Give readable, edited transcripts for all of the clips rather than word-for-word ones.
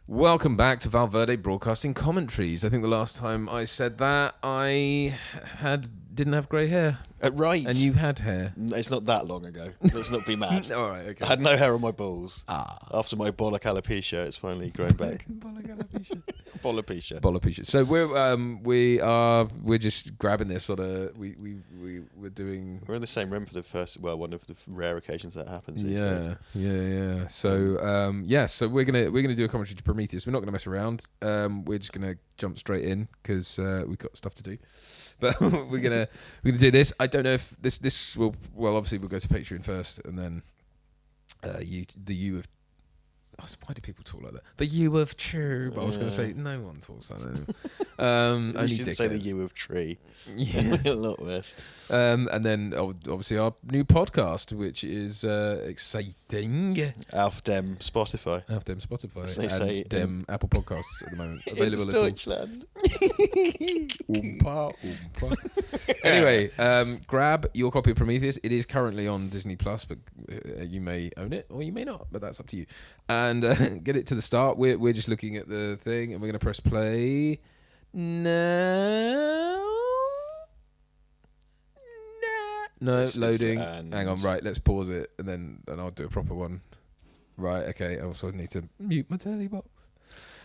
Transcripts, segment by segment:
Welcome back to Val Verde Broadcasting Commentaries. I think the last time I said that, I didn't have grey hair. Right. And you had hair. It's not that long ago. Let's not be mad. All right, okay. I had no hair on my balls. After my bollock alopecia, it's finally grown back. Bollopecia. So we're just grabbing this sort of we're doing. We're in the same room for the first. Well, one of the rare occasions that happens these days. Yeah. So so we're gonna do a commentary to Prometheus. We're not gonna mess around. We're just gonna jump straight in because we've got stuff to do. But we're gonna do this. I don't know if this will. Well, obviously we'll go to Patreon first, and then you of. Oh, why do people talk like that? The you of true. But I was going to say no one talks like that. You should say the you of tree. Yeah, a lot worse. And then obviously our new podcast, which is exciting. Auf dem Spotify. As they and say dem Apple Podcasts at the moment. Available in Deutschland. Oompa. Anyway, grab your copy of Prometheus. It is currently on Disney Plus, but you may own it or you may not. But that's up to you. And get it to the start. We're just looking at the thing, and we're going to press play now. No, loading. Hang on, right, let's pause it and I'll do a proper one. Right, okay. I also need to mute my telly box.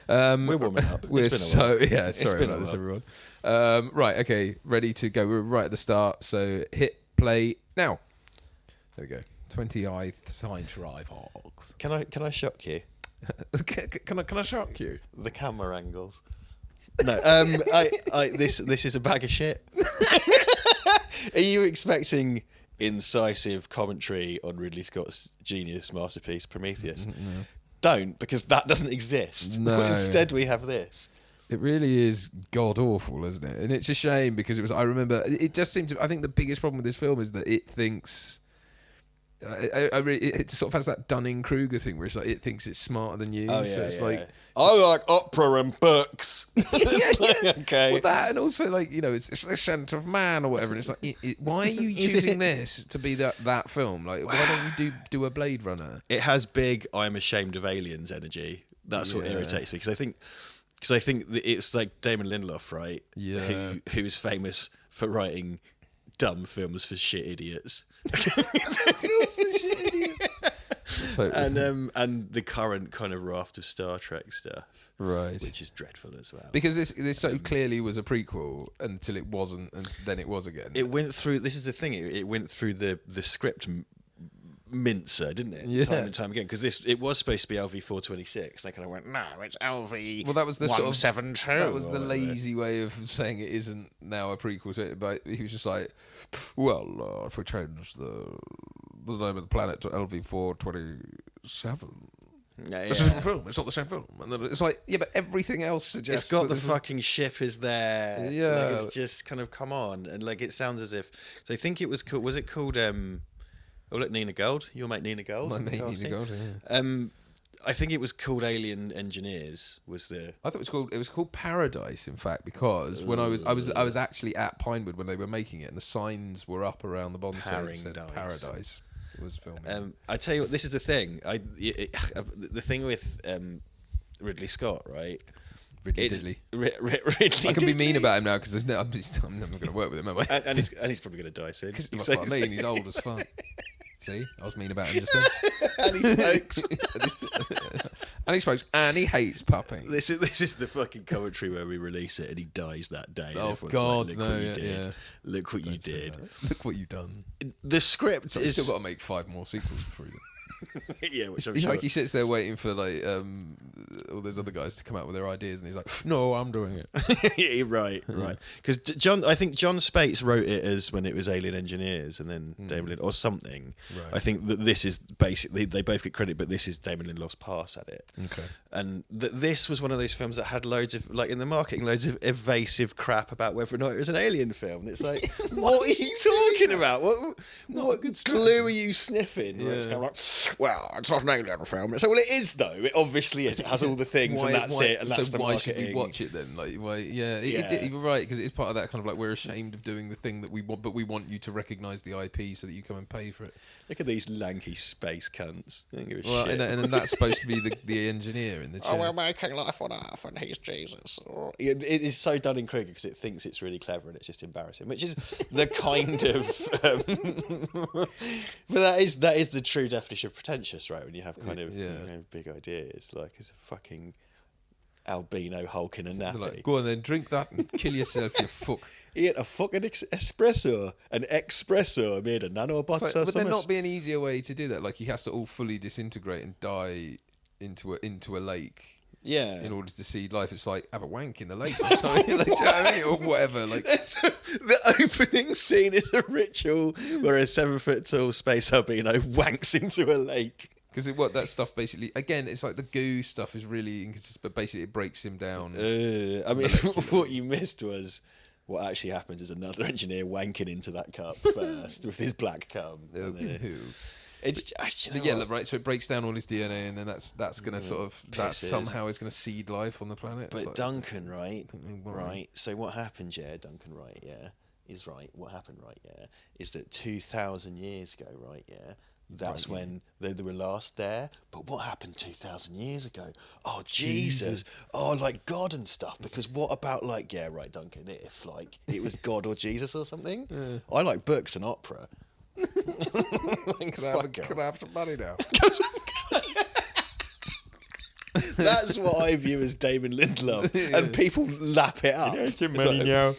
We're warming up. It's been a while. Sorry about this, everyone. Right, okay, ready to go. We're right at the start, so hit play now. There we go. 20th side drive hogs. Can I shock you? Can I shock you? The camera angles. No, this is a bag of shit. Are you expecting incisive commentary on Ridley Scott's genius masterpiece Prometheus? No. Don't, because that doesn't exist. No. Instead, we have this. It really is god awful, isn't it? And it's a shame because it was. I remember it just seemed to. I think the biggest problem with this film is that it thinks. It sort of has that Dunning-Kruger thing where it's like it thinks it's smarter than you. Oh, so it's yeah. like I like opera and books. Okay. Well, that and also like it's the scent of man or whatever. And it's like, why are you choosing this to be that film? Like, why don't you do a Blade Runner? It has big I'm ashamed of aliens energy. That's what irritates me because I think that it's like Damon Lindelof, right? Yeah. Who's famous for writing dumb films for shit idiots. And the current kind of raft of Star Trek stuff, right? Which is dreadful as well. Because this so clearly was a prequel until it wasn't, and then it was again. It went through. This is the thing. It went through the script mincer, didn't it? Yeah. Time and time again. Because it was supposed to be LV-426. They kind of went, no, it's LV. Well, that was the 172. That was the lazy way of saying it isn't now a prequel to it. But he was just like, well, if we change the name of the planet to LV-427. Yeah. It's a different film. It's not the same film. And then it's like, yeah, but everything else suggests it's got the fucking ship is there. Yeah, like, it's just kind of come on, and like it sounds as if. So I think it was called. Was it called? Oh, look, Nina Gold. Your mate Nina Gold. My mate Nina Gold. Yeah. I think it was called Alien Engineers. Was the? I thought it was called Paradise. In fact, because when I was actually at Pinewood when they were making it, and the signs were up around the Bond stage that said Paradise was filming. I tell you what, this is the thing. The thing with Ridley Scott, right? Ridley. Ridley. I can be mean about him now because I'm never going to work with him, am I? And he's probably going to die soon. That's what I mean. He's old as fuck. See, I was mean about him just then. And he smokes. And he smokes. And he hates pupping. This is the fucking commentary where we release it and he dies that day. Oh God, like, look what you did. Yeah. Look what you did. Look what you've done. The script is. You've still got to make 5 more sequels before you. Yeah, which I'm he's sure. like he sits there waiting for like all those other guys to come out with their ideas, and he's like, "No, I'm doing it." Yeah, right. Because I think John Spates wrote it as when it was Alien Engineers, and then Damon Lindelof or something. Right. I think that this is basically they both get credit, but this is Damon Lindelof's pass at it. Okay. And this was one of those films that had loads of in the marketing, loads of evasive crap about whether or not it was an alien film. And it's like, what are you talking about? What clue are you sniffing? Yeah. It's kind of like, well, it's not an alien film. It's like, well, it is though. It obviously is. It has all the things and that's it, and that's the why marketing. should we watch it then? Like, why? Yeah, you're right, because it's part of that kind of like we're ashamed of doing the thing that we want, but we want you to recognise the IP so that you come and pay for it. Look at these lanky space cunts. They don't give a Well, shit. and then that's supposed to be the engineer in the chair. Oh, we're making life on Earth, and he's Jesus. It is so Dunning-Kruger because it thinks it's really clever and it's just embarrassing, which is the kind of. But that is the true definition of pretentious, right? When you have kind of big ideas, like it's a fucking albino Hulk in a nappy. Like, go on then, drink that and kill yourself, you fuck. Eat a fucking espresso, an espresso made of nanobots or something. Would there not be an easier way to do that? Like he has to all fully disintegrate and die into a lake. Yeah. In order to seed life, it's like have a wank in the lake or something, like, do you know what I mean? Or whatever. Like the opening scene is a ritual where a 7-foot-tall space albino wanks into a lake. Because that stuff basically, again, it's like the goo stuff is really inconsistent, but basically it breaks him down. I mean, what you missed was what actually happens is another engineer wanking into that cup first with his black cum. It's right. So it breaks down all his DNA, and then that's going to sort of that somehow is going to seed life on the planet. But like, Duncan, right? So what happened? Yeah, Duncan, right? Yeah, is right. What happened? Right? Yeah, is that 2,000 years ago? Right? Yeah. That's when they were last there. But what happened 2,000 years ago? Oh, Jesus. Oh, like God and stuff. Because what about Duncan, if like it was God or Jesus or something? Yeah. I like books and opera. Can I have some money now? That's what I view as Damon Lindelof, and people lap it up. Now.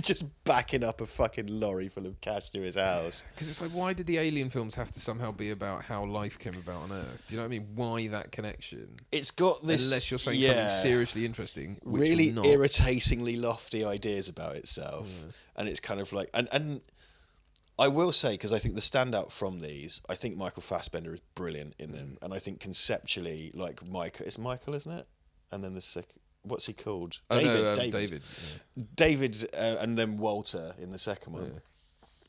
Just backing up a fucking lorry full of cash to his house. Because it's like, why did the Alien films have to somehow be about how life came about on Earth? Do you know what I mean? Why that connection? It's got this, unless you're saying something seriously interesting, which really not. irritatingly lofty ideas about itself, and it's kind of like and. I will say, because I think the standout from these, I think Michael Fassbender is brilliant in them, and I think conceptually, like it's Michael, isn't it? And then what's he called? David. David, and then Walter in the second one. Yeah.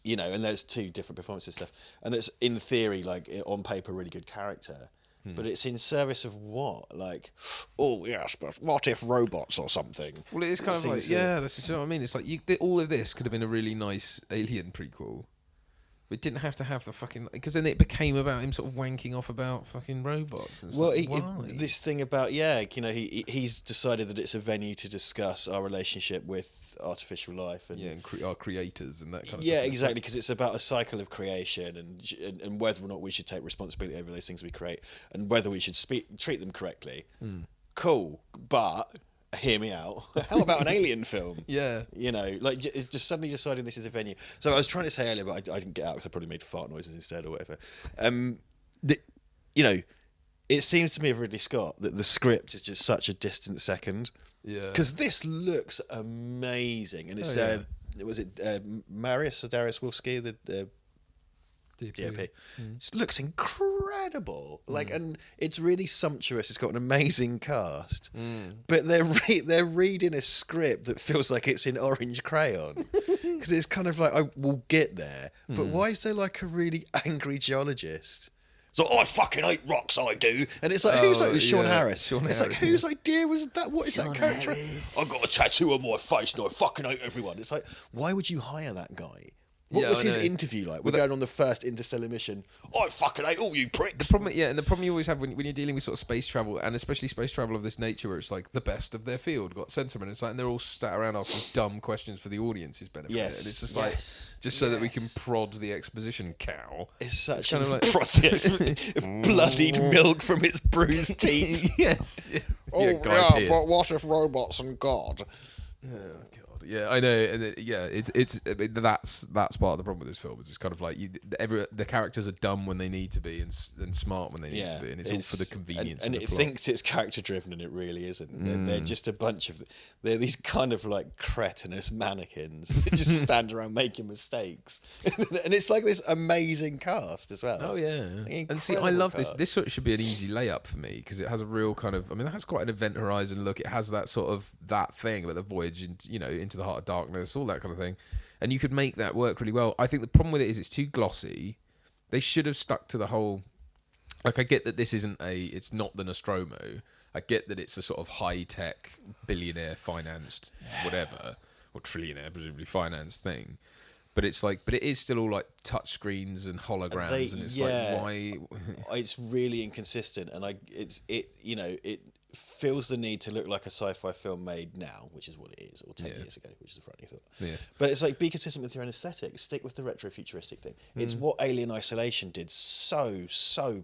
You know, and there's two different performances and stuff, and it's in theory, like on paper, really good character. But it's in service of what? Like, oh yes, but what if robots or something? Well, it is kind of like, that's just what I mean. It's like all of this could have been a really nice Alien prequel. But it didn't have to have the fucking... Because then it became about him sort of wanking off about fucking robots and stuff. Well, this thing about, he's decided that it's a venue to discuss our relationship with artificial life. And our creators and that kind of stuff. Yeah, exactly, because it's about a cycle of creation and whether or not we should take responsibility over those things we create and whether we should treat them correctly. Cool, but... Hear me out. How about an Alien film? Yeah. You know, like just suddenly deciding this is a venue. So I was trying to say earlier, but I didn't get out because I probably made fart noises instead or whatever. It seems to me of Ridley Scott that the script is just such a distant second. Yeah. Because this looks amazing. And it's, was it Marius or Darius Wolfsky, the DOP. It looks incredible, and it's really sumptuous. It's got an amazing cast, but they're reading a script that feels like it's in orange crayon because it's kind of like, I will get there, but why is there like a really angry geologist? So I fucking hate rocks, I do, and it's like Sean Harris. Like whose idea was that? What is that character? I've got a tattoo on my face, and I fucking hate everyone. It's like, why would you hire that guy? What was his interview like? We're going on the first interstellar mission. I fucking hate all you pricks. The problem you always have when you're dealing with sort of space travel, and especially space travel of this nature, where it's like the best of their field got sent them, and it's like, and they're all sat around asking dumb questions for the audience's benefit. Yes. And it's just so that we can prod the exposition cow. It's such kind of like bloodied milk from its bruised teeth. Yes. But what if robots and God? Oh, God. Yeah, I know, and that's part of the problem with this film. It's just kind of like the characters are dumb when they need to be and smart when they need to be, and it's all for the convenience. And it thinks it's character driven, and it really isn't. They're just a bunch of these kind of like cretinous mannequins that just stand around making mistakes, and it's like this amazing cast as well. Oh yeah, and see, I love this. This sort of should be an easy layup for me because it has a real kind of. I mean, it has quite an Event Horizon look. It has that sort of that thing about the voyage into the heart of darkness, all that kind of thing, and you could make that work really well. I think the problem with it is it's too glossy. They should have stuck to the whole Like, I get that this isn't it's not the Nostromo. I get that it's a sort of high-tech, billionaire financed whatever, or trillionaire presumably financed thing. But it's like, but it is still all like touch screens and holograms, and it's like, why? It's really inconsistent, and it feels the need to look like a sci-fi film made now, which is what it is, or 10 years ago, which is a frightening thought. Yeah. But it's like, be consistent with your own aesthetic, stick with the retro-futuristic thing. It's what Alien Isolation did so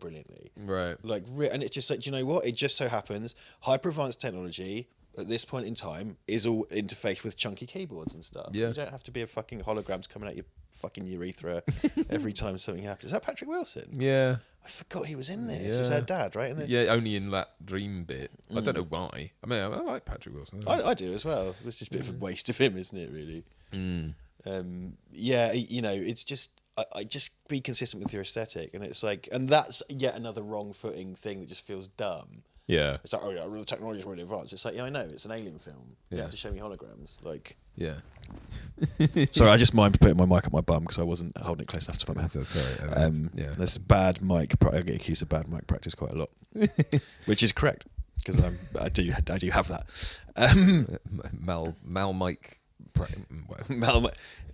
brilliantly. Right. Like, and it's just like, do you know what? It just so happens hyper-advanced technology at this point in time is all interfaced with chunky keyboards and stuff. Yeah. You don't have to be a fucking holograms coming out your fucking urethra every time something happens. Is that Patrick Wilson? Yeah. I forgot he was in this. Yeah. It's her dad, right? Yeah, only in that dream bit. I don't know why. I mean, I like Patrick Wilson. I do as well. It's just a bit of a waste of him, isn't it, really? Yeah, it's just... I just be consistent with your aesthetic. And it's like... And that's yet another wrong-footing thing that just feels dumb. Yeah. It's like, oh yeah, the technology is really advanced. It's like, yeah, I know, it's an alien film. You have to show me holograms. Like... Yeah. Sorry, I just mind putting my mic up my bum because I wasn't holding it close enough to my mouth. That's right. There's bad mic. I get accused of bad mic practice quite a lot, which is correct because I do have that. Mal Mike.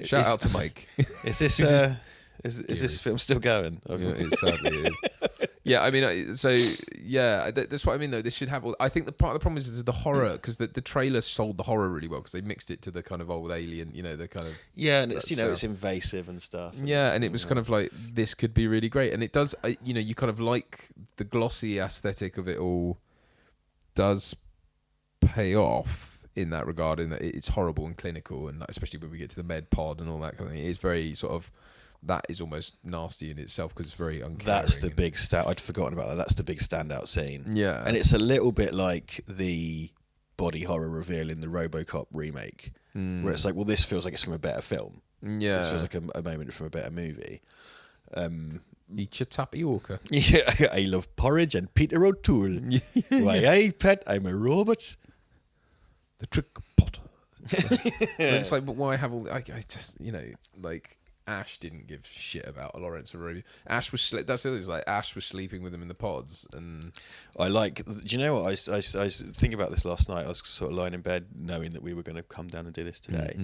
Shout out to Mike. Is this is this film still going? It sadly is. Yeah, I mean, that's what I mean. Though this should have. I think the part of the problem is the horror, because the trailer sold the horror really well because they mixed it to the kind of old Alien, the kind of and it's it's invasive and stuff. And it was kind of like, this could be really great, and it does. You kind of like the glossy aesthetic of it all. Does pay off in that regard, in that it's horrible and clinical, and especially when we get to the med pod and all that kind of thing. It is very sort of. That is almost nasty in itself because it's very uncaring. That's the big I'd forgotten about that. That's the big standout scene. Yeah, and it's a little bit like the body horror reveal in the RoboCop remake, where it's like, well, this feels like it's from a better film. Yeah, this feels like a moment from a better movie. Eat your tapioca. Yeah, I love porridge and Peter O'Toole. Why, I pet, I'm a robot. The trick potter. It's like, but why have all? I just like. Ash didn't give shit about Lawrence Arabia. Ash was that's the other thing, like Ash was sleeping with him in the pods, and I like. Do you know what I was thinking about this last night? I was sort of lying in bed knowing that we were going to come down and do this today.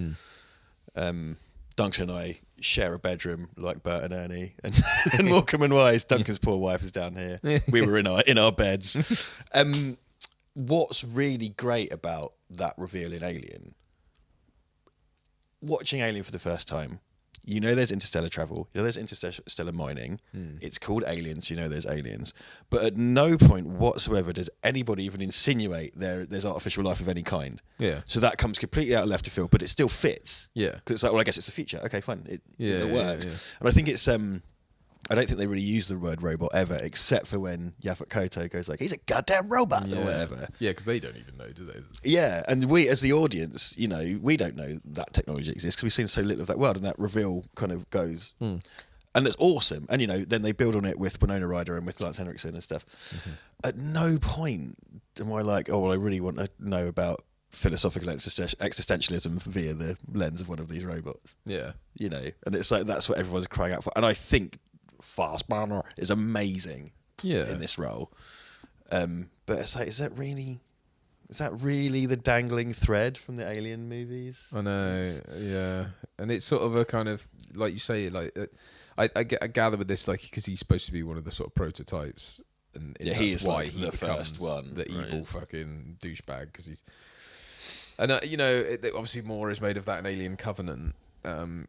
Duncan and I share a bedroom like Bert and Ernie, and Morecambe and Wise. Duncan's poor wife is down here. We were in our beds. What's really great about that reveal in Alien? Watching Alien for the first time. There's interstellar travel. There's interstellar mining. It's called Aliens. There's aliens. But at no point whatsoever does anybody even insinuate there's artificial life of any kind. Yeah. So that comes completely out of left field, but it still fits. Yeah. Because it's like, well, I guess it's the future. Okay, fine. It works. Yeah. And I think it's... I don't think they really use the word robot ever, except for when Yaphet Kotto goes like, he's a goddamn robot or whatever. Yeah, because they don't even know, do they? Yeah, and we as the audience, we don't know that technology exists because we've seen so little of that world, and that reveal kind of goes. And it's awesome. And, then they build on it with Winona Ryder and with Lance Henriksen and stuff. At no point am I like, oh, well, I really want to know about philosophical existentialism via the lens of one of these robots. Yeah. And it's like, that's what everyone's crying out for. And I think Fassbender is amazing in this role. But it's like, is that really the dangling thread from the Alien movies? I know, yeah. And it's sort of a kind of, like you say, like I gather with this, like, because he's supposed to be one of the sort of prototypes, and he is why like he the becomes first one, the evil fucking douchebag, because he's, and obviously more is made of that in Alien Covenant.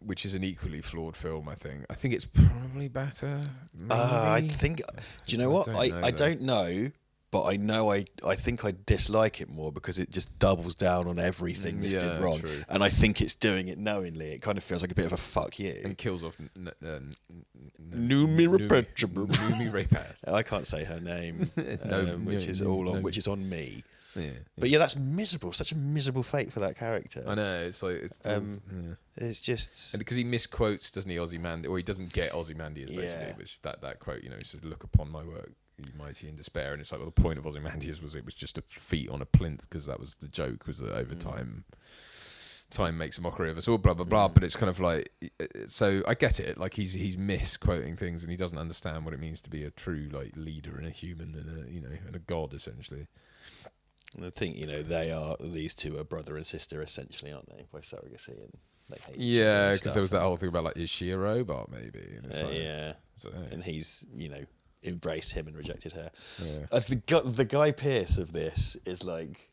Which is an equally flawed film, I think. I think it's probably better. I think. Do you know what? I don't know, but I know I think I dislike it more because it just doubles down on everything this did wrong, true. And I think it's doing it knowingly. It kind of feels like a bit of a fuck you. And kills off Numi Rapace. I can't say her name, which is on me. Yeah. But yeah, that's miserable. Such a miserable fate for that character. I know. It's like it's just because he misquotes, doesn't he, Ozymandias, or he doesn't get Ozymandias basically. Which that quote, he said, "Look upon my work, you mighty in despair," and it's like, well, the point of Ozymandias was it was just a feat on a plinth, because that was the joke, was that over time time makes a mockery of us all, blah blah blah. But it's kind of like, so I get it. Like he's misquoting things, and he doesn't understand what it means to be a true like leader and a human and and a god essentially. And I think these two are brother and sister essentially, aren't they? By surrogacy, and they hate yeah, because there was that whole thing about like, is she a robot maybe? And it's and he's embraced him and rejected her. Yeah. The Guy Pearce of this is like.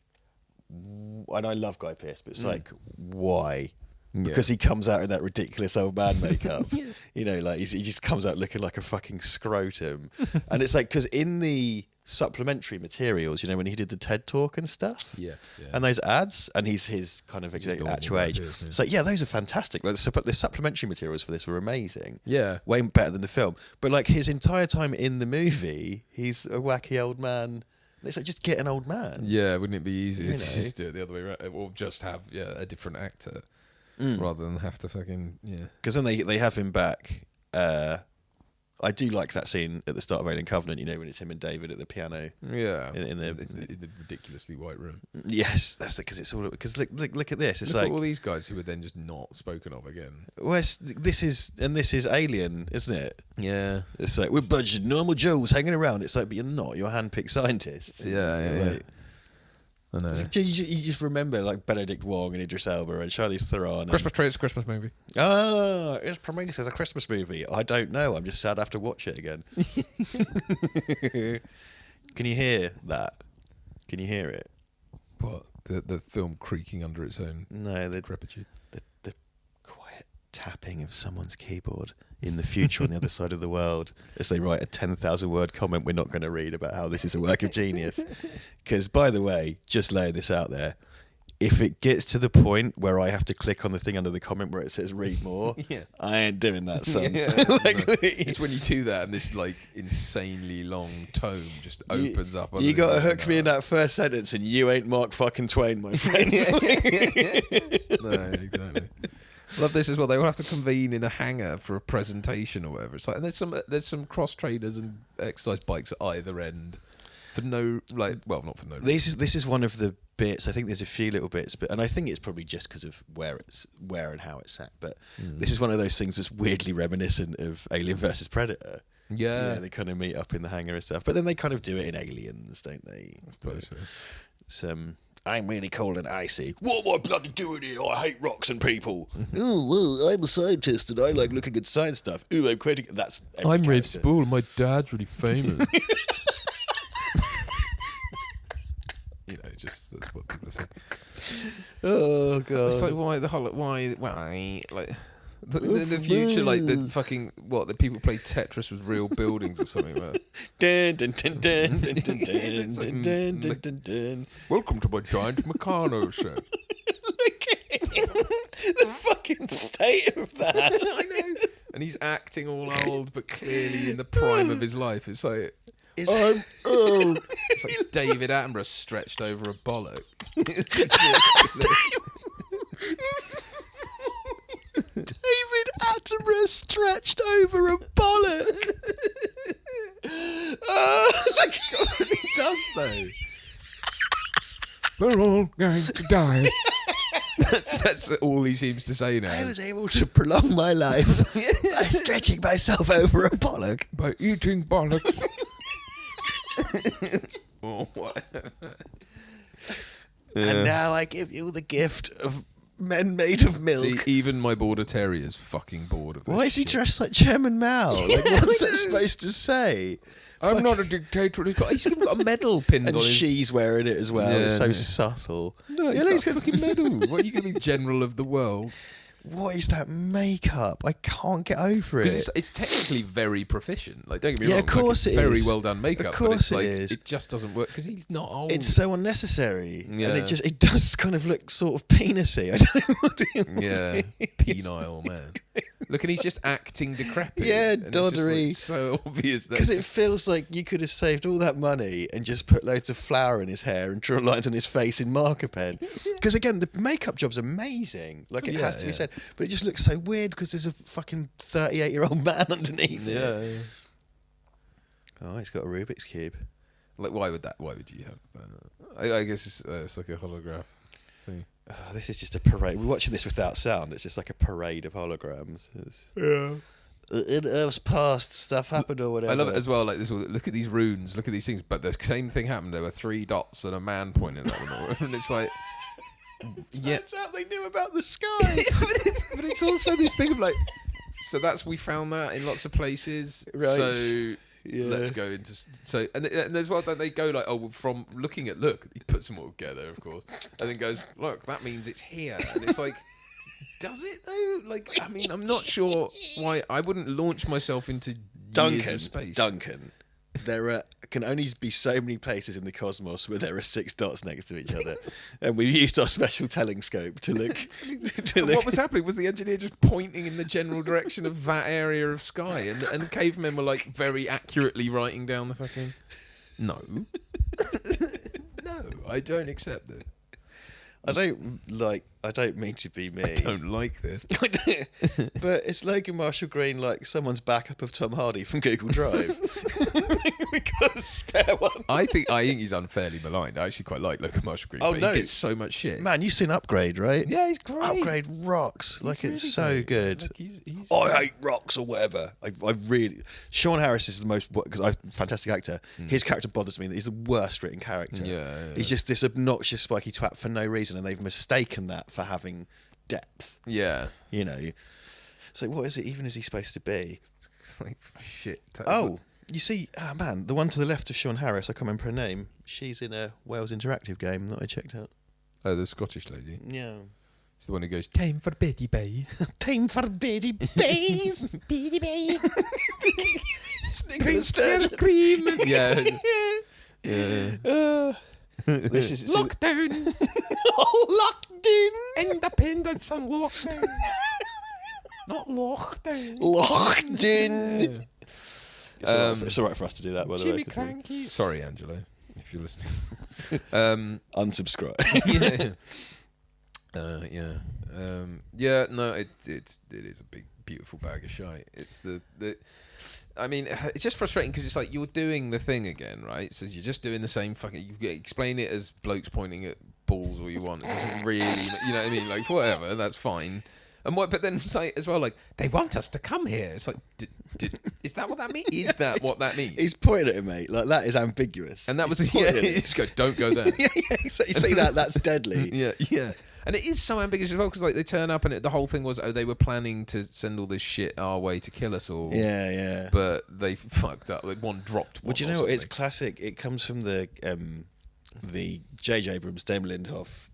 And I love Guy Pearce, but it's like, why? Because he comes out in that ridiculous old man makeup. Like he just comes out looking like a fucking scrotum. And it's like, because in the supplementary materials, when he did the TED Talk and stuff, and those ads, and he's his kind of actual age. So those are fantastic. Like, the supplementary materials for this were amazing. Yeah. Way better than the film. But like his entire time in the movie, he's a wacky old man. It's like, just get an old man. Yeah, wouldn't it be easier to just do it the other way around? Or just have a different actor rather than have to fucking, Because then they have him back. I do like that scene at the start of Alien Covenant, when it's him and David at the piano. Yeah. In the ridiculously white room. Yes, that's because it's all... Because look at this. It's look like... at all these guys who were then just not spoken of again. Well, this is Alien, isn't it? Yeah. It's like, we're a bunch of normal Joes hanging around. It's like, but you're not. You're hand-picked scientists. Yeah. I know. You just remember like Benedict Wong and Idris Elba and Charlize Theron. Christmas Tree, it's a Christmas movie. Oh, it's Prometheus a Christmas movie? I don't know. I'm just sad I have to watch it again. Can you hear that? Can you hear it? What? The film creaking under its own decrepitude? The quiet tapping of someone's keyboard in the future on the other side of the world as they write a 10,000 word comment we're not going to read about how this is a work of genius. Because, by the way, just laying this out there, if it gets to the point where I have to click on the thing under the comment where it says read more, I ain't doing that, son. It's when you do that and this like insanely long tome just opens up. You got to hook me in that first sentence and you ain't Mark fucking Twain, my friend. No, exactly. Love this as well. They all have to convene in a hangar for a presentation or whatever. It's like, and there's some cross trainers and exercise bikes at either end for not for no. This is one of the bits. I think there's a few little bits, and I think it's probably just because of where and how it's set. But this is one of those things that's weirdly reminiscent of Alien versus Predator. Yeah, they kind of meet up in the hangar and stuff. But then they kind of do it in Aliens, don't they? I suppose so. Some. I'm really cold and icy. What am I bloody doing here? I hate rocks and people. Oh, well, I'm a scientist and I like looking at science stuff. Ooh, I'm creating... That's I'm Rafe Spall and my dad's really famous. Just that's what people think. Oh, God. It's like, why? Like... In the future, like the fucking the people play Tetris with real buildings or something. Welcome to my giant Meccano set. Look at the fucking state of that. I know. And he's acting all old, but clearly in the prime of his life. It's like I'm old. It's like David Attenborough stretched over a bollock. David Attenborough stretched over a bollock. Like he does though. We're all going to die. That's all he seems to say now. I was able to prolong my life by stretching myself over a bollock. By eating bollock. Or whatever. And now I give you the gift of men made of milk. See, even my border terrier's fucking bored of this. Why is he dressed like Chairman Mao? Like, what's that supposed to say? I'm not a dictator. He's even got a medal pinned and on his... she's wearing it as well. Yeah, it's so subtle. No, he's got a fucking medal. What are you going to be general of the world? What is that makeup? I can't get over it. Because it's technically very proficient. Like, don't get me wrong. Yeah, of course it's it is. Very well done makeup. Of course but it's it is. It just doesn't work because he's not old. It's so unnecessary. Yeah. And it does kind of look sort of penisy. I don't know what yeah, penile man. Look, and he's just acting decrepit. Yeah, and doddery. It's just, like, so obvious. Because it feels like you could have saved all that money and just put loads of flour in his hair and draw lines on his face in marker pen. Because again, the makeup job's amazing. Like, it has to be said. But it just looks so weird because there's a fucking 38-year-old man underneath it. Yeah. Oh, he's got a Rubik's Cube. Like, why would you have I guess it's like a holograph thing. this is just a parade. We're watching this without sound. It's just like a parade of holograms. Yeah. In Earth's past, stuff happened or whatever. I love it as well. Like this, look at these runes, look at these things. But the same thing happened. There were 3 dots and a man pointing at them, and it's like, yeah. Turns out they knew about the sky. but it's also this thing of like, so we found that in lots of places. Right. So let's go into and as well. Don't they go like, from looking at he puts them all together, of course, and then goes, look, that means it's here, and it's like. Does it though? Like, I mean, I'm not sure why I wouldn't launch myself into years of space. Duncan, there can only be so many places in the cosmos where there are 6 dots next to each other, and we used our special telling scope to look. What was happening was the engineer just pointing in the general direction of that area of sky, and the cavemen were like very accurately writing down the fucking. No, no, I don't accept it. I don't mean to be mean. I don't like this. But it's Logan Marshall Green like someone's backup of Tom Hardy from Google Drive. Because spare one. I think he's unfairly maligned. I actually quite like Logan Marshall Green. Oh, no. He gets so much shit. Man, you've seen Upgrade, right? Yeah, he's great. Upgrade rocks. He's like, really it's so great. good. Like, he's I hate rocks or whatever. I really... Sean Harris is the most... Because fantastic actor. His character bothers me. That he's the worst written character. Yeah. He's just this obnoxious, spiky twat for no reason, and they've mistaken that for having depth. Yeah. You know? So what is it even is he supposed to be? It's like shit. Oh, you see, man, the one to the left of Sean Harris, I can't remember her name. She's in a Wales Interactive game that I checked out. Oh, the Scottish lady. Yeah. She's the one who goes, time for Betty Bays. Time for Betty Bays. Betty Bays. It's Nicola Sturgeon. Cream. Yeah. Yeah. This is lockdown. Lockdown. Independence and lockdown. Not lockdown. Lockdown. It's all right for us to do that, by the way. Jimmy Cranky. Sorry, Angelo, if you're listening. Unsubscribe. Yeah. No, it is a big, beautiful bag of shite. It's I mean, it's just frustrating because it's like you're doing the thing again, right? So you're just doing the same fucking. You explain it as blokes pointing at balls all you want. It doesn't really, you know what I mean? Like whatever, that's fine. And but then say as well, like they want us to come here. It's like, is that what that means? Is that what that means? He's pointing at him, mate. Like that is ambiguous. And that was just go, don't go there. Yeah. So you see that? That's deadly. Yeah. And it is so ambiguous as well because like they turn up and the whole thing was they were planning to send all this shit our way to kill us all. Yeah. But they fucked up. Like one dropped. Well, do you know what? It's classic. It comes from the J.J. Abrams, Damon Lindelof,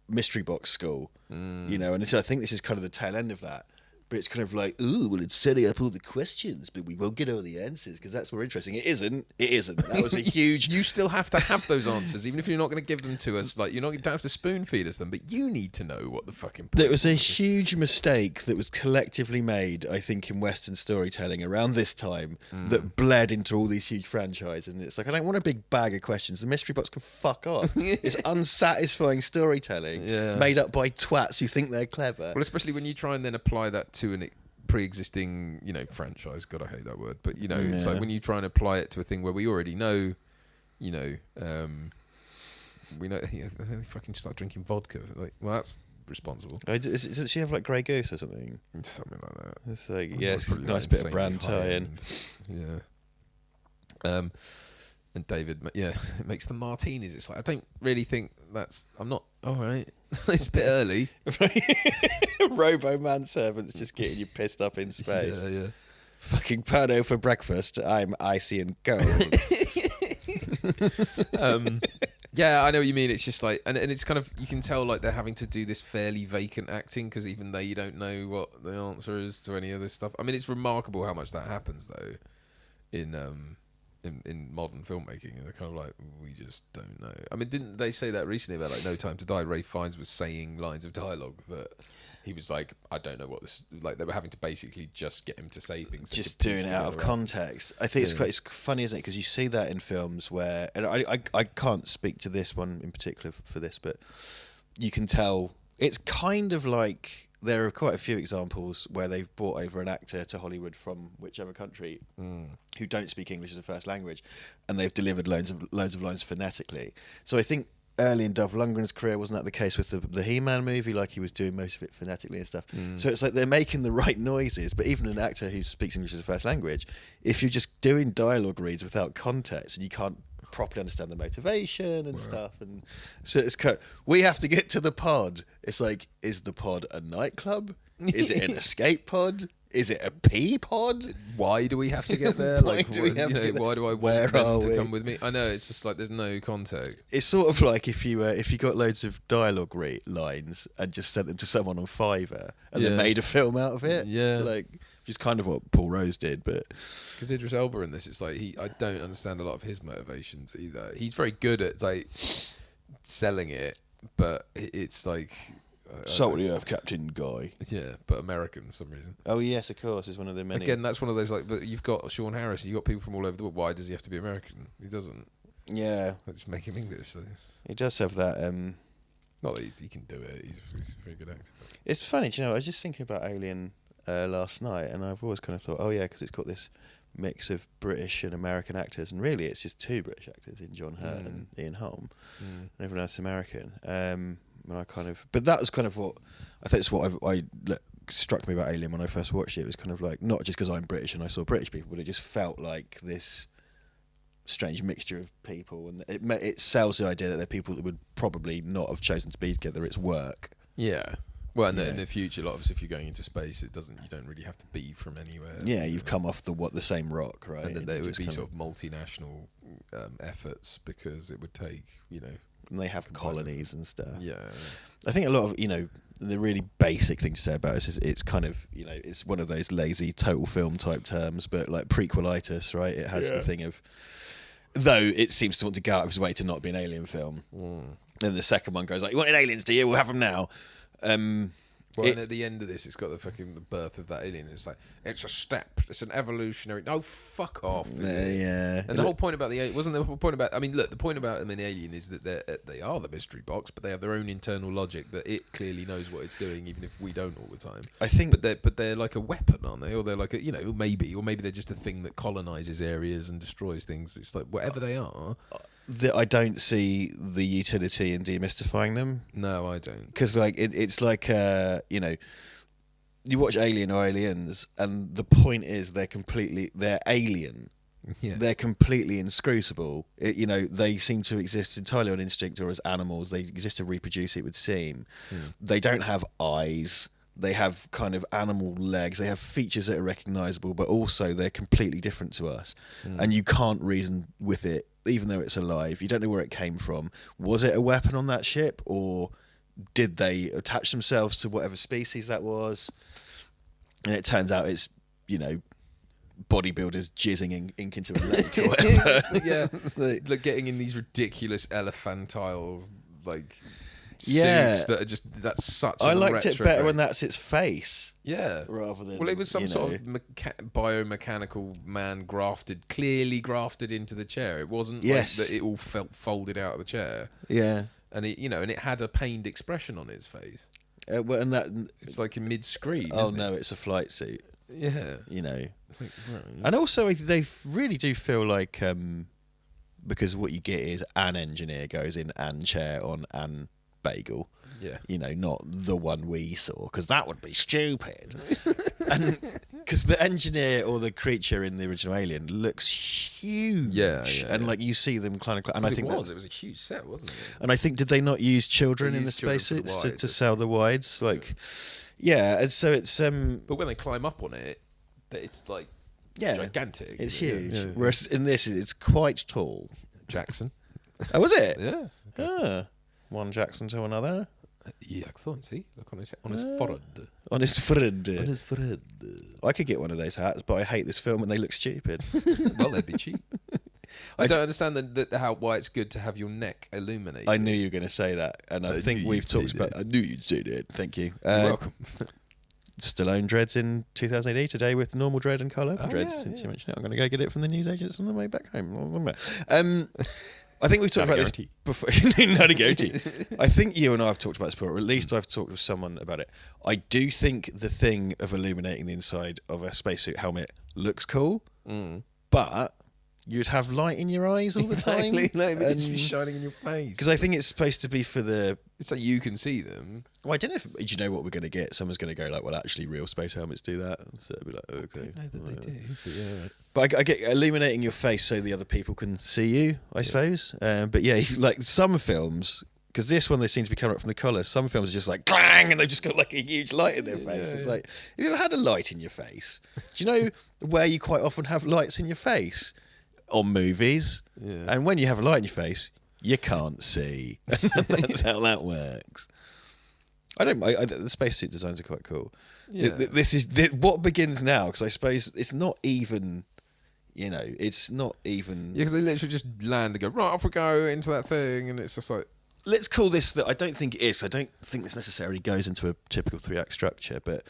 mystery box school. You know, and I think this is kind of the tail end of that. But it's kind of like, ooh, well, it's setting up all the questions, but we won't get all the answers because that's more interesting. It isn't. That was a huge... You still have to have those answers, even if you're not going to give them to us. Like, you don't have to spoon feed us them, but you need to know what the fucking... There was a huge mistake that was collectively made, I think, in Western storytelling around this time that bled into all these huge franchises. And it's like, I don't want a big bag of questions. The mystery box can fuck off. It's unsatisfying storytelling made up by twats who think they're clever. Well, especially when you try and then apply that to a pre-existing, franchise. God, I hate that word. But, it's like when you try and apply it to a thing where we already know, we know, they fucking start drinking vodka. Like, well, that's responsible. Does she have like Grey Goose or something? Something like that. It's like, it's a nice bit of brand tie-in. Yeah. And David, it makes the martinis. It's like, I don't really think I'm not, all right. It's a bit early. Robo manservants just getting you pissed up in space. Yeah. Fucking Pernod for breakfast. I'm icy and cold. Yeah, I know what you mean. It's just like, and it's kind of, you can tell like they're having to do this fairly vacant acting because even they don't know what the answer is to any of this stuff. I mean, it's remarkable how much that happens though in modern filmmaking. And they're kind of like, we just don't know. I mean, didn't they say that recently about like No Time to Die? Ralph Fiennes was saying lines of dialogue that he was like, I don't know what this, like they were having to basically just get him to say things. Just doing it out of context. I think it's funny, isn't it? Because you see that in films where, and I can't speak to this one in particular for this, but you can tell it's kind of like there are quite a few examples where they've brought over an actor to Hollywood from whichever country who don't speak English as a first language, and they've delivered loads of lines phonetically. So I think early in Dolph Lundgren's career, wasn't that the case with the He-Man movie? Like he was doing most of it phonetically and stuff. So it's like they're making the right noises, but even an actor who speaks English as a first language, if you're just doing dialogue reads without context and you can't properly understand the motivation and stuff, and so it's we have to get to the pod. It's like, is the pod a nightclub? Is it an escape pod? Is it a pea pod? Why do we have to get there? Why do we have to get there? Why do I want them to come with me? I know, it's just like there's no context. It's sort of like if you got loads of dialogue lines and just sent them to someone on Fiverr and then made a film out of it. Yeah, like which is kind of what Paul Rose did, but because Idris Elba in this, it's like I don't understand a lot of his motivations either. He's very good at like selling it, but it's like. Salt of the Earth Captain Guy. Yeah, but American for some reason. Oh yes, of course, is one of the many. Again, that's one of those like. But you've got Sean Harris. You've got people from all over the world. Why does he have to be American? He doesn't. Yeah. Just make him English. So. He does have that. Not that he can do it. He's a very good actor. But. It's funny, do you know? I was just thinking about Alien last night, and I've always kind of thought, oh yeah, because it's got this mix of British and American actors, and really it's just two British actors in John Hurt and Ian Holm, and everyone else American. But that was kind of what I think. It's what struck me about Alien when I first watched it. It was kind of like, not just because I'm British and I saw British people, but it just felt like this strange mixture of people, and it sells the idea that they're people that would probably not have chosen to be together. It's work. Yeah. Well, in the future, obviously, if you're going into space, you don't really have to be from anywhere. Yeah, you've come off the same rock, right? And then there would be sort of multinational efforts because it would take, And they have colonies and stuff. Yeah. I think a lot of, the really basic thing to say about it is it's kind of, it's one of those lazy total film type terms, but like prequelitis, right? It has the thing of, though it seems to want to go out of its way to not be an alien film. And the second one goes like, you wanted aliens, do you? We'll have them now. And at the end of this, it's got the birth of that alien. It's like, it's a step. It's an evolutionary. No, fuck off. Yeah. And the whole point about the alien wasn't the whole point about. I mean, look, the point about them in Alien is that they are the mystery box, but they have their own internal logic that it clearly knows what it's doing, even if we don't all the time. I think, but they're like a weapon, aren't they? Or they're like maybe they're just a thing that colonizes areas and destroys things. It's like whatever they are. I don't see the utility in demystifying them. No, I don't. Because it's like you watch Alien or Aliens, and the point is they're alien. Yeah. They're completely inscrutable. They seem to exist entirely on instinct or as animals. They exist to reproduce, it would seem. They don't have eyes. They have kind of animal legs. They have features that are recognisable, but also they're completely different to us. And you can't reason with it, even though it's alive. You don't know where it came from. Was it a weapon on that ship, or did they attach themselves to whatever species that was? And it turns out it's, bodybuilders jizzing ink into a lake or whatever. Like getting in these ridiculous elephantile, suits that are just, that's such I liked it better when that's its face. Yeah. Rather than, well, it was some sort of biomechanical man clearly grafted into the chair. It wasn't like that it all felt folded out of the chair. Yeah. And it had a pained expression on its face. And it's like in mid-screen. Oh no, it's a flight suit. Yeah. It's like, right. And also they really do feel like, because what you get is an engineer goes in an chair on an bagel. Yeah. Not the one we saw, because that would be stupid. And because the engineer or the creature in the original Alien looks huge. Yeah. And you see them climb, and I think it was a huge set, wasn't it? And I think, did they not use children in the spacesuits to sell the wides? And so it's But when they climb up on it, it's like gigantic. It's huge. Yeah. Whereas in this, it's quite tall. Jackson. Oh, was it? Yeah. Okay. One Jackson to another. Yeah, excellent. See, look on his forehead. On his forehead. On his forehead. I could get one of those hats, but I hate this film and they look stupid. Well, they'd be cheap. I don't understand why it's good to have your neck illuminated. I knew you were going to say that, and I think we've talked about. I knew you'd say that. Thank you. You're welcome. Stallone dreads in 2008 today with normal dread and Carl Urban dreads. Since you mentioned it, I'm going to go get it from the newsagents on the way back home. I think we've talked about this before. Not a guarantee. I think you and I have talked about this before, or at least I've talked with someone about it. I do think the thing of illuminating the inside of a spacesuit helmet looks cool, but you'd have light in your eyes all the time. Exactly. Like, it'd just be shining in your face. Because I think it's supposed to be for the... It's like you can see them. Well, I don't know if... Do you know what we're going to get? Someone's going to go like, well, actually, real space helmets do that. So it'll be like, okay. I don't know that they do, but yeah. But I get illuminating your face so the other people can see you, I suppose. But yeah, like some films... Because this one, they seem to be coming up from the colour. Some films are just like, clang, and they've just got like a huge light in their face. It's like, have you ever had a light in your face? Do you know where you quite often have lights in your face? On movies. Yeah. And when you have a light in your face, you can't see. That's how that works. The spacesuit designs are quite cool. Yeah. This is what begins now, because I suppose it's not even... it's not even... Yeah, because they literally just land and go, right, off we go into that thing, and it's just like... Let's call this that. I don't think it is. I don't think this necessarily goes into a typical 3-act structure, but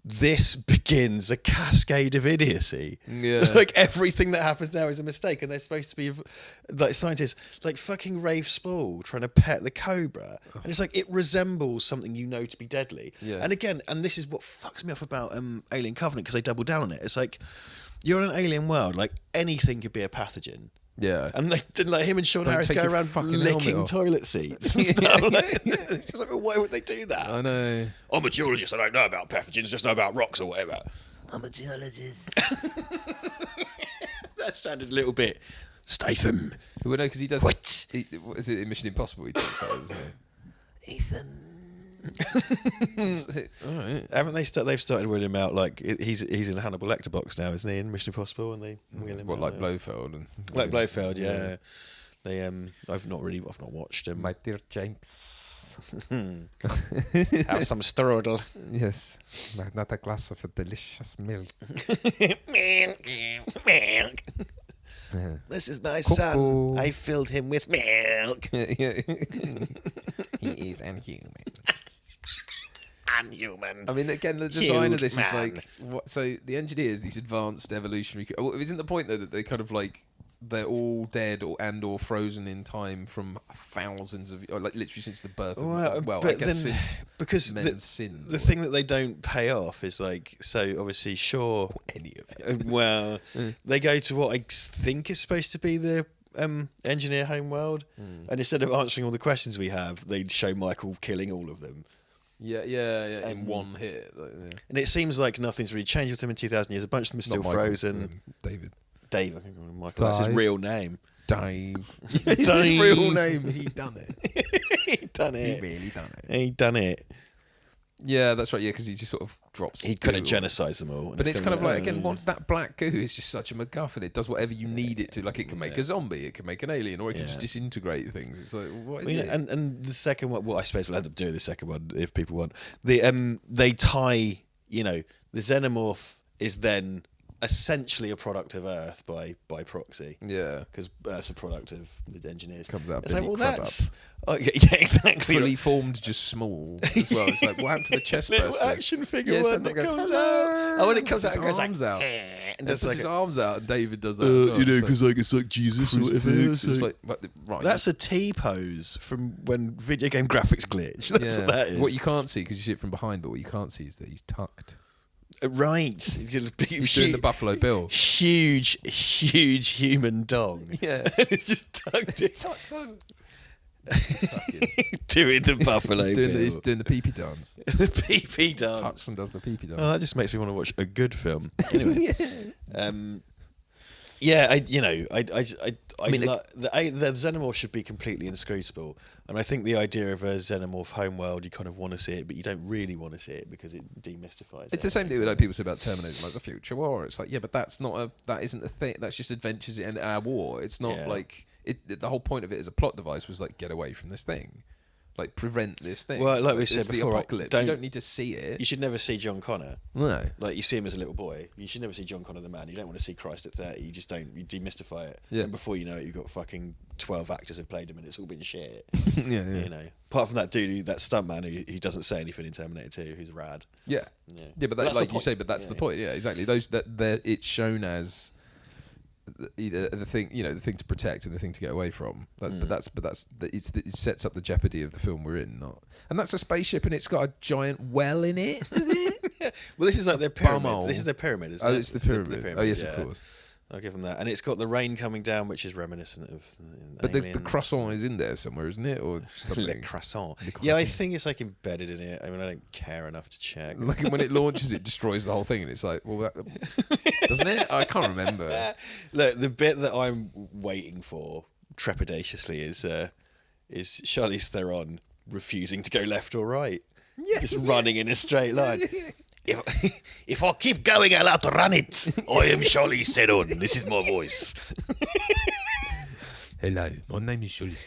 this begins a cascade of idiocy. Yeah. Like everything that happens now is a mistake, and they're supposed to be like scientists, like fucking Rafe Spall trying to pet the cobra, and it's like it resembles something to be deadly. Yeah. And again, this is what fucks me off about Alien Covenant, because they double down on it. It's like you're in an alien world, like anything could be a pathogen. Yeah, and they did like him and Sean Harris go around licking toilet seats and stuff. It's just like, why would they do that? I know. I'm a geologist. I don't know about pathogens. Just know about rocks or whatever. I'm a geologist. That sounded a little bit Statham. Well, no, because he does. What? What is it in Mission Impossible? He talks like, isn't it? Ethan. All right. Haven't they? They've started wheeling him out like he's in a Hannibal Lecter box now, isn't he? In Mission Impossible, and they wheel him out. Like Blofeld and like Blofeld, yeah. They I've not watched him. My dear James, have some strudel. Yes, not a glass of a delicious milk. Milk. This is my son. I filled him with milk. He is inhuman. Unhuman. I mean, again, the design of this is like what? So the engineers, these advanced evolutionary. Isn't the point though that they kind of like they're all dead or frozen in time from thousands of, or like literally since the birth of I guess since because the thing that they don't pay off is like, so obviously sure any of it. Well, they go to what I think is supposed to be the engineer homeworld, and instead of answering all the questions we have, they'd show Michael killing all of them. Yeah, in one hit. Like, yeah. And it seems like nothing's really changed with them in 2,000 years. A bunch of them are still frozen. David, I think Michael. That's his real name. Dave. His real name. He done it. He done it. He really done it. He done it. Yeah, that's right. Yeah, because he just sort of drops. He kind of genocides them all. But it's kind of like again, that black goo is just such a MacGuffin. It does whatever you need it to. Like it can make a zombie, it can make an alien, or it can just disintegrate things. It's like, what is it? And the second one, well, I suppose we'll end up doing the second one if people want. They tie. The xenomorph is then essentially a product of Earth by proxy. Yeah, because Earth's a product of the engineers. Comes out. It's like, well, that's exactly fully formed, just small as well. It's like what happened to the chest burster? Little action figure one that comes out. Oh, when it comes out, it goes arms like, out. And puts his arms out, and David does that. Because it's like Jesus or whatever. It's like, right. That's a T pose from when video game graphics glitch. That's what that is. What you can't see because you see it from behind, but what you can't see is that he's tucked. Right, he's doing the Buffalo Bill. Huge human dong. Yeah, it's just tucked. It's tucked on. Doing the Buffalo Bill. He's doing the pee-pee dance. The pee-pee dance. Tucks and does the pee-pee dance. Oh, that just makes me want to watch a good film. Anyway, the xenomorph should be completely inscrutable, and I think the idea of a xenomorph homeworld, you kind of want to see it, but you don't really want to see it because it demystifies. It's the same thing with like people say about Terminator, like the future war. It's like, yeah, but that isn't a thing. That's just adventures in our war. It's not like it. The whole point of it as a plot device was like get away from this thing. Like prevent this thing. Well, like we said before, the apocalypse. You don't need to see it. You should never see John Connor. No. Like you see him as a little boy. You should never see John Connor the man. You don't want to see Christ at 30. You just don't. You demystify it. Yeah. And before you know it, you've got fucking 12 actors have played him, and it's all been shit. Yeah. Apart from that dude, that stuntman who doesn't say anything in Terminator 2, who's rad. Yeah. But that, like you say, but that's the point. Yeah, exactly. Those that it's shown as either the thing, the thing to protect and the thing to get away from. It sets up the jeopardy of the film we're in, and that's a spaceship, and it's got a giant well in it. Is it? Well, this is like their pyramid. This is their pyramid, isn't it? It's the pyramid. Oh yes, of course. I'll give them that. And it's got the rain coming down, which is reminiscent of But the Alien. croissant is in there somewhere, isn't it? Or Le something. croissant. Yeah, I think it's like embedded in it. I mean, I don't care enough to check. Like when it launches, it destroys the whole thing, and it's like, well, doesn't it? I can't remember. Look, the bit that I'm waiting for trepidatiously is Charlize Theron refusing to go left or right. Just running in a straight line. If I keep going, I'll outrun it. I am Charlize Theron. This is my voice. Hello, my name is Charlize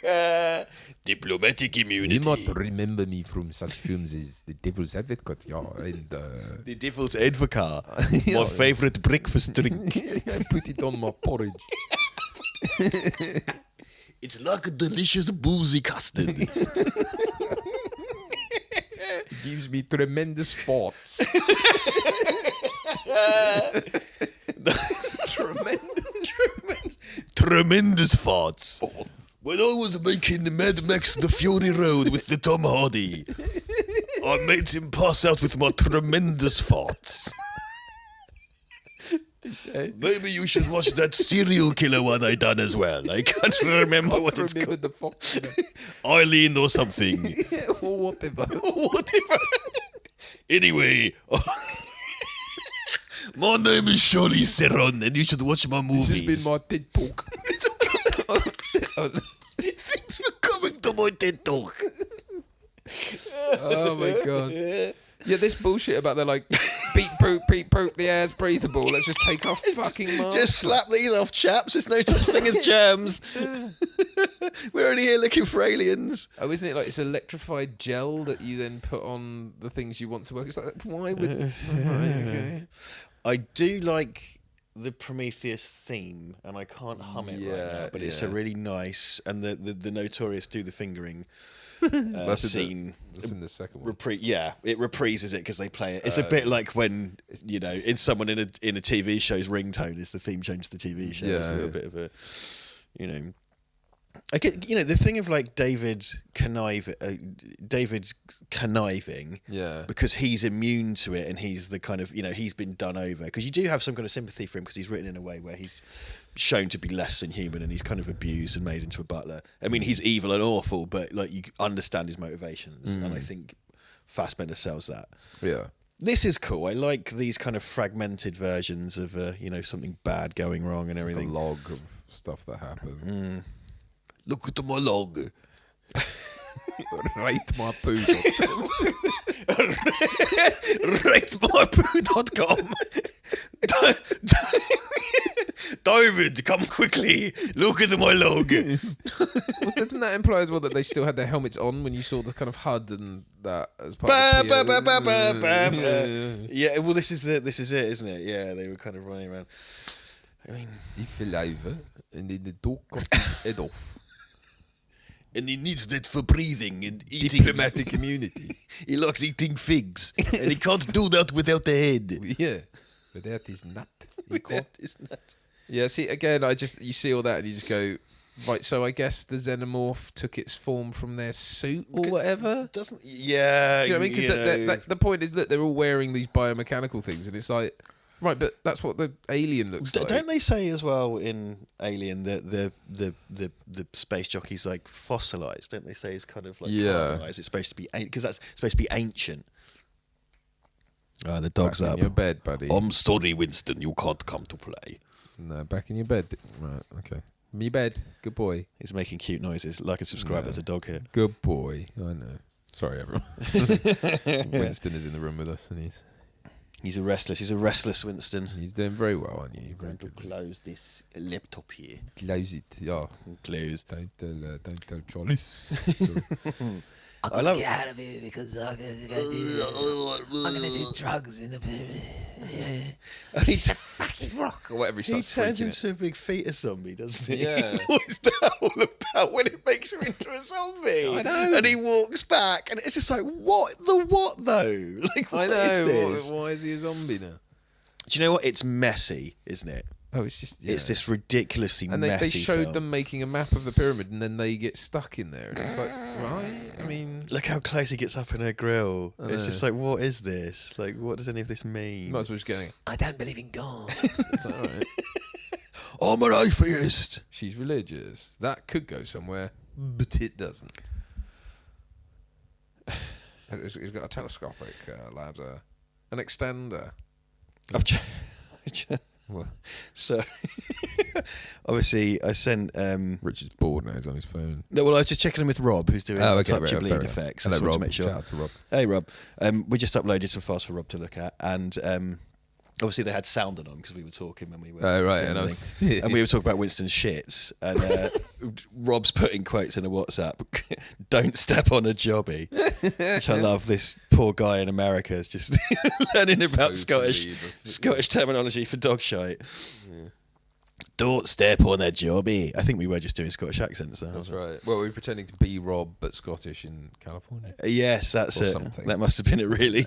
Theron. Diplomatic immunity. You might remember me from such films as The Devil's Advocate, and The Devil's Advocate. My favourite breakfast drink. I put it on my porridge. It's like a delicious boozy custard. It gives me tremendous thoughts. Tremendous farts. When I was making the Mad Max The Fury Road with the Tom Hardy, I made him pass out with my tremendous farts. Maybe you should watch that serial killer one I done as well. I can't remember what it's called. The fox. Eileen or something. Or whatever. Whatever. Anyway, my name is Charlize Theron, and you should watch my movies. This has been my TED talk. Thanks for coming to my TED talk. Oh my god. Yeah, this bullshit about they're like beep poop, the air's breathable. Let's just take off fucking masks. Just slap these off, chaps. There's no such thing as germs. We're only here looking for aliens. Oh, isn't it like it's electrified gel that you then put on the things you want to work? It's like, why would... okay. I do like the Prometheus theme, and I can't hum it right now, but it's a really nice, and the Notorious Do the Fingering scene. That's in the second one. It reprises it because they play it. It's a bit like when, in someone in a TV show's ringtone is the theme change to the TV show. It's a little bit of a, I get, the thing of like David conniving, because he's immune to it, and he's the kind of, he's been done over. Because you do have some kind of sympathy for him, because he's written in a way where he's shown to be less than human, and he's kind of abused and made into a butler. I mean, he's evil and awful, but like you understand his motivations, and I think Fassbender sells that. Yeah. This is cool. I like these kind of fragmented versions of something bad going wrong and everything. A log of stuff that happened. Look at my log. Rate my poo. RateMyPoo.com. David, come quickly. Look at my log. Well, doesn't that imply as well that they still had their helmets on when you saw the kind of HUD and that as part of the Yeah, well, this is it, isn't it? Yeah, they were kind of running around. I mean, he fell over and then the dog got his head off. And he needs that for breathing and eating. Diplomatic immunity. He likes eating figs, and he can't do that without the head. Yeah, without his nut. Without his nut. Yeah, see, again, you see all that and you just go, right, so I guess the xenomorph took its form from their suit or whatever? Doesn't... Yeah. Do you know what I mean? Because the point is that they're all wearing these biomechanical things, and it's like, right, but that's what the alien looks like. Don't they say as well in Alien that the space jockey's like fossilized? Don't they say it's kind of like carbonized? It's supposed to be... Because that's supposed to be ancient. The dog's back up. In your bed, buddy. I'm sorry, Winston. You can't come to play. No, back in your bed. Right, okay. Me bed. Good boy. He's making cute noises. Like and subscribe. There's a dog here. Good boy. I know. Sorry, everyone. Winston is in the room with us, and He's a restless Winston. He's doing very well, aren't you? I'm going to close this laptop here. Close it, yeah. Close. Don't tell Charlie. I love get out of here because I'm gonna do drugs in the He's a fucking rock or whatever. He turns into a big fetus zombie, doesn't he? Yeah. What's that all about when it makes him into a zombie? I know. And he walks back, and it's just like, what though? Like, what is this? Why is he a zombie now? Do you know what? It's messy, isn't it? Oh, it's just It's this ridiculously and messy they showed film. them making a map of the pyramid, and then they get stuck in there. And it's like, right? I mean, Look how close he gets up in her grill. I It's know. just like, what is this? Like, what does any of this mean? might as well just going. I don't believe in God. It's like, all right. I'm an atheist. She's religious. That could go somewhere, but it doesn't. It's got a telescopic ladder, an extender. What? So, obviously, I sent. Richard's bored now. He's on his phone. No, well, I was just checking in with Rob, who's doing Okay, touch of fair bleed enough. effects. I Hello, just wanted Rob. to make sure. Shout out to Rob. Hey, Rob. We just uploaded some files for Rob to look at, and obviously they had sound on because we were talking when we were. Oh, right, filming. and And we were talking about Winston's shits, and Rob's putting quotes in a WhatsApp. Don't step on a jobby, which I love. This poor guy in America is just learning about Scottish terminology for dog shite. Yeah. Don't step on a jobby. I think we were just doing Scottish accents there. That's right. Well, we were pretending to be Rob, but Scottish in California. Yes, that's Or it. something. That must have been a really,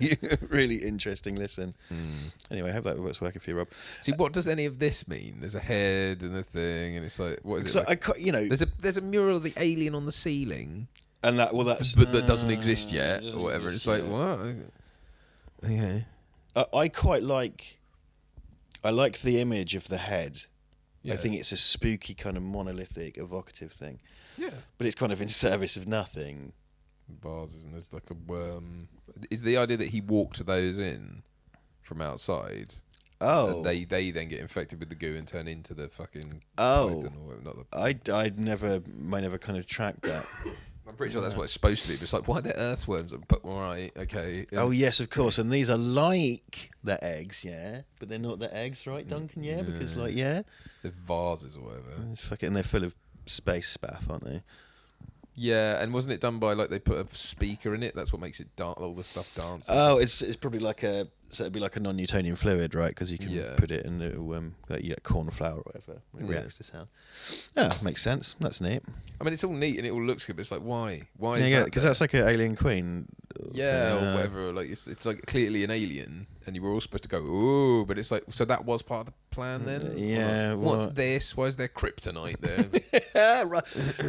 really interesting listen. Mm. Anyway, I hope that works working for you, Rob. See, what does any of this mean? There's a head and a thing, and it's like, what is it? So Like? There's a mural of the alien on the ceiling, and that's but that doesn't exist yet, doesn't or whatever. exist It's like, yet. what? Okay. I quite like. I like the image of the head. Yeah. I think it's a spooky kind of monolithic, evocative thing. Yeah. But it's kind of in service of nothing. Vases, and there's like a worm. Is the idea that he walked those in from outside? Oh, And they then get infected with the goo and turn into the fucking Oh. python or whatever, not the. I'd never kind of tracked that. I'm pretty sure that's what it's supposed to be. But it's like, why are there earthworms? But all right, okay. Oh yes, of course. And these are like the eggs, yeah, but they're not the eggs, right, Duncan? Yeah, because They're vases or whatever. fuck it, and they're full of space spaff, aren't they? Yeah, and wasn't it done by like they put a speaker in it? That's what makes it all the stuff dance. Oh, it's probably like it'd be like a non-Newtonian fluid, right? Because you can Yeah. put it in like corn flour or whatever. It Yeah. reacts to sound. Yeah, makes sense. That's neat. I mean, it's all neat and it all looks good, but it's like, why? Why? Yeah, is yeah, that because there? that's like an alien queen. Yeah, thing, or whatever. Like it's like clearly an alien, and you were all supposed to go, ooh, but it's like, so that was part of the plan then. Yeah, Or like, what's what? this? Why is there kryptonite there?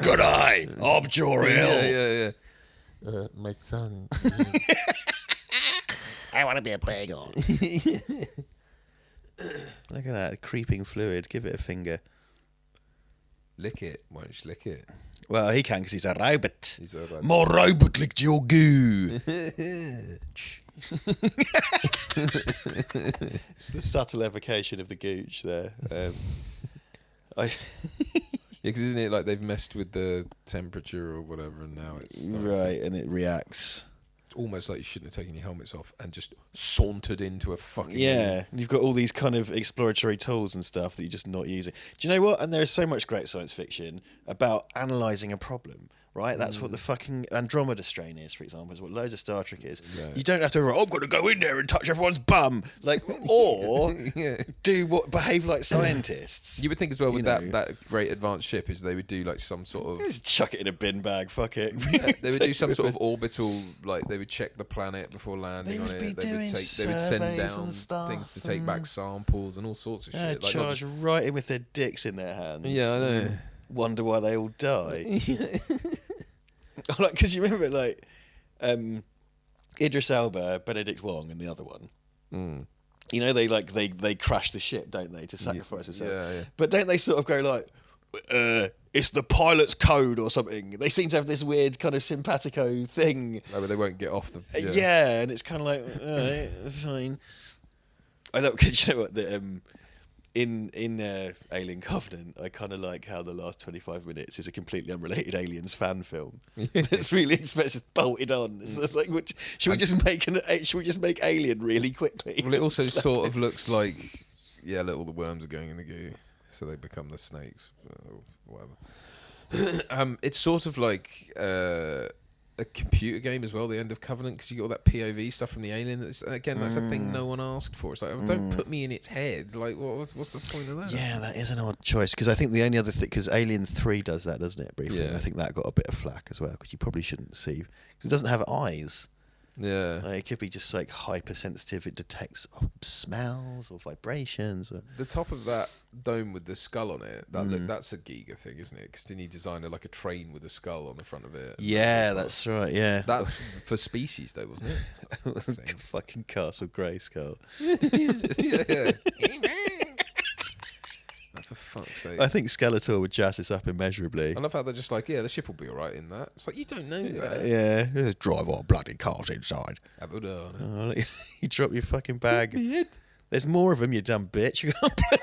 Good eye, Objuriel. yeah. My son. I want to be a bagel. Look at that creeping fluid. Give it a finger. Lick it. Why don't you just lick it? Well, he can because he's a robot. He's all right. More robot licked your goo. It's the subtle evocation of the gooch there. Yeah, because isn't it like they've messed with the temperature or whatever, and now it's starting to- Right, and it reacts. It's almost like you shouldn't have taken your helmets off and just sauntered into a fucking. Yeah, you've got all these kind of exploratory tools and stuff that you're just not using. Do you know what? And there is so much great science fiction about analysing a problem, right? That's what the fucking Andromeda strain is, for example, is what loads of Star Trek is. Yeah. You don't have to, I'm going to go in there and touch everyone's bum. Like, or Yeah. behave like scientists. You would think as well with You know. that great advanced ship is they would do like some sort of. Just chuck it in a bin bag, fuck it. Yeah, they would do some sort of orbital, like they would check the planet before landing They on would it. be They would doing send surveys down and stuff things to take back and- samples and all sorts of Yeah, shit. Like, not charge right in with their dicks in their hands. Yeah, I know. Wonder why they all die. just- Like, because you remember, like, Idris Elba, Benedict Wong, and the other one. Mm. You know, they crash the ship, don't they, to sacrifice themselves? Yeah. But don't they sort of go like, it's the pilot's code or something? They seem to have this weird kind of simpatico thing. No, but they won't get off the. Yeah, and it's kind of like, all right, fine. I love, because you know what, in Alien Covenant, I kind of like how the last 25 minutes is a completely unrelated Aliens fan film. It's really expensive, bolted on. It's just like, should we just make Alien really quickly? Well, it also sort of looks like, yeah, look, all the worms are going in the goo, so they become the snakes, or whatever. It's sort of like a computer game as well, the end of Covenant, because you get all that POV stuff from the alien. That's a thing no one asked for. It's like, don't put me in its head. Like, what's the point of that? Yeah, that is an odd choice, because I think the only other thing, because Alien 3 does that, doesn't it, briefly? Yeah. And I think that got a bit of flack as well, because you probably shouldn't see, because it doesn't have eyes. Yeah. Like, it could be just like hypersensitive. It detects smells or vibrations. Or... The top of that dome with the skull on it, that's a Giga thing, isn't it? Because didn't he design like a train with a skull on the front of it? Yeah, that's right. Yeah, that's for Species, though, wasn't it? Fucking Castle Grayskull. Yeah. For fuck's sake. I think Skeletor would jazz this up immeasurably. I love how they're just like, yeah, the ship will be all right in that. It's like, you don't know that. Yeah, just drive our bloody cars inside. You drop your fucking bag. There's more of them, you dumb bitch. You can't play.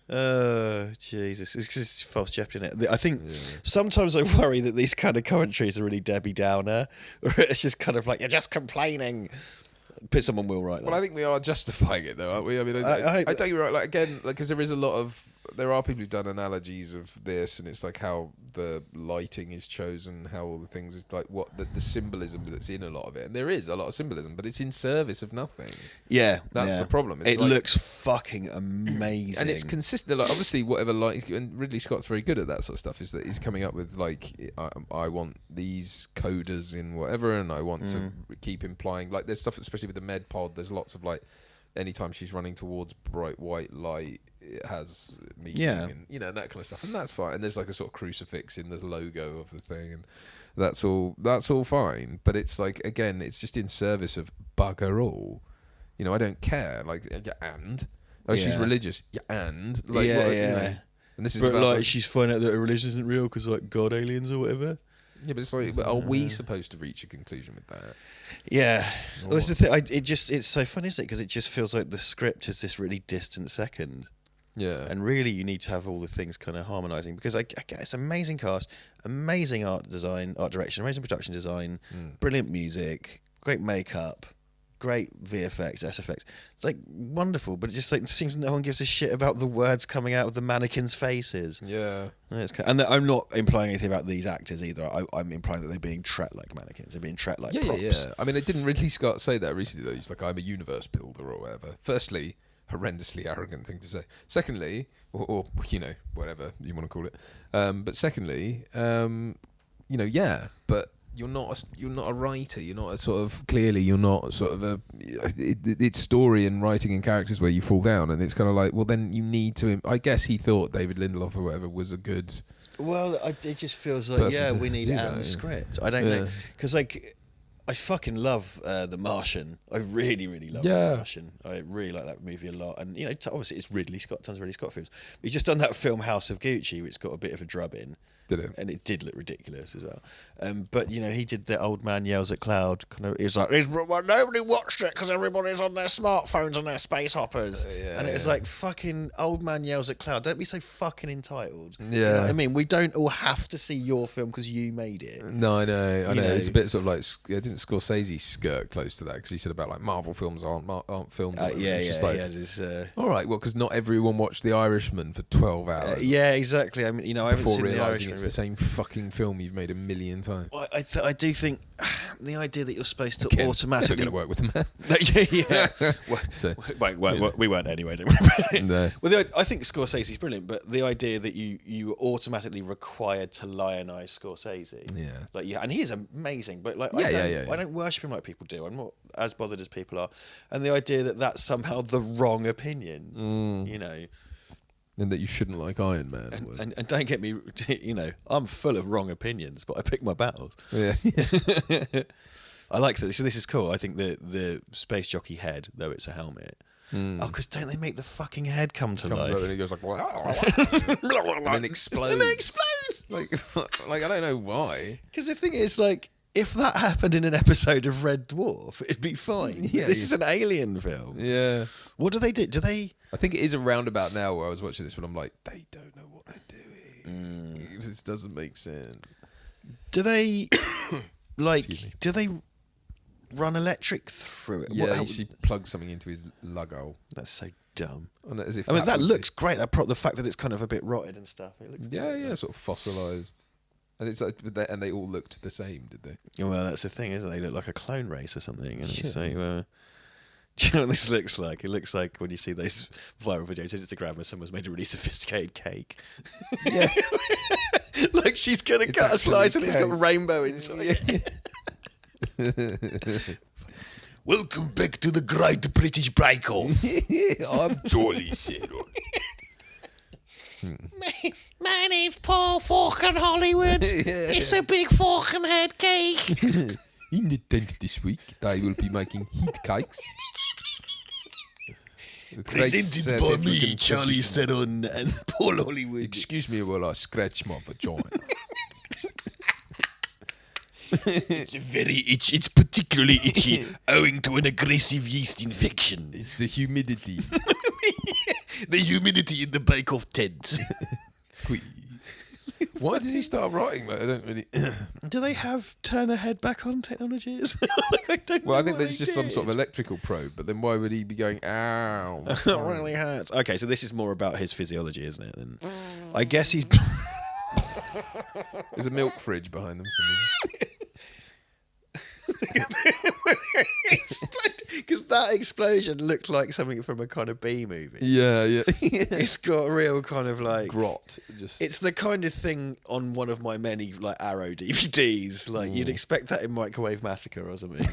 Oh, Jesus. It's just false jeopardy, isn't it? I think sometimes I worry that these kind of commentaries are really Debbie Downer. Or it's just kind of like, you're just complaining. Put someone will right there. Well, I think we are justifying it, though, aren't we? I mean, I don't get right. Like, again, because there is a lot of... There are people who've done analogies of this, and it's like how the lighting is chosen, how all the things... Like, what the symbolism that's in a lot of it. And there is a lot of symbolism, but it's in service of nothing. Yeah. That's the problem. It looks fucking amazing. And it's consistent. Like, obviously, whatever... Like, and Ridley Scott's very good at that sort of stuff, is that he's coming up with, like, I want these coders in whatever, and I want to keep implying... Like, there's stuff, especially with the med pod, there's lots of, like... Anytime she's running towards bright white light, it has meaning, and and that kind of stuff, and that's fine. And there's like a sort of crucifix in the logo of the thing, and that's all fine. But it's like, again, it's just in service of bugger all. I don't care. Like, she's religious. And like, and this is but like she's finding out that her religion isn't real because like God aliens or whatever. Yeah, but it's like, are we supposed to reach a conclusion with that? Yeah, well, that's the thing. It's so fun, isn't it? Because it just feels like the script is this really distant second. Yeah, and really, you need to have all the things kind of harmonising because I get it's amazing cast, amazing art design, art direction, amazing production design, brilliant music, great makeup. Great VFX, SFX, like wonderful, but it just like seems no one gives a shit about the words coming out of the mannequins' faces. Yeah, and I'm not implying anything about these actors either. I'm implying that they're being treated like mannequins. They're being treated like props. Yeah. I mean, didn't Ridley Scott say that recently though? He's like, I'm a universe builder or whatever. Firstly, horrendously arrogant thing to say. Secondly, or whatever you want to call it. But secondly, but. You're not a writer. You're not a sort of clearly. You're not sort of a. It's story and writing and characters where you fall down, and it's kind of like, well, then you need to. I guess he thought David Lindelof or whatever was a good. Well, it just feels like we need a script. I don't know because like I fucking love The Martian. I really, really love The Martian. I really like that movie a lot, and obviously it's Ridley Scott. Tons of Ridley Scott films. He's just done that film House of Gucci, which got a bit of a drubbing. Did it? And it did look ridiculous as well. But he did the Old Man Yells at Cloud. Kind of, it was like nobody watched it because everybody's on their smartphones and their space hoppers. And it was like fucking Old Man Yells at Cloud. Don't be so fucking entitled. Yeah, you know what I mean, we don't all have to see your film because you made it. No, I know. It's a bit sort of like didn't Scorsese skirt close to that because he said about like Marvel films aren't films. All right, well, because not everyone watched The Irishman for 12 hours. Yeah, exactly. I mean, I haven't seen The Irishman. It's the same fucking film you've made a million times. I do think the idea that you're supposed to automatically... Never going to work with them. We weren't anyway. Don't worry about it. No. Well, I think Scorsese's brilliant, but the idea that you were automatically required to lionize Scorsese, and he is amazing, but like I don't worship him like people do. I'm not as bothered as people are, and the idea that that's somehow the wrong opinion, And that you shouldn't like Iron Man. And don't get me, I'm full of wrong opinions, but I pick my battles. Yeah. I like that. So this is cool. I think the space jockey head, though it's a helmet. Oh, because don't they make the fucking head come to life? And he goes like, and then explodes. And then explodes. Like I don't know why. Because the thing is, like, if that happened in an episode of Red Dwarf, it'd be fine. Yeah, this is an alien film. Yeah. What do they do? Do they... I think it is a roundabout now where I was watching this when I'm like, they don't know what they're doing. This doesn't make sense. Do they, do they run electric through it? Yeah, she plugs something into his lug hole. That's so dumb. As if that looks great. The fact that it's kind of a bit rotted and stuff. It looks great, sort of fossilised. And it's like, and they all looked the same, did they? Well, that's the thing, isn't it? They look like a clone race or something. And so, do you know what this looks like? It looks like when you see those viral videos on Instagram where someone's made a really sophisticated cake. Yeah. Like She's going to cut a slice and it's got rainbow inside. Welcome back to the Great British Bake Off. I'm Jolly Sailor. My name's Paul Falcon Hollywood. It's a big falcon head cake. In the tent this week, they will be making heat cakes. Presented by me, Charlie Theron and Paul Hollywood. Excuse me while I scratch my vagina. It's very itchy. It's particularly itchy owing to an aggressive yeast infection. It's the humidity. The humidity in the bake-off tent. Why does he start writing? Like, I don't really. Do they have turn a head back on technologies? I think there's just some sort of electrical probe. But then why would he be going, ow? It really hurts. Okay, so this is more about his physiology, isn't it? Then I guess he's. There's a milk fridge behind them. Because that explosion looked like something from a kind of B movie. Yeah. It's got a real kind of like grot. It's the kind of thing on one of my many like Arrow DVDs. Like you'd expect that in Microwave Massacre or something.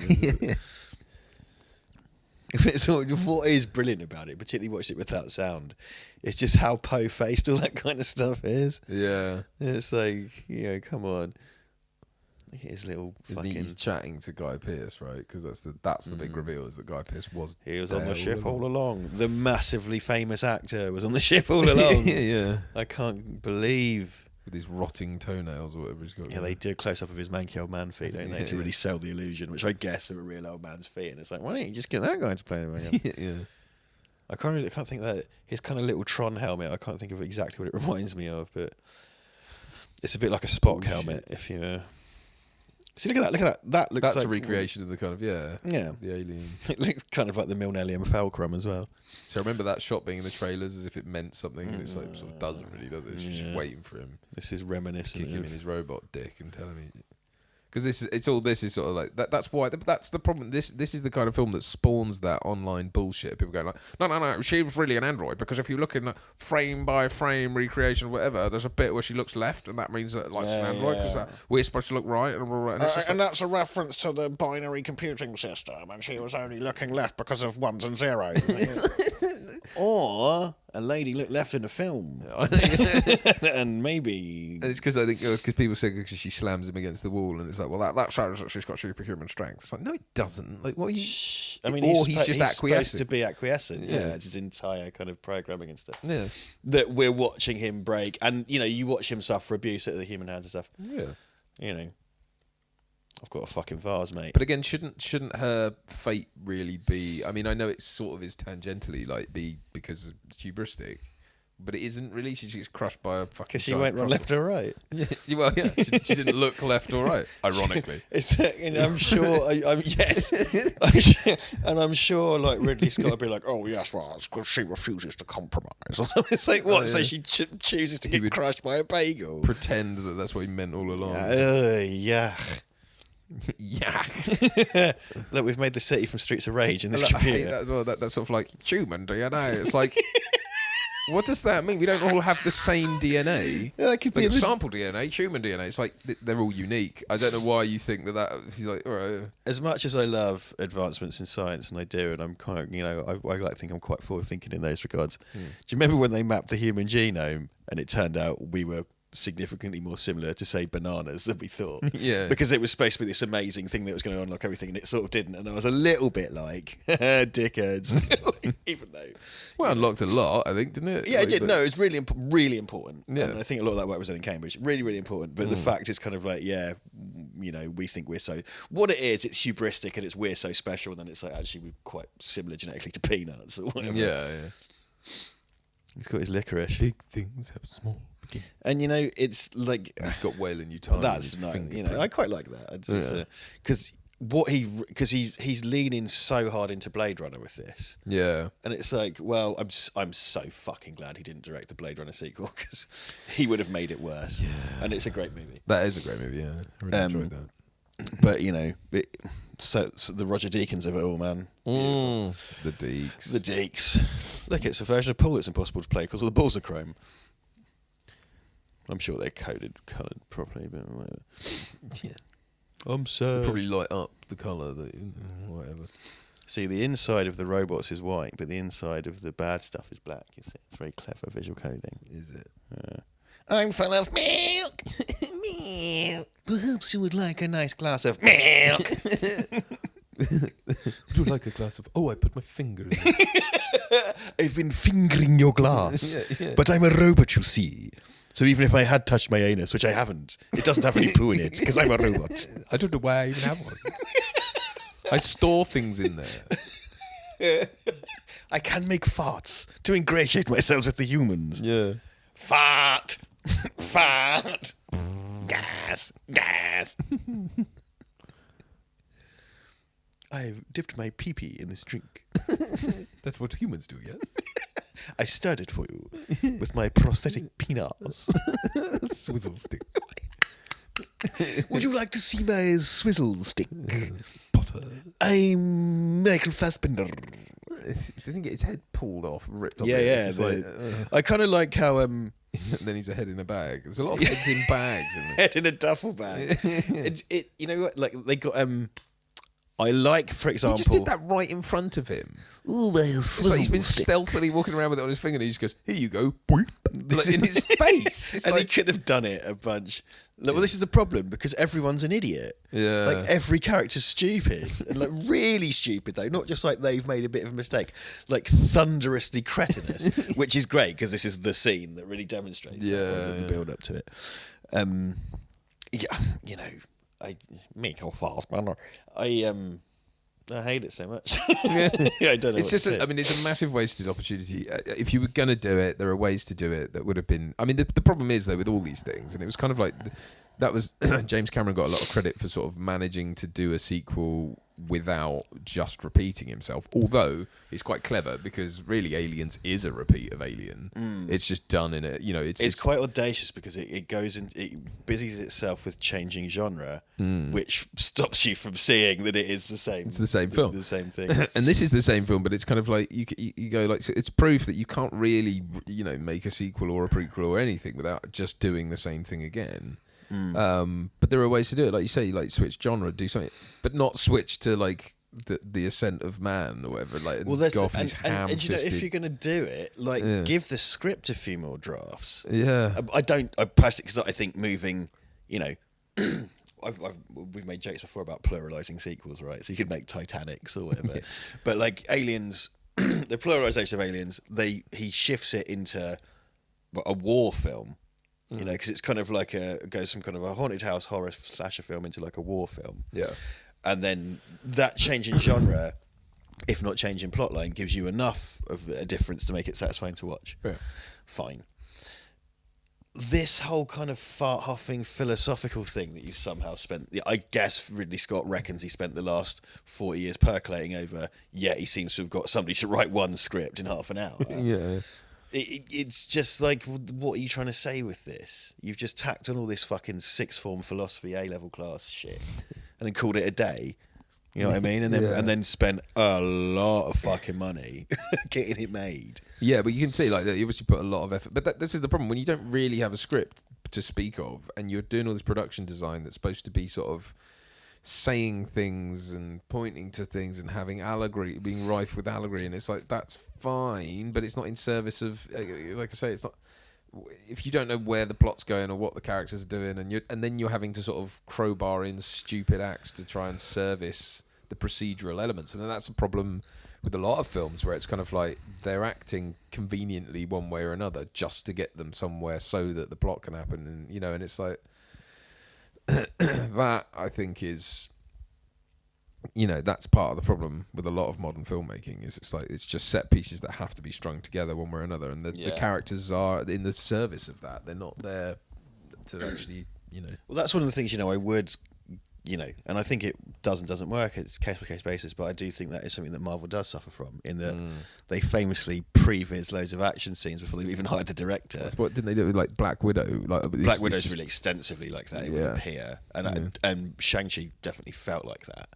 What is brilliant about it, particularly watching it without sound, it's just how po-faced all that kind of stuff is. Yeah. It's like, come on. His little fucking... He's chatting to Guy Pearce, right? Because that's the big reveal, is that Guy Pearce was on the ship all along. The massively famous actor was on the ship all along. Yeah. I can't believe... With his rotting toenails or whatever he's got. Yeah, they do a close-up of his manky old man feet, don't they, to really sell the illusion, which I guess are a real old man's feet. And it's like, why don't you just get that guy to play him again? Yeah. I can't think that... His kind of little Tron helmet, I can't think of exactly what it reminds me of, but... It's a bit like a Spock helmet, if you... See, look at that. That looks That's like... a recreation of the kind of, Yeah. the alien. It looks kind of like the Millennium Fulcrum as well. So I remember that shot being in the trailers as if it meant something, and it's like, sort of doesn't really, does it? It's just waiting for him. This is reminiscent Kick him of... in his robot dick and telling me... Because this is sort of like that's why that's the problem. This is the kind of film that spawns that online bullshit. People going like, no, she was really an android, because if you look in frame by frame recreation, or whatever, there's a bit where she looks left, and that means that she's an android because we're supposed to look right, and that's a reference to the binary computing system, and she was only looking left because of ones and zeros. Or a lady looked left in the film, and maybe it's because I think it was because people say because she slams him against the wall, and it's like, well, that shows that she's got superhuman strength. It's like, no, it doesn't. Like, what are you? I mean, he's just acquiescing. supposed to be acquiescent. Yeah, it's his entire kind of programming and stuff. Yeah, that we're watching him break, and you watch him suffer abuse at the human hands and stuff. Yeah, I've got a fucking vase, mate. But again, shouldn't her fate really be? I mean, I know it sort of is tangentially like be because of hubristic, but it isn't really. She gets crushed by a fucking. Because she went left or right. Yeah, well, yeah, she didn't look left or right. Ironically, I'm sure. Yes, and I'm sure like Ridley Scott would be like, "Oh yes, well, it's because she refuses to compromise." It's like what? So she chooses to get crushed by a bagel. Pretend that that's what he meant all along. Yeah. Yeah. Look, we've made the city from Streets of Rage in this I computer. hate that as well. That's sort of like human DNA. It's like, what does that mean? We don't all have the same DNA. Yeah, that could be sample DNA, human DNA. It's like they're all unique. I don't know why you think that. You're like, all right. As much as I love advancements in science, and I do, and I'm kind of, I like to think I'm quite forward thinking in those regards. Do you remember when they mapped the human genome, and it turned out we were significantly more similar to, say, bananas than we thought? Yeah. Because it was supposed to be this amazing thing that was going to unlock everything, and it sort of didn't. And I was a little bit like, dickheads. Even though... Well, unlocked a lot, I think, didn't it? Yeah, it did. No, it was really, really important. Yeah. And I think a lot of that work was done in Cambridge. Really, really important. But the fact is kind of like, we think we're so... What it is, it's hubristic, and we're so special, and then it's like, actually, we're quite similar genetically to peanuts or whatever. Yeah. He's got his licorice. Big things have small... And it's like he's got Whalen Utah. That's nice. I quite like that because he's leaning so hard into Blade Runner with this. Yeah, and it's like, well, I'm so fucking glad he didn't direct the Blade Runner sequel, because he would have made it worse. Yeah. And it's a great movie. That is a great movie. Yeah, I really enjoyed that. But so the Roger Deakins of it all, man. The Deeks. The Deeks. Look, it's a version of Pool that's impossible to play because all the balls are chrome. I'm sure they're coloured properly, but whatever. Yeah. I'm so... Probably light up the colour, whatever. See, the inside of the robots is white, but the inside of the bad stuff is black. You see, it's very clever visual coding. Is it? I'm full of milk. Milk. Perhaps you would like a nice glass of milk. Would you like a glass of... Oh, I put my finger in it. I've been fingering your glass, Yeah. but I'm a robot, you see. So even if I had touched my anus, which I haven't, it doesn't have any poo in it because I'm a robot. I don't know why I even have one. I store things in there. I can make farts to ingratiate myself with the humans. Yeah. Fart, fart, gas, gas. I've dipped my pee-pee in this drink. That's what humans do, yes? I stirred it for you with my prosthetic penis. Swizzle stick. Would you like to see my swizzle stick? Potter. I'm Michael Fassbender. Doesn't he get his head pulled off, ripped off? Yeah, it? yeah. It's just I kind of like how then he's a head in a bag. There's a lot of heads in bags. Isn't there? head in a duffel bag. It you know what? Like they got I like, for He example, just did that right in front of him. Ooh, my It's like he's been stick. stealthily walking around with it on his finger, and he just goes, "Here you go," boing, like in his face. It's And he like, could have done it a bunch. Well, this is the problem because everyone's an idiot. yeah, Like every character's stupid and like really stupid though, not just like they've made a bit of a mistake, like thunderously cretinous, which is great because this is the scene that really demonstrates the build up to it. Yeah, you know, Michael Fassbender. I hate it so much. Yeah, I don't know. it's just, I mean, it's a massive wasted opportunity. If you were going to do it, there are ways to do it that would have been. I mean, the problem is though with all these things, and it was kind of like that was James Cameron got a lot of credit for sort of managing to do a sequel without just repeating himself. Although it's quite clever because really, Aliens is a repeat of Alien. It's just done in a, you know, it's quite audacious because it goes in, it busies itself with changing genre, which stops you from seeing that it is the same. It's the same film, the same thing. And this is the same film, but it's kind of like you go like, it's proof that you can't really, you know, make a sequel or a prequel or anything without just doing the same thing again. But there are ways to do it, like you say, like switch genre, do something, but not switch to like the ascent of man or whatever. Like, Well, that's go off and his you know, ham-fisted. if you're going to do it, like give the script a few more drafts. Yeah, I personally, because I think moving, you know, we've made jokes before about pluralizing sequels, right? So you could make Titanics or whatever, but like Aliens, the pluralization of Aliens, he shifts it into a war film. You know, because it's kind of like goes from kind of a haunted house horror slasher film into like a war film. yeah, And then that change in genre, if not change in plotline, gives you enough of a difference to make it satisfying to watch. yeah. Fine. This whole kind of fart-huffing philosophical thing that you've somehow spent, I guess Ridley Scott reckons he spent the last 40 years percolating over, yet he seems to have got somebody to write one script in half an hour. Yeah. It's just like, what are you trying to say with this? You've just tacked on all this fucking sixth form philosophy A-level class shit and then called it a day. You know what I mean? And then spent a lot of fucking money getting it made. Yeah, but you can see like that you obviously put a lot of effort. But this is the problem when you don't really have a script to speak of, and you're doing all this production design that's supposed to be sort of saying things and pointing to things and having allegory, being rife with allegory, and it's like that's fine, but it's not in service of, like I say, it's not. If you don't know where the plot's going or what the characters are doing, and then you're having to sort of crowbar in stupid acts to try and service the procedural elements, and then that's a problem with a lot of films where it's kind of like they're acting conveniently one way or another just to get them somewhere so that the plot can happen, and you know, and it's like. That I think is, you know, that's part of the problem with a lot of modern filmmaking. Is it's just set pieces that have to be strung together one way or another, and the characters are in the service of that. They're not there to actually, you know. Well, that's one of the things, you know, I would, you know, and I think it doesn't work. It's case by case basis, but I do think that is something that Marvel does suffer from, in that they famously previs loads of action scenes before they even hired the director. That's what didn't they do with like Black Widow? Like Black Widow's really extensively like that. It would appear, and Shang-Chi definitely felt like that.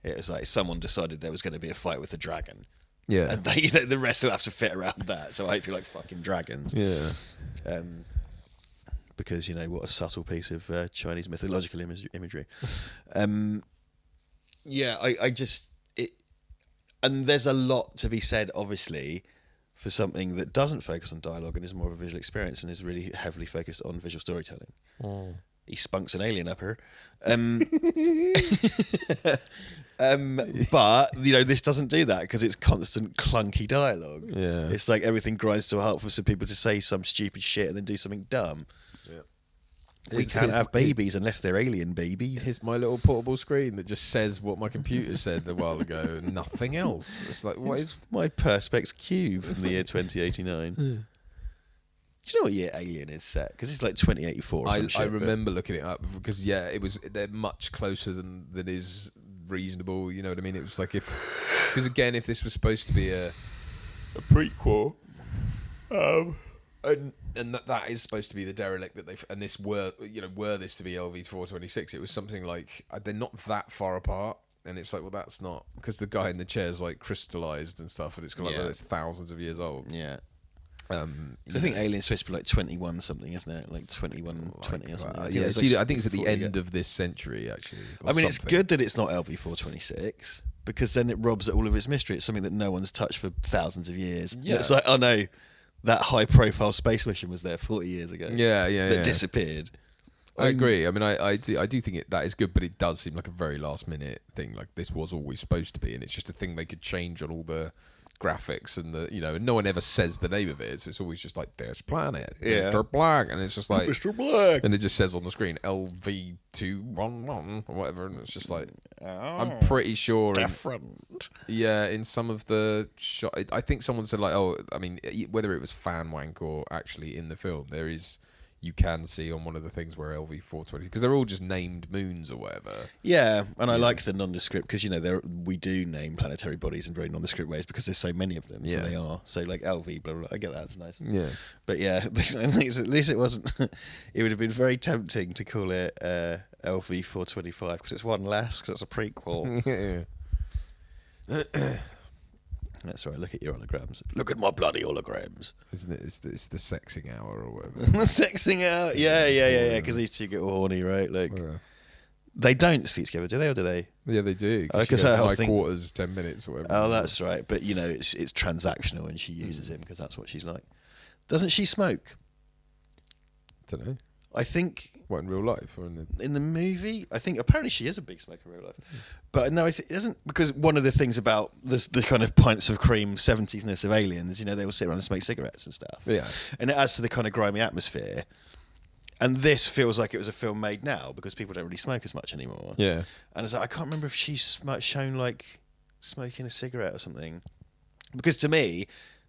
It was like someone decided there was going to be a fight with a dragon. Yeah, And the rest will have to fit around that. So I hope you like fucking dragons. Yeah. because what a subtle piece of Chinese mythological imagery. I just and there's a lot to be said, obviously, for something that doesn't focus on dialogue and is more of a visual experience and is really heavily focused on visual storytelling. He spunks an alien up her. But this doesn't do that because it's constant clunky dialogue. Yeah. It's like everything grinds to a halt for some people to say some stupid shit and then do something dumb. Yeah. We can't have babies unless they're alien babies. Here's my little portable screen that just says what my computer said a while ago and nothing else. It's like, what is... my Perspex Cube from the year 2089. Do you know what year Alien is set? Because it's like 2084 or some shit. I remember looking it up because, they're much closer than is reasonable. You know what I mean? It was like because again, if this was supposed to be a prequel, and that is supposed to be the derelict that and this were this to be LV-426, it was something like they're not that far apart, and it's like, well, that's not, because the guy in the chair's like crystallized and stuff, and it's kind of like it's thousands of years old. Yeah. So I think Alien's supposed to be like 21 something, isn't it? Like 21, 20 or something. I think it's at the end of this century, actually. I mean, it's good that it's not LV-426, because then it robs all of its mystery. It's something that no one's touched for thousands of years. Yeah. It's like, oh no, that high-profile space mission was there 40 years ago. That disappeared. I agree. I mean, I do think that is good, but it does seem like a very last-minute thing. Like, this was always supposed to be, and it's just a thing they could change on all the graphics and and no one ever says the name of it, so it's always just like, this planet, Mr. Black, and it's just like Mr. Black, and it just says on the screen LV-211 or whatever, and it's just like, I'm pretty sure different. In some of the shot, I think someone said like, whether it was fan wank or actually in the film, you can see on one of the things where LV-420, because they're all just named moons or whatever. Yeah, and I like the nondescript, because we do name planetary bodies in very nondescript ways because there's so many of them. So they are. So like LV, blah, blah, blah. I get that. It's nice. Yeah. But yeah, at least it wasn't. It would have been very tempting to call it LV-425 because it's one less, because it's a prequel. That's right. Look at your holograms. Look at my bloody holograms. Isn't it? It's the sexing hour or whatever. The sexing hour. Yeah. Because these two get all horny, right? Like, they don't sleep together, do they? Or do they? Yeah, they do. Because my quarters 10 minutes or whatever. Oh, that's right. But it's transactional, and she uses him because that's what she's like. Doesn't she smoke? Don't know. I think. What, in real life or in the movie? I think apparently she is a big smoker in real life, but no, it isn't, because one of the things about the kind of pints of cream 70s-ness of Aliens, they all sit around and smoke cigarettes and stuff. Yeah, and it adds to the kind of grimy atmosphere. And this feels like it was a film made now because people don't really smoke as much anymore. Yeah, and it's like, I can't remember if she's shown like smoking a cigarette or something, because to me,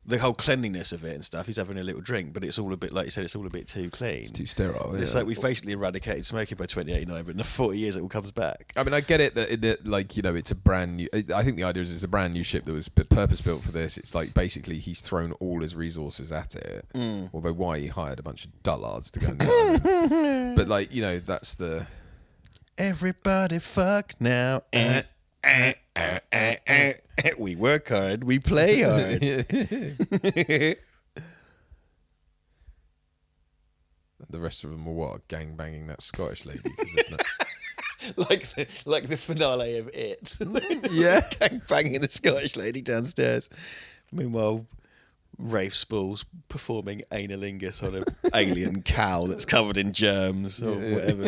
the whole cleanliness of it and stuff, he's having a little drink, but it's all a bit, like you said, it's all a bit too clean. It's too sterile. It's like we've basically eradicated smoking by 2089, but in 40 years it all comes back. I mean, I get it that it's a brand new. I think the idea is it's a brand new ship that was purpose built for this. It's like basically he's thrown all his resources at it. Although why he hired a bunch of dullards to go and do it. But that's the everybody fuck now. We work hard, we play hard. The rest of them were what? Gang banging that Scottish lady. like the finale of It. Yeah. Gang banging the Scottish lady downstairs. Meanwhile, Rafe Spall's performing analingus on an alien cow that's covered in germs or whatever.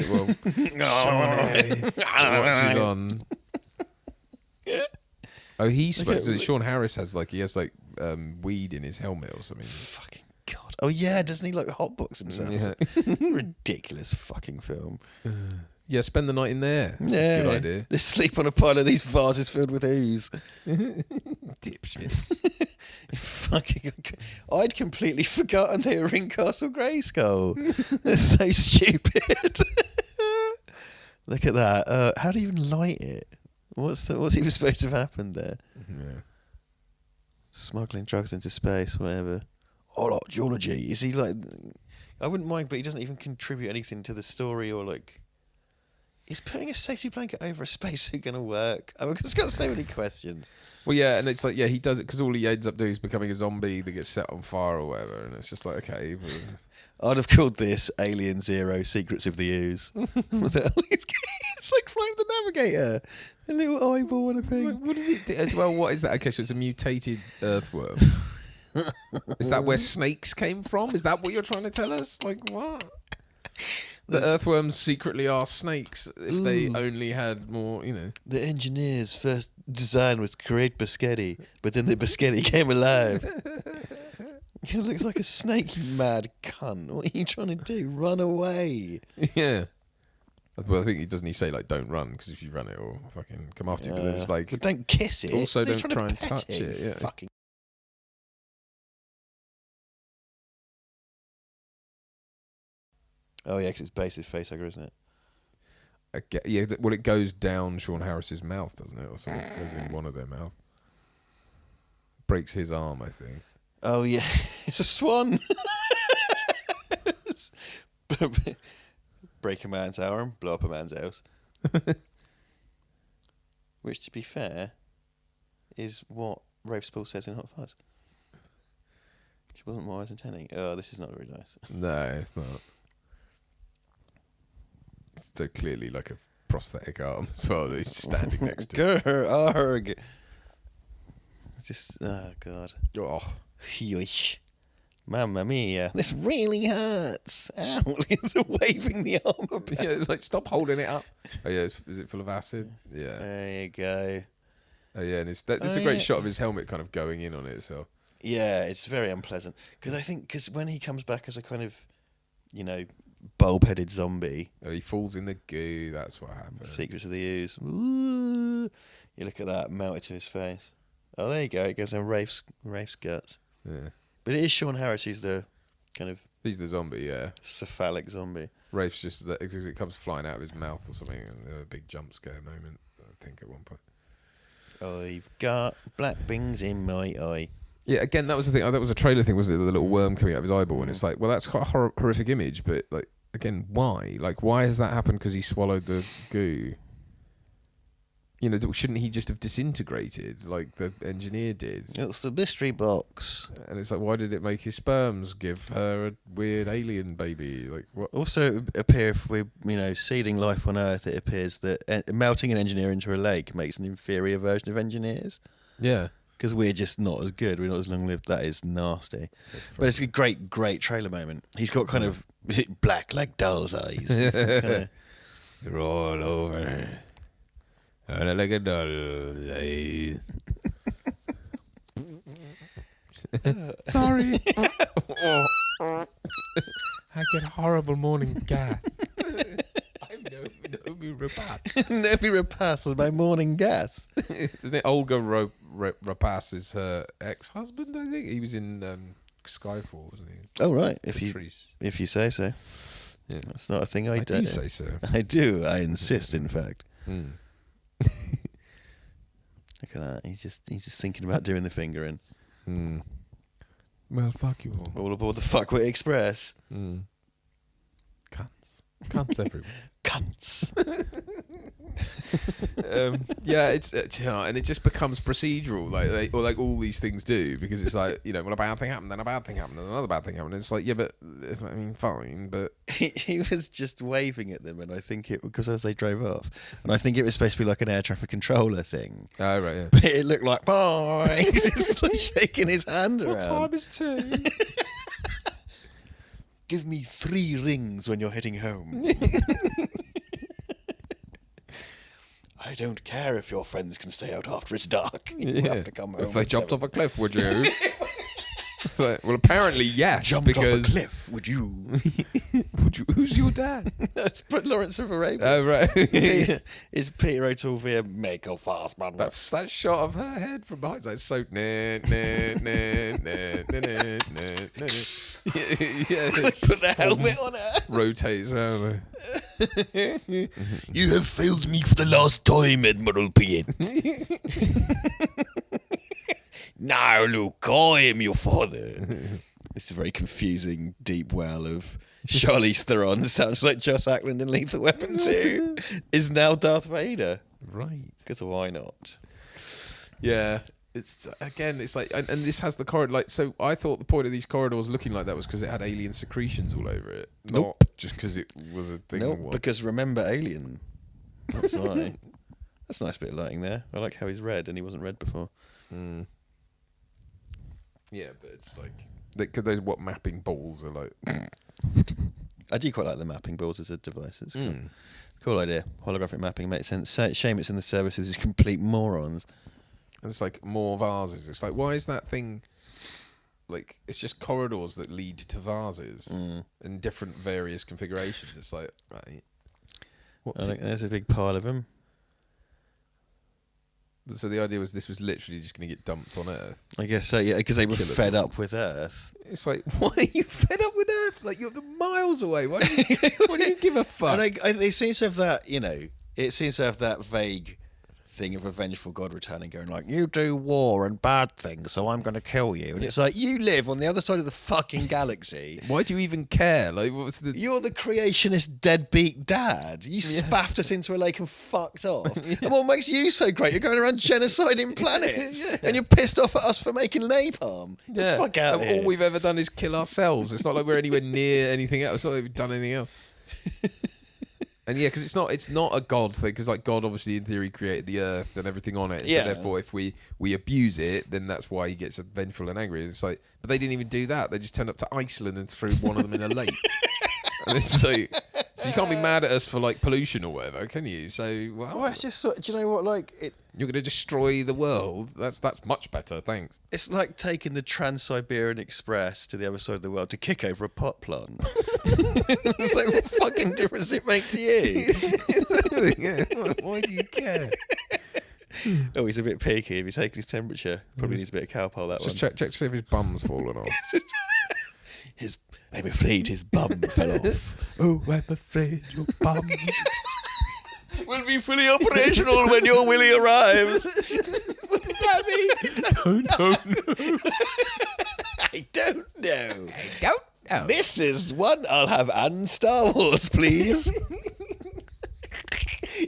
Well, Sean Harris watches on. Oh, he smokes. Sean Harris has weed in his helmet or something. Fucking God. Oh yeah, doesn't he hotbox himself? Yeah. Ridiculous fucking film. Yeah, spend the night in there. That's a good idea. Just sleep on a pile of these vases filled with ooze. Dipshit. Fucking, I'd completely forgotten they were in Castle Grayskull. That's so stupid. Look at that. How do you even light it? What's even supposed to have happened there? Yeah. Smuggling drugs into space, whatever. Geology. Is he like? I wouldn't mind, but he doesn't even contribute anything to the story or like. Is putting a safety blanket over a spacesuit going to work? I mean, it's got so many questions. Well, yeah, and it's like, yeah, he does it because all he ends up doing is becoming a zombie that gets set on fire or whatever, and it's just like, okay. I'd have called this Alien Zero: Secrets of the Ooze. It's like Flight of the Navigator, a little eyeball and a thing. What does it do as well? What is that? Okay, so it's a mutated earthworm. Is that where snakes came from? Is that what you're trying to tell us? Like what? The earthworms secretly are snakes if they only had more, The engineer's first design was to create biscotti, but then the biscotti came alive. It looks like a snake, you mad cunt. What are you trying to do? Run away. Yeah. Well, I think doesn't he say like don't run because if you run it will fucking come after you. But it's like but don't kiss it. Also, They're don't trying try to and pet touch it. it. Yeah. Fucking. Oh yeah, because it's based his facehugger, isn't it? Yeah. Well, it goes down Sean Harris's mouth, doesn't it, or something? It goes in one of their mouth. Breaks his arm, I think. Oh yeah, it's a swan. Break a man's arm, blow up a man's house. Which, to be fair, is what Rafe Spall says in Hot Fuzz. Which wasn't what I was intending. Oh, this is not very nice. No, it's not. So clearly like a prosthetic arm as well that he's standing next to. Grr, arg. It's just, oh god. Oh. Yoish. Mamma mia. This really hurts. Ow. He's waving the arm about. Yeah, like stop holding it up. Oh yeah, is it full of acid? Yeah. There you go. Oh yeah, and there's a great shot of his helmet kind of going in on it. So yeah, it's very unpleasant because when he comes back as a kind of, bulb-headed zombie, he falls in the goo. That's what happens. Secrets of the Ooze. Ooh. You look at that melted to his face. Oh, there you go. It goes on Rafe's guts. Yeah, but it is Sean Harris who's the kind of he's the zombie. Yeah, cephalic zombie. Rafe's just that because it comes flying out of his mouth or something, and a big jump scare moment. I think at one point. I've got black bings in my eye. Yeah, again, that was the thing. That was a trailer thing, wasn't it? The little worm coming out of his eyeball, and it's like, well, that's quite a horrific image, but like, again, why? Like, why has that happened? Because he swallowed the goo. Shouldn't he just have disintegrated like the engineer did? It's the mystery box. And it's like, why did it make his sperms give her a weird alien baby? Like, what? Also, it appears if we're, seeding life on Earth, it appears that melting an engineer into a lake makes an inferior version of engineers. Yeah. Because we're just not as good. We're not as long-lived. That is nasty. But it's a great, great trailer moment. He's got kind of black, like doll's eyes. You're all over. Like a doll's eyes. Sorry. I get horrible morning gas. I'm no Rapace. No Rapace with my morning gas. Isn't it Olga Rapace is her ex-husband, I think? He was in Skyfall, wasn't he? Oh, right. If you say so. Yeah. That's not a thing I do. I do say so. I do. I insist, in fact. Mm. Look at that. He's just thinking about doing the fingering. Mm. Well, fuck you all. All aboard the Fuckwit Express. Mm. Cunts everywhere. Cunts. Yeah, it's and it just becomes procedural, like all these things do, because it's like well, a bad thing happened, then a bad thing happened, then another bad thing happened. And it's like, yeah, but fine, but he was just waving at them, and I think because as they drove off, and I think it was supposed to be like an air traffic controller thing. Oh right, yeah. But it looked like bye. He's just like shaking his hand around. What time is tea? Give me 3 rings when you're heading home. I don't care if your friends can stay out after it's dark. You have to come home. If they jumped off a cliff, would you? Well, apparently yes. Jumped off a cliff, would you? Who's your dad? That's Lawrence of Arabia. Oh right. Is Peter O'Toole via Michael Fassbender? That's that shot of her head from behind. It's so yeah. Put the helmet on her. Rotates around her. You have failed me for the last time, Admiral Piet. Now, Luke, I am your father. It's a very confusing, deep well of Charlize Theron. Sounds like Joss Ackland in Lethal Weapon 2 is now Darth Vader. Right. Because why not? Yeah. It's again, it's like, and this has the corridor. Like, so I thought the point of these corridors looking like that was because it had alien secretions all over it, not just because it was a thing. Nope, because remember Alien. That's why. That's a nice bit of lighting there. I like how he's red and he wasn't red before. Mm. Yeah, but it's like because those what mapping balls are like. I do quite like the mapping balls as a device. It's cool idea. Holographic mapping makes sense. Shame it's in the services. It's complete morons. And it's like more vases. It's like, why is that thing? Like, it's just corridors that lead to vases in different various configurations. It's like, right. There's a big pile of them. So the idea was this was literally just going to get dumped on Earth. I guess so, yeah, because they were fed up with Earth. It's like, why are you fed up with Earth? Like, you're miles away. Why do you give a fuck? And it seems to have that, it seems to have that vague thing of a vengeful god returning, going like, you do war and bad things, so I'm going to kill you. And it's like, you live on the other side of the fucking galaxy. Why do you even care? Like, what's the? You're the creationist deadbeat dad. You spaffed us into a lake and fucked off. And what makes you so great? You're going around genociding planets, and you're pissed off at us for making napalm. Yeah, fuck out and here. all we've ever done is kill ourselves. It's not like we're anywhere near anything else. It's not like we've done anything else. And yeah, because it's not a god thing. Because like God, obviously in theory, created the earth and everything on it. Yeah. So therefore, if we abuse it, then that's why he gets vengeful and angry. And it's like, but they didn't even do that. They just turned up to Iceland and threw one of them in a lake. And it's like, so you can't be mad at us for like pollution or whatever, can you? So well, it's just do you know what? Like you're going to destroy the world. That's much better. Thanks. It's like taking the Trans-Siberian Express to the other side of the world to kick over a pot plant. It's like, what fucking difference does it make to you? Yeah, why do you care? Oh, he's a bit peaky. If he's taking his temperature, probably needs a bit of cowpole. That Just one. check to see if his bum's fallen off. I'm afraid his bum fell off. Oh, I'm afraid your bum will be fully operational when your Willie arrives. What does that mean? I don't know. This is one I'll have and Star Wars, please.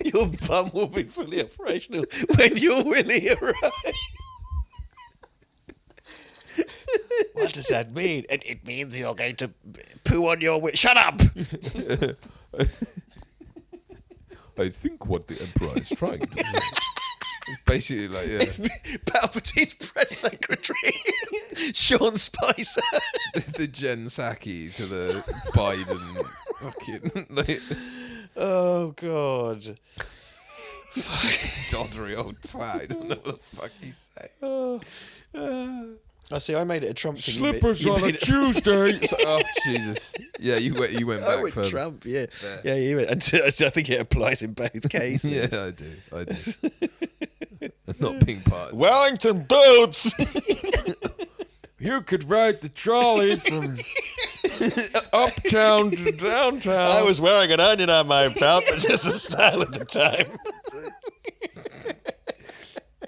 Your bum will be fully operational when your Willie arrives. What does that mean? It means you're going to poo on your Shut up! I think what the Emperor is trying to do. It's basically like, yeah. It's Palpatine's press secretary, Sean Spicer. the Jen Psaki to the Biden fucking like, oh God. doddery old twat. I don't know what the fuck he's saying. I see. I made it a Trump thing. Slippers on a Tuesday. Oh Jesus! Yeah, you went back. I went further. Trump. Yeah, yeah. You went. And I think it applies in both cases. Yeah, I do. Not being part. Wellington boots. You could ride the trolley from uptown to downtown. I was wearing an onion on my belt, but just a style at the time.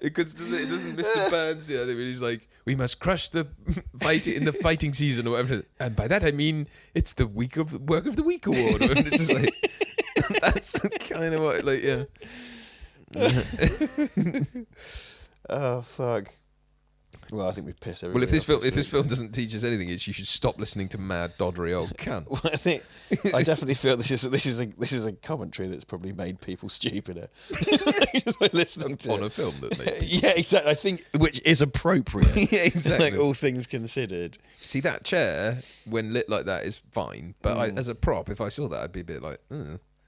Because doesn't Mr. Burns, yeah, when he's like, we must crush the fight in the fighting season or whatever. And by that I mean it's the work of the week award. And it's just like that's kind of what, like, yeah. Oh fuck. Well, I think we've pissed everyone. Well, if this film doesn't teach us anything, it's you should stop listening to mad doddery old cunt. Well, I definitely feel this is a commentary that's probably made people stupider. Just by listening to on a film that made. Yeah, exactly. I think which is appropriate. Yeah, exactly. Like all things considered. See, that chair when lit like that is fine, but as a prop, if I saw that, I'd be a bit like,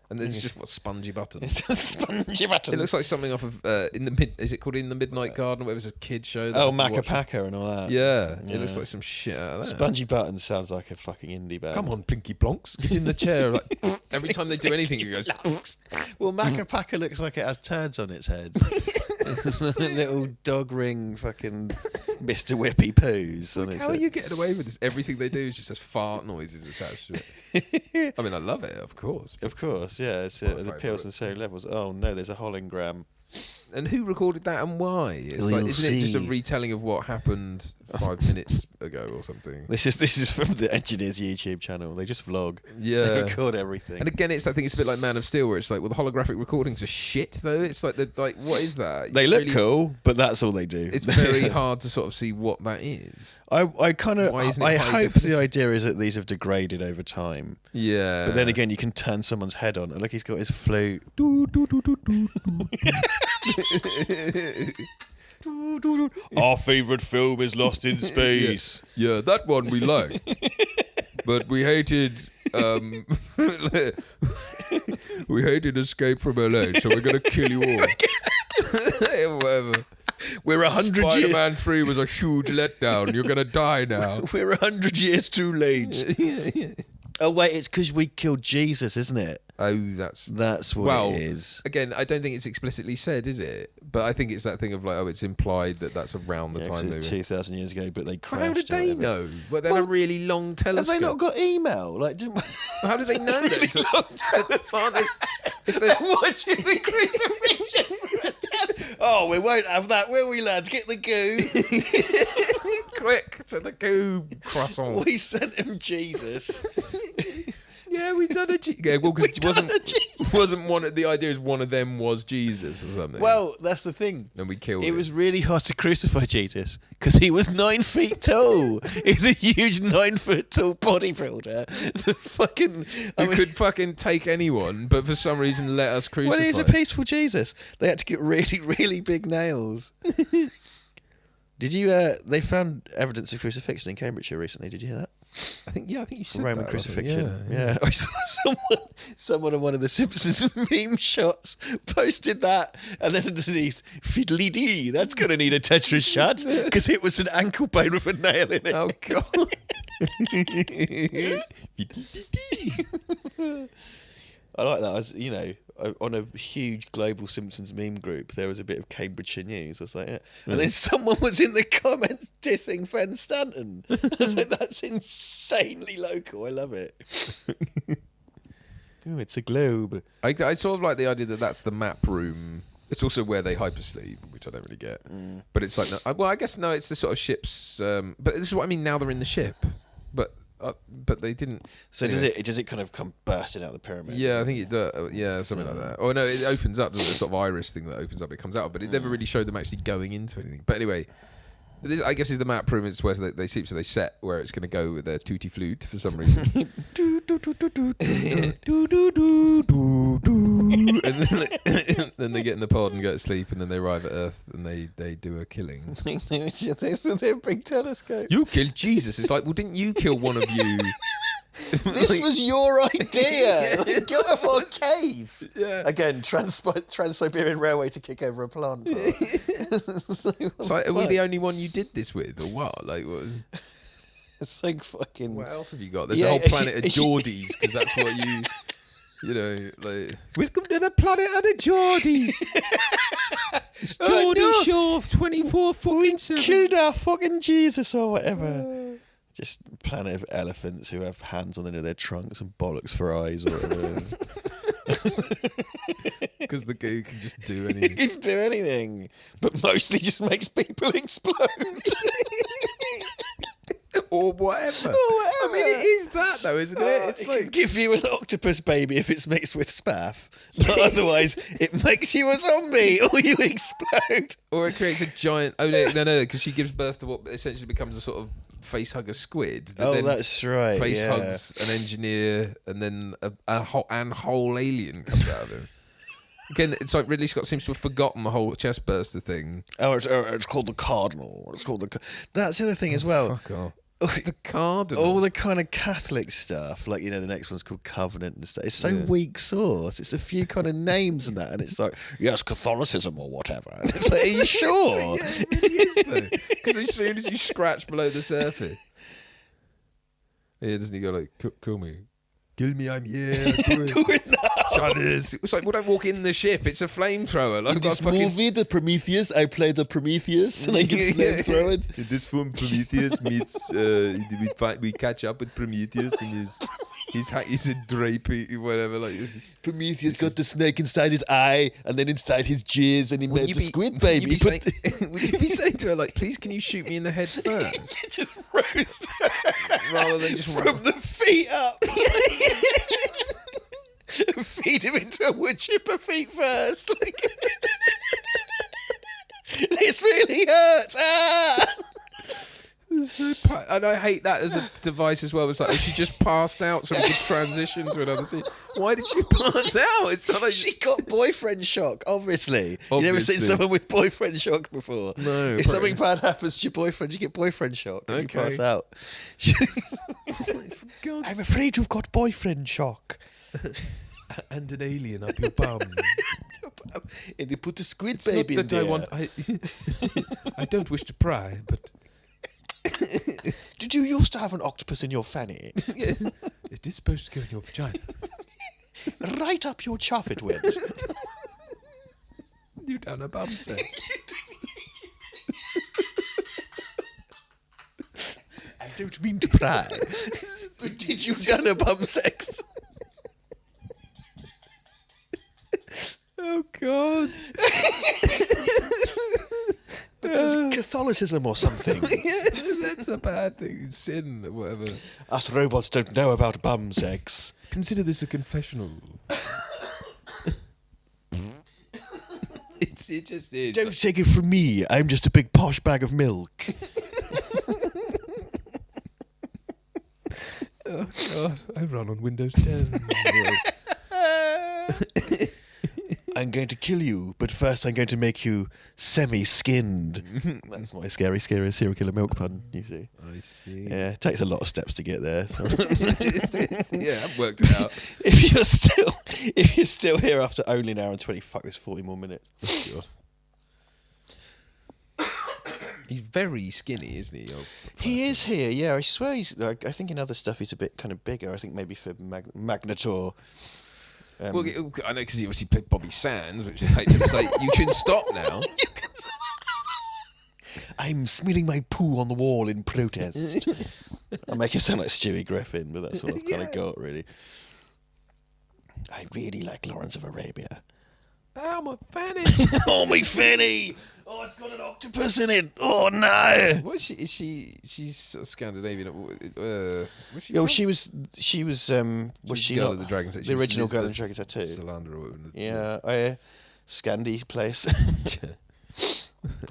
And there's just what spongy buttons. It's a spongy button. It looks like something off of is it called In the Midnight Garden? Whatever, it was a kid show. Oh, Macapaca and all that. Yeah, it looks like some shit out of that. Spongy Buttons sounds like a fucking indie band. Come on, Pinky Plonks, get in the chair. Like every time they do anything, it goes. Well, Macapaca looks like it has turds on its head. Little dog ring fucking Mr. Whippy poos on its How are head. you getting away with this? Everything they do is just has fart noises attached to it. I mean, I love it, of course. Of course, yeah. It appeals on so many levels. Oh no, there's a hologram. And who recorded that and why? It's Well, like, you'll isn't it just a see. retelling of what happened 5 minutes ago or something? This is from the engineers' YouTube channel. They just vlog. They Yeah. record everything. And again, it's that thing. It's a bit like Man of Steel, where it's like, well, the holographic recordings are shit, though. It's like, what is that? They It's look really- cool, but that's all they do. It's very hard to sort of see what that is. I kind of Why isn't it I high hope definition? the idea is that these have degraded over time. Yeah. But then again, you can turn someone's head on. And look, he's got his flute. Our favourite film is Lost in Space. Yeah, that one we like, but we hated. We hated Escape from LA, so we're gonna kill you all. Whatever. We're 100 years. Spider-Man 3 was a huge letdown. You're gonna die now. We're 100 years too late. Oh wait, it's because we killed Jesus, isn't it? Oh, that's what it is. Again, I don't think it's explicitly said, is it? But I think it's that thing of like, oh, it's implied that that's around the Yeah, 'cause time. it's They were. 2,000 years ago, but they crashed. How did or they whatever. know? Well, they have a really long Have telescope. they not got email? Like, didn't How do they know that? It's if they're watching the crucifixion for a death. Oh, we won't have that, will we, lads? Get the goo. quick to the goo croissant. We sent him Jesus. Yeah, we done a yeah, well, because it wasn't one. The idea is one of them was Jesus or something. Well, that's the thing. and we killed It him. was really hard to crucify Jesus because he was 9 feet tall. He's a huge 9 foot tall bodybuilder. Fucking, You could fucking take anyone, but for some reason let us crucify. well, he's a peaceful Jesus. They had to get really, really big nails. Did you? They found evidence of crucifixion in Cambridgeshire recently. Did you hear that? I think you said Roman that, I think. crucifixion. Yeah. I saw someone on one of the Simpsons meme shots posted that, and then underneath, fiddly dee, that's going to need a Tetris shot because it was an ankle bone with a nail in it. Oh god. I like that. I was, on a huge global Simpsons meme group, there was a bit of Cambridgeshire news. I was like, yeah. And then someone was in the comments dissing Fen Stanton. I was like, that's insanely local. I love it. Oh, it's a globe. I sort of like the idea that that's the map room. It's also where they hypersleep, which I don't really get. But it's like, well, I guess no, it's the sort of ship's. But this is what I mean. Now they're in the ship, but they didn't. So anyway. does it kind of come bursting out the pyramid? Yeah, I think it does. Yeah, something like that. Oh no, it opens up. There's a sort of iris thing that opens up. It comes out, but it never really showed them actually going into anything. But anyway, this, I guess, is the map room. It's where they sleep, so they set where it's going to go with their tutti flute for some reason. And then they get in the pod and go to sleep, and then they arrive at Earth and they do a killing. This with their big telescope. You killed Jesus. It's like, well, didn't you kill one of you? This was your idea. Get off our case. Yeah. Again, Trans-Siberian Railway to kick over a plant. It's like, are we the only one you did this with, or what? Like, what? It's like fucking. What else have you got? There's Yeah, a whole planet of Geordies, because that's what you know, like, welcome to the planet of the Geordies. It's Geordie no. Shore 24 fucking 7. Killed our fucking Jesus or whatever. Just planet of elephants who have hands on the end of their trunks and bollocks for eyes or whatever. Because the goo can just do anything. He can do anything, but mostly just makes people explode. Or whatever. Or whatever. I mean, it is that though, isn't it? It's It like can give you an octopus baby if it's mixed with spaff, but otherwise it makes you a zombie or you explode. or it creates a giant. Oh no, because she gives birth to what essentially becomes a sort of face hugger squid. That then That's right. face yeah. hugs an engineer, and then a whole alien comes out of him. Again, it's like Ridley Scott seems to have forgotten the whole chest burster thing. It's called the Cardinal. It's called the. That's the other thing as well. Fuck off. The Cardinal. All the kind of Catholic stuff, like, the next one's called Covenant and stuff. It's so weak sauce. It's a few kind of names and that, and it's like, yes, Catholicism or whatever. And it's like, are you sure? Yeah, it really is though. Because as soon as you scratch below the surface, doesn't he go like, kill me? Kill me, I'm here. Do it now. Shudders. It's like, well, don't walk in the ship. It's a flamethrower. Like, In this movie, the Prometheus, I play the Prometheus, and I can flamethrow it. In this film, Prometheus meets. We catch up with Prometheus and his His hat is a drapey, whatever. Like Prometheus got the snake inside his eye, and then inside his jizz, and he made the squid baby. Would you be saying to her like, "Please, can you shoot me in the head first?" Just roast Rather than just from the feet up. Feed him into a wood chipper feet first. Like, this really hurts. Ah! And I hate that as a device as well. It's like, she just passed out so we could transition to another scene. Why did she pass out? It's not like She got boyfriend shock, obviously. You never seen someone with boyfriend shock before? No. If something bad happens to your boyfriend, you get boyfriend shock. And you pass out. I'm afraid you've got boyfriend shock. And an alien up your bum. And they put the squid baby in there. I don't wish to pry, but... Did you used to have an octopus in your fanny? It is supposed to go in your vagina. Right up your chuff it went. You done a bum sex. I don't mean to pry. But did you done a bum sex? Oh, God. Because Catholicism or something. That's a bad thing. It's sin or whatever. Us robots don't know about bum sex. Consider this a confessional. It just is. Don't take it from me. I'm just a big posh bag of milk. Oh, God. I run on Windows 10. I'm going to kill you, but first I'm going to make you semi-skinned. That's my scary serial killer milk pun, you see. I see. Yeah, it takes a lot of steps to get there. So. Yeah, I've worked it out. If you're still here after only an hour and 20, fuck this 40 more minutes. Oh, God. He's very skinny, isn't he? He is here, yeah. I swear he's. I think in other stuff he's a bit kind of bigger. I think maybe for Magnetor. Well, I know because he obviously played Bobby Sands, which I hate to say. You can stop now. I'm smearing my poo on the wall in protest. I'll make him sound like Stewie Griffin, but that's what I've kind of got, really. I really like Lawrence of Arabia. Oh, my fanny. Oh, my fanny! Oh, it's got an octopus in it. Oh, no! What is she? She's sort of Scandinavian. Was she? Yeah, well, from? she was she Girl not of the Dragon Tattoo? the original Girl of the Dragon Tattoo? Solander or whatever. Yeah, Scandi place.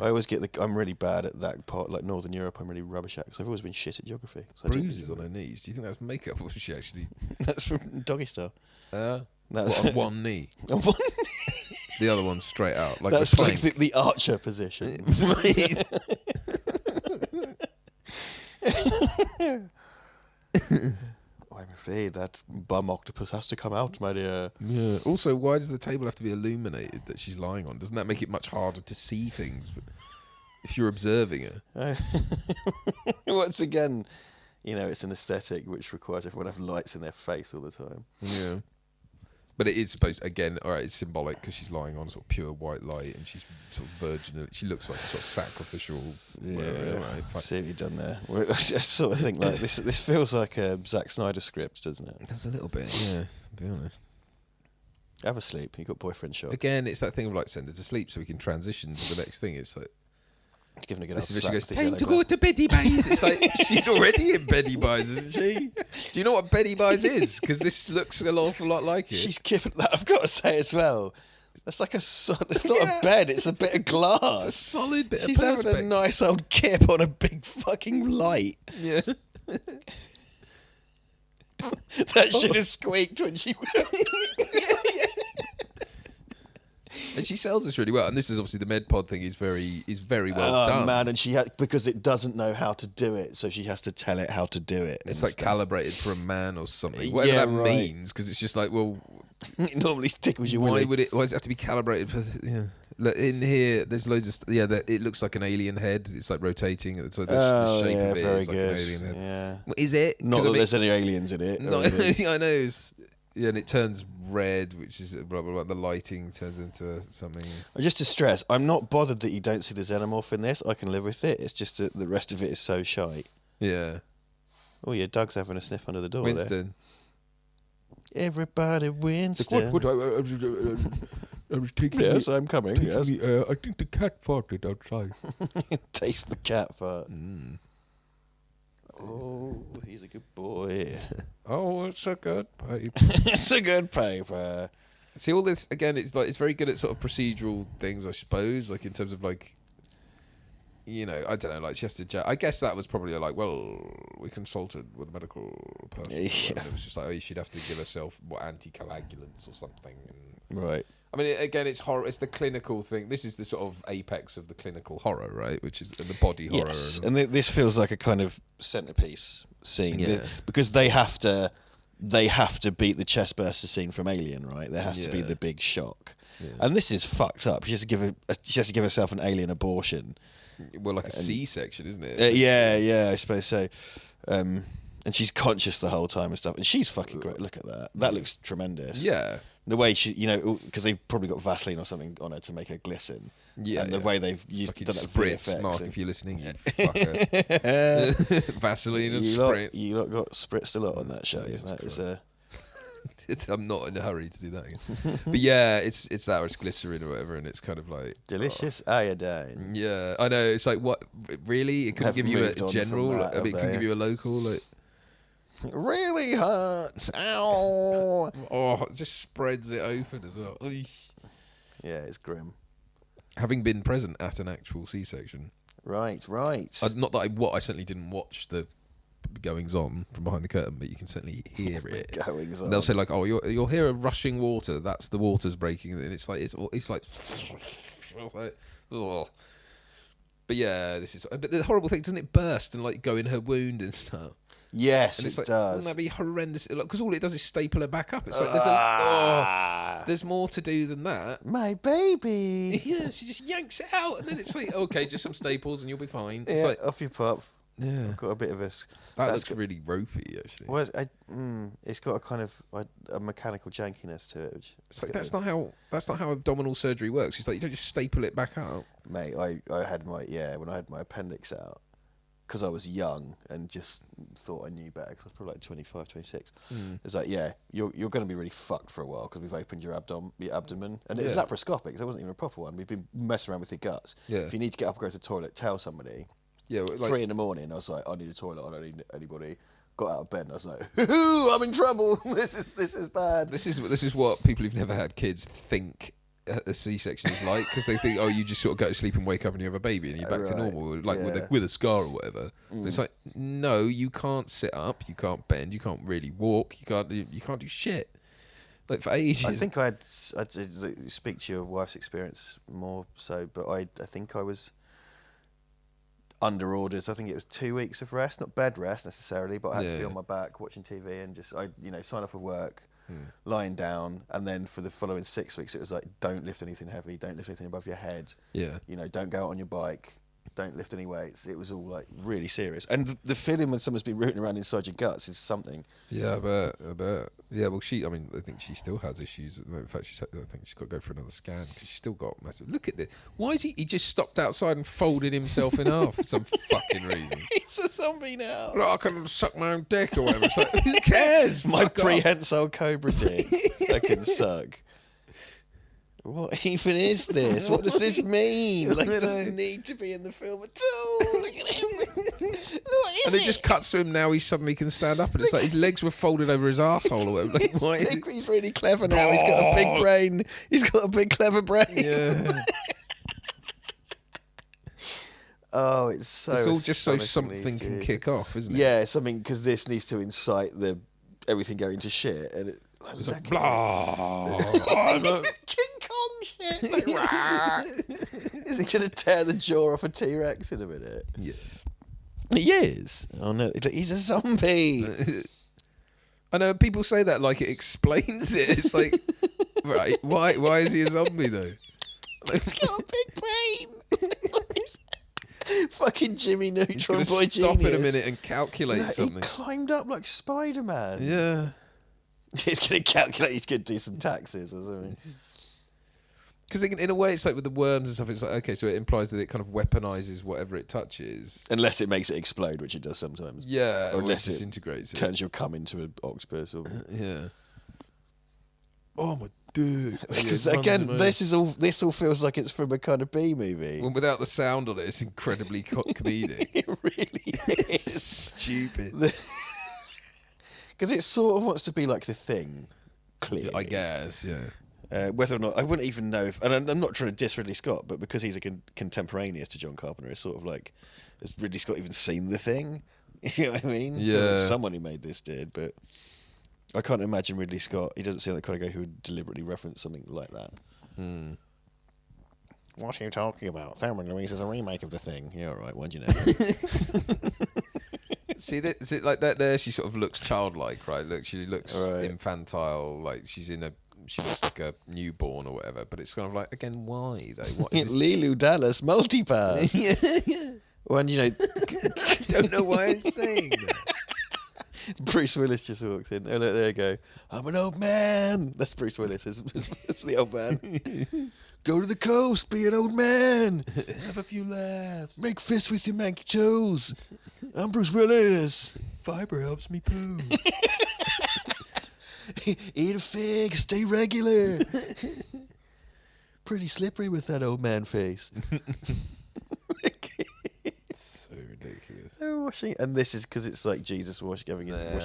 I always get I'm really bad at that part, like Northern Europe. I'm really rubbish at because I've always been shit at geography. So Bruises on her knees. Do you think that's makeup, or was she actually? That's from Doggy Style. That's on one knee. On one The other one's straight out. Like that's like the archer position. I'm afraid that bum octopus has to come out, my dear. Yeah. Also, why does the table have to be illuminated that she's lying on? Doesn't that make it much harder to see things if you're observing her? Once again, it's an aesthetic which requires everyone to have lights in their face all the time. Yeah. But it is supposed, again, all right, it's symbolic because she's lying on sort of pure white light and she's sort of virginal. She looks like a sort of sacrificial. Yeah, right, I see what you've done there. I sort of think like this feels like a Zack Snyder script, doesn't it? That's a little bit, yeah, to be honest. Have a sleep. You've got boyfriend shock. Again, it's that thing of like send her to sleep so we can transition to the next thing. It's like, giving a good this is slap where she to goes, time to yellow go to Betty Buys. It's like, she's already in Betty Buys, isn't she? Do you know what Betty Buys is? Because this looks an awful lot like it. She's keeping that. I've got to say as well. That's like it's not a bed. It's a bit of glass. It's a solid bit She's of having a nice old kip on a big fucking light. Yeah. That should have squeaked when she. And she sells this really well, and this is obviously the MedPod thing is very well done. Oh man, and because it doesn't know how to do it, so she has to tell it how to do it. It's like calibrated for a man or something. Whatever that means, because it's just like, well, it normally tickles you. Why does it have to be calibrated for? Yeah. Look, in here, there's loads of it looks like an alien head. It's like rotating. So the shape of it very is like good. an alien head. Yeah. Well, is it? Not that there's any aliens in it. No, I know. Yeah, and it turns red, which is blah, blah, blah. The lighting turns into something. Just to stress, I'm not bothered that you don't see the xenomorph in this. I can live with it. It's just that the rest of it is so shite. Yeah. Oh yeah, Doug's having a sniff under the door. Winston. Everybody wins. I was taking Yes, I'm coming. Yes. I think the cat farted outside. Taste the cat fart. Oh, he's a good boy. Oh, it's a good paper. It's a good paper. See, all this again. It's like it's very good at sort of procedural things, I suppose. Like in terms of like, you know, I don't know. Like she has to. I guess that was probably like, well, we consulted with a medical person. Yeah. And it was just like, oh, she'd have to give herself anticoagulants or something. And, Right. I mean, again, it's horror. It's the clinical thing. This is the sort of apex of the clinical horror, right? Which is the body horror. Yes, and this feels like a kind of centerpiece scene Yeah. because they have to beat the chest burster scene from Alien, right? There has to be Yeah. the big shock, Yeah. and this is fucked up. She has to give herself an alien abortion. Well, like a C-section, isn't it? Yeah, I suppose so. And she's conscious the whole time and stuff, and she's fucking great. Look at that. That looks tremendous. Yeah. The way she, you know, because they've probably got Vaseline or something on her to make her glisten. Yeah, and the way they've used Fucking done that spritz, VFX Mark, and- if you're listening, you fucker. Vaseline and spritz. You lot got spritzed a lot on that show. That is I'm not in a hurry to do that again. But yeah, it's that or it's glycerin or whatever, and it's kind of like delicious iodine. Yeah, I know. It's like, what? Really? It couldn't Haven't give you moved a on general. from that, I mean, it have couldn't they? give you a local. Like, It really hurts. Ow. oh, it just spreads it open as well. Yeah, it's grim. Having been present at an actual C-section, Right. not that I certainly didn't watch the goings on from behind the curtain, but you can certainly hear it. Goings on. And they'll say like, "Oh, you'll hear a rushing water. That's the water's breaking," and it's like ugh. But yeah, this is. But the horrible thing, doesn't it burst and like go in her wound and stuff? Yes, And it's it like, does. wouldn't that be horrendous? Because all it does is staple her back up. It's like there's more to do than that. My baby. Yeah, she just yanks it out, and then it's like, okay, just some staples, and you'll be fine. It's Yeah, like, off you pop. yeah, Got a bit of a. that looks really ropey, actually. Well, it's got a kind of a mechanical jankiness to it. Which It's like that's not how abdominal surgery works. It's like you don't just staple it back out. Mate, I had when I had my appendix out, because I was young and just thought I knew better, because I was probably like 25, 26. It's like, yeah, you're going to be really fucked for a while because we've opened your abdomen. And it was laparoscopic, so it wasn't even a proper one. We've been messing around with your guts. Yeah. If you need to get up and go to the toilet, tell somebody. Yeah, like, 3 a.m, I was like, I need a toilet, I don't need anybody. Got out of bed and I was like, hoo, I'm in trouble. This is bad. This is what people who've never had kids think a C-section is like, because they think, oh, you just sort of go to sleep and wake up and you have a baby and you're back to Right, normal, like yeah. with a scar or whatever. And it's like, no, you can't sit up, you can't bend, you can't really walk, you can't do shit. Like for ages. I think I'd speak to your wife's experience more so, but I think I was under orders. I think it was 2 weeks of rest, not bed rest necessarily, but I had to be on my back watching TV and just sign off of work, lying down, and then for the following 6 weeks it was like, don't lift anything heavy, don't lift anything above your head. Yeah. Don't go out on your bike, don't lift any weights. It was all like really serious. And the feeling when someone's been rooting around inside your guts is something. Yeah, I bet. Yeah, well, I think she still has issues at the moment. In fact, I think she's got to go for another scan because she's still got massive. Look at this. Why is he just stopped outside and folded himself in half for some fucking reason? He's a zombie now. Look, I can suck my own dick or whatever. It's like, who cares? My Fuck off. prehensile cobra dick I can suck. What even is this? What does this mean? Like, it doesn't need to be in the film at all. Look at him. And it just cuts to him now. He suddenly can stand up, and it's like his legs were folded over his arsehole or whatever. Like, why is it? He's really clever now. He's got a big brain. He's got a big clever brain. Yeah. Oh, it's so. It's all just so astonishingly something can stupid. kick off, isn't it? Yeah, something, because this needs to incite everything going to shit, and It's like blah. King Kong shit. Like, rah. Is he going to tear the jaw off a T-Rex in a minute? Yeah. He is. Oh no, he's a zombie. I know people say that like it explains it. It's like, right? Why is he a zombie though? He's got a big brain. Fucking Jimmy He's Neutron gonna Boy stop genius. in a minute and calculate something. He climbed up like Spider-Man. Yeah. He's going to calculate. He's going to do some taxes or something. Because in a way, it's like with the worms and stuff. It's like, okay, so it implies that it kind of weaponizes whatever it touches. Unless it makes it explode, which it does sometimes. Yeah, Or or it unless it disintegrates it. Turns your cum into an octopus. Or... Yeah. oh my dude. Because again, this all feels like it's from a kind of B movie. Well, without the sound on it, it's incredibly comedic. It really is. It's stupid. Because it sort of wants to be like The Thing, clearly. I guess, yeah. Whether or not, I wouldn't even know if, and I'm not trying to diss Ridley Scott, but because he's a contemporaneous to John Carpenter, it's sort of like, has Ridley Scott even seen The Thing? You know what I mean? Yeah. Someone who made this did, but I can't imagine Ridley Scott. He doesn't seem like the kind of guy who would deliberately reference something like that. What are you talking about? Thelma and Louise is a remake of The Thing. Yeah, all right. Why'd you know? See like that there, she sort of looks childlike, right? Look, she looks Right. infantile, like she looks like a newborn or whatever. But it's kind of like, again, why though? What is this? Lilu Dallas multipass. yeah. When, you know, I don't know why I'm saying that. Bruce Willis just walks in. Oh, look, there you go. I'm an old man. That's Bruce Willis. It's the old man. Go to the coast, be an old man. Have a few laughs. Make fists with your manky toes. I'm Bruce Willis. Fiber helps me poo. Eat a fig, stay regular. Pretty slippery with that old man face. So ridiculous. They're washing, and this is because it's like Jesus washing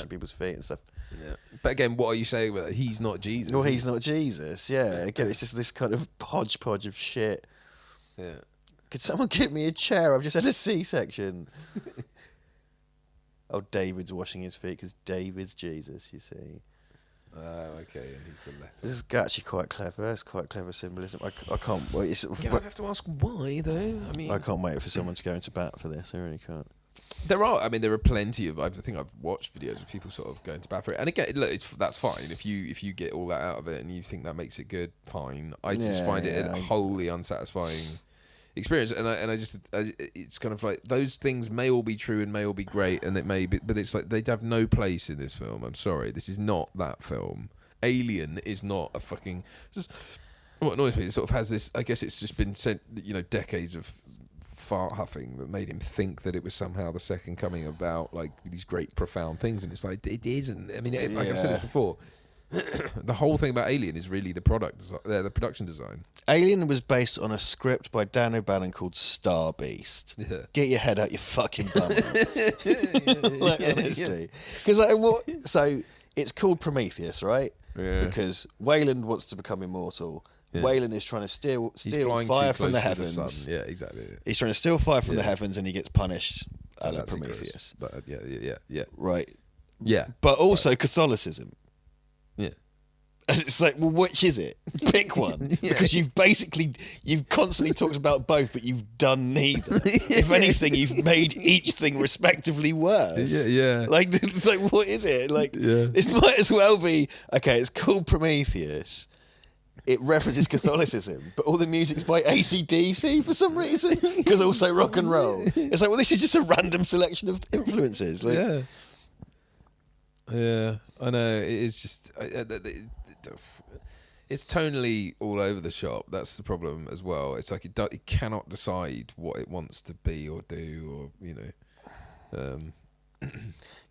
people's feet and stuff. Yeah. But again, what are you saying about that? He's not Jesus. Well, he's not Jesus. Yeah. Again, it's just this kind of hodgepodge of shit. Yeah. Could someone give me a chair? I've just had a C-section. Oh, David's washing his feet because David's Jesus, you see. Oh, okay. And he's the left. This is actually quite clever. It's quite clever symbolism. I can't wait. Yeah, I'd have to ask why, though. I mean, I can't wait for someone to go into bat for this. I really can't. there are plenty of. I think I've watched videos of people sort of going to bat for it. And again, look, that's fine if you get all that out of it and you think that makes it good. Fine. I just find it a wholly unsatisfying experience, and it's kind of like those things may all be true and may all be great, and it may be, but it's like they'd have no place in this film. I'm sorry, this is not that film. Alien is not a fucking. What annoys me, it sort of has this. I guess it's just been sent, decades of fart huffing that made him think that it was somehow the second coming about like these great profound things, and it's like it isn't. I mean, like I've said this before. The whole thing about Alien is really the production design. Alien was based on a script by Dan O'Bannon called Star Beast. Yeah. Get your head out your fucking bum. Honestly, because so it's called Prometheus, right? Yeah. Because Wayland wants to become immortal. Yeah. Wayland is trying to steal flying fire too from the close to heavens. sun. Yeah, exactly. He's trying to steal fire from the Yeah. heavens, and he gets punished. So Like that's Prometheus, gross. But yeah. right? Yeah. But also Catholicism. Yeah. And it's like, well, which is it? Pick one. Yeah. Because you've constantly talked about both, but you've done neither. If anything, you've made each thing respectively worse. Yeah. Like, it's like, what is it? Like, this might as well be, okay, it's called Prometheus. It references Catholicism, but all the music's by AC/DC for some reason, because also rock and roll. It's like, well, this is just a random selection of influences. Like, Yeah, I know. It is just. It's tonally all over the shop. That's the problem as well. It's like it cannot decide what it wants to be or do, or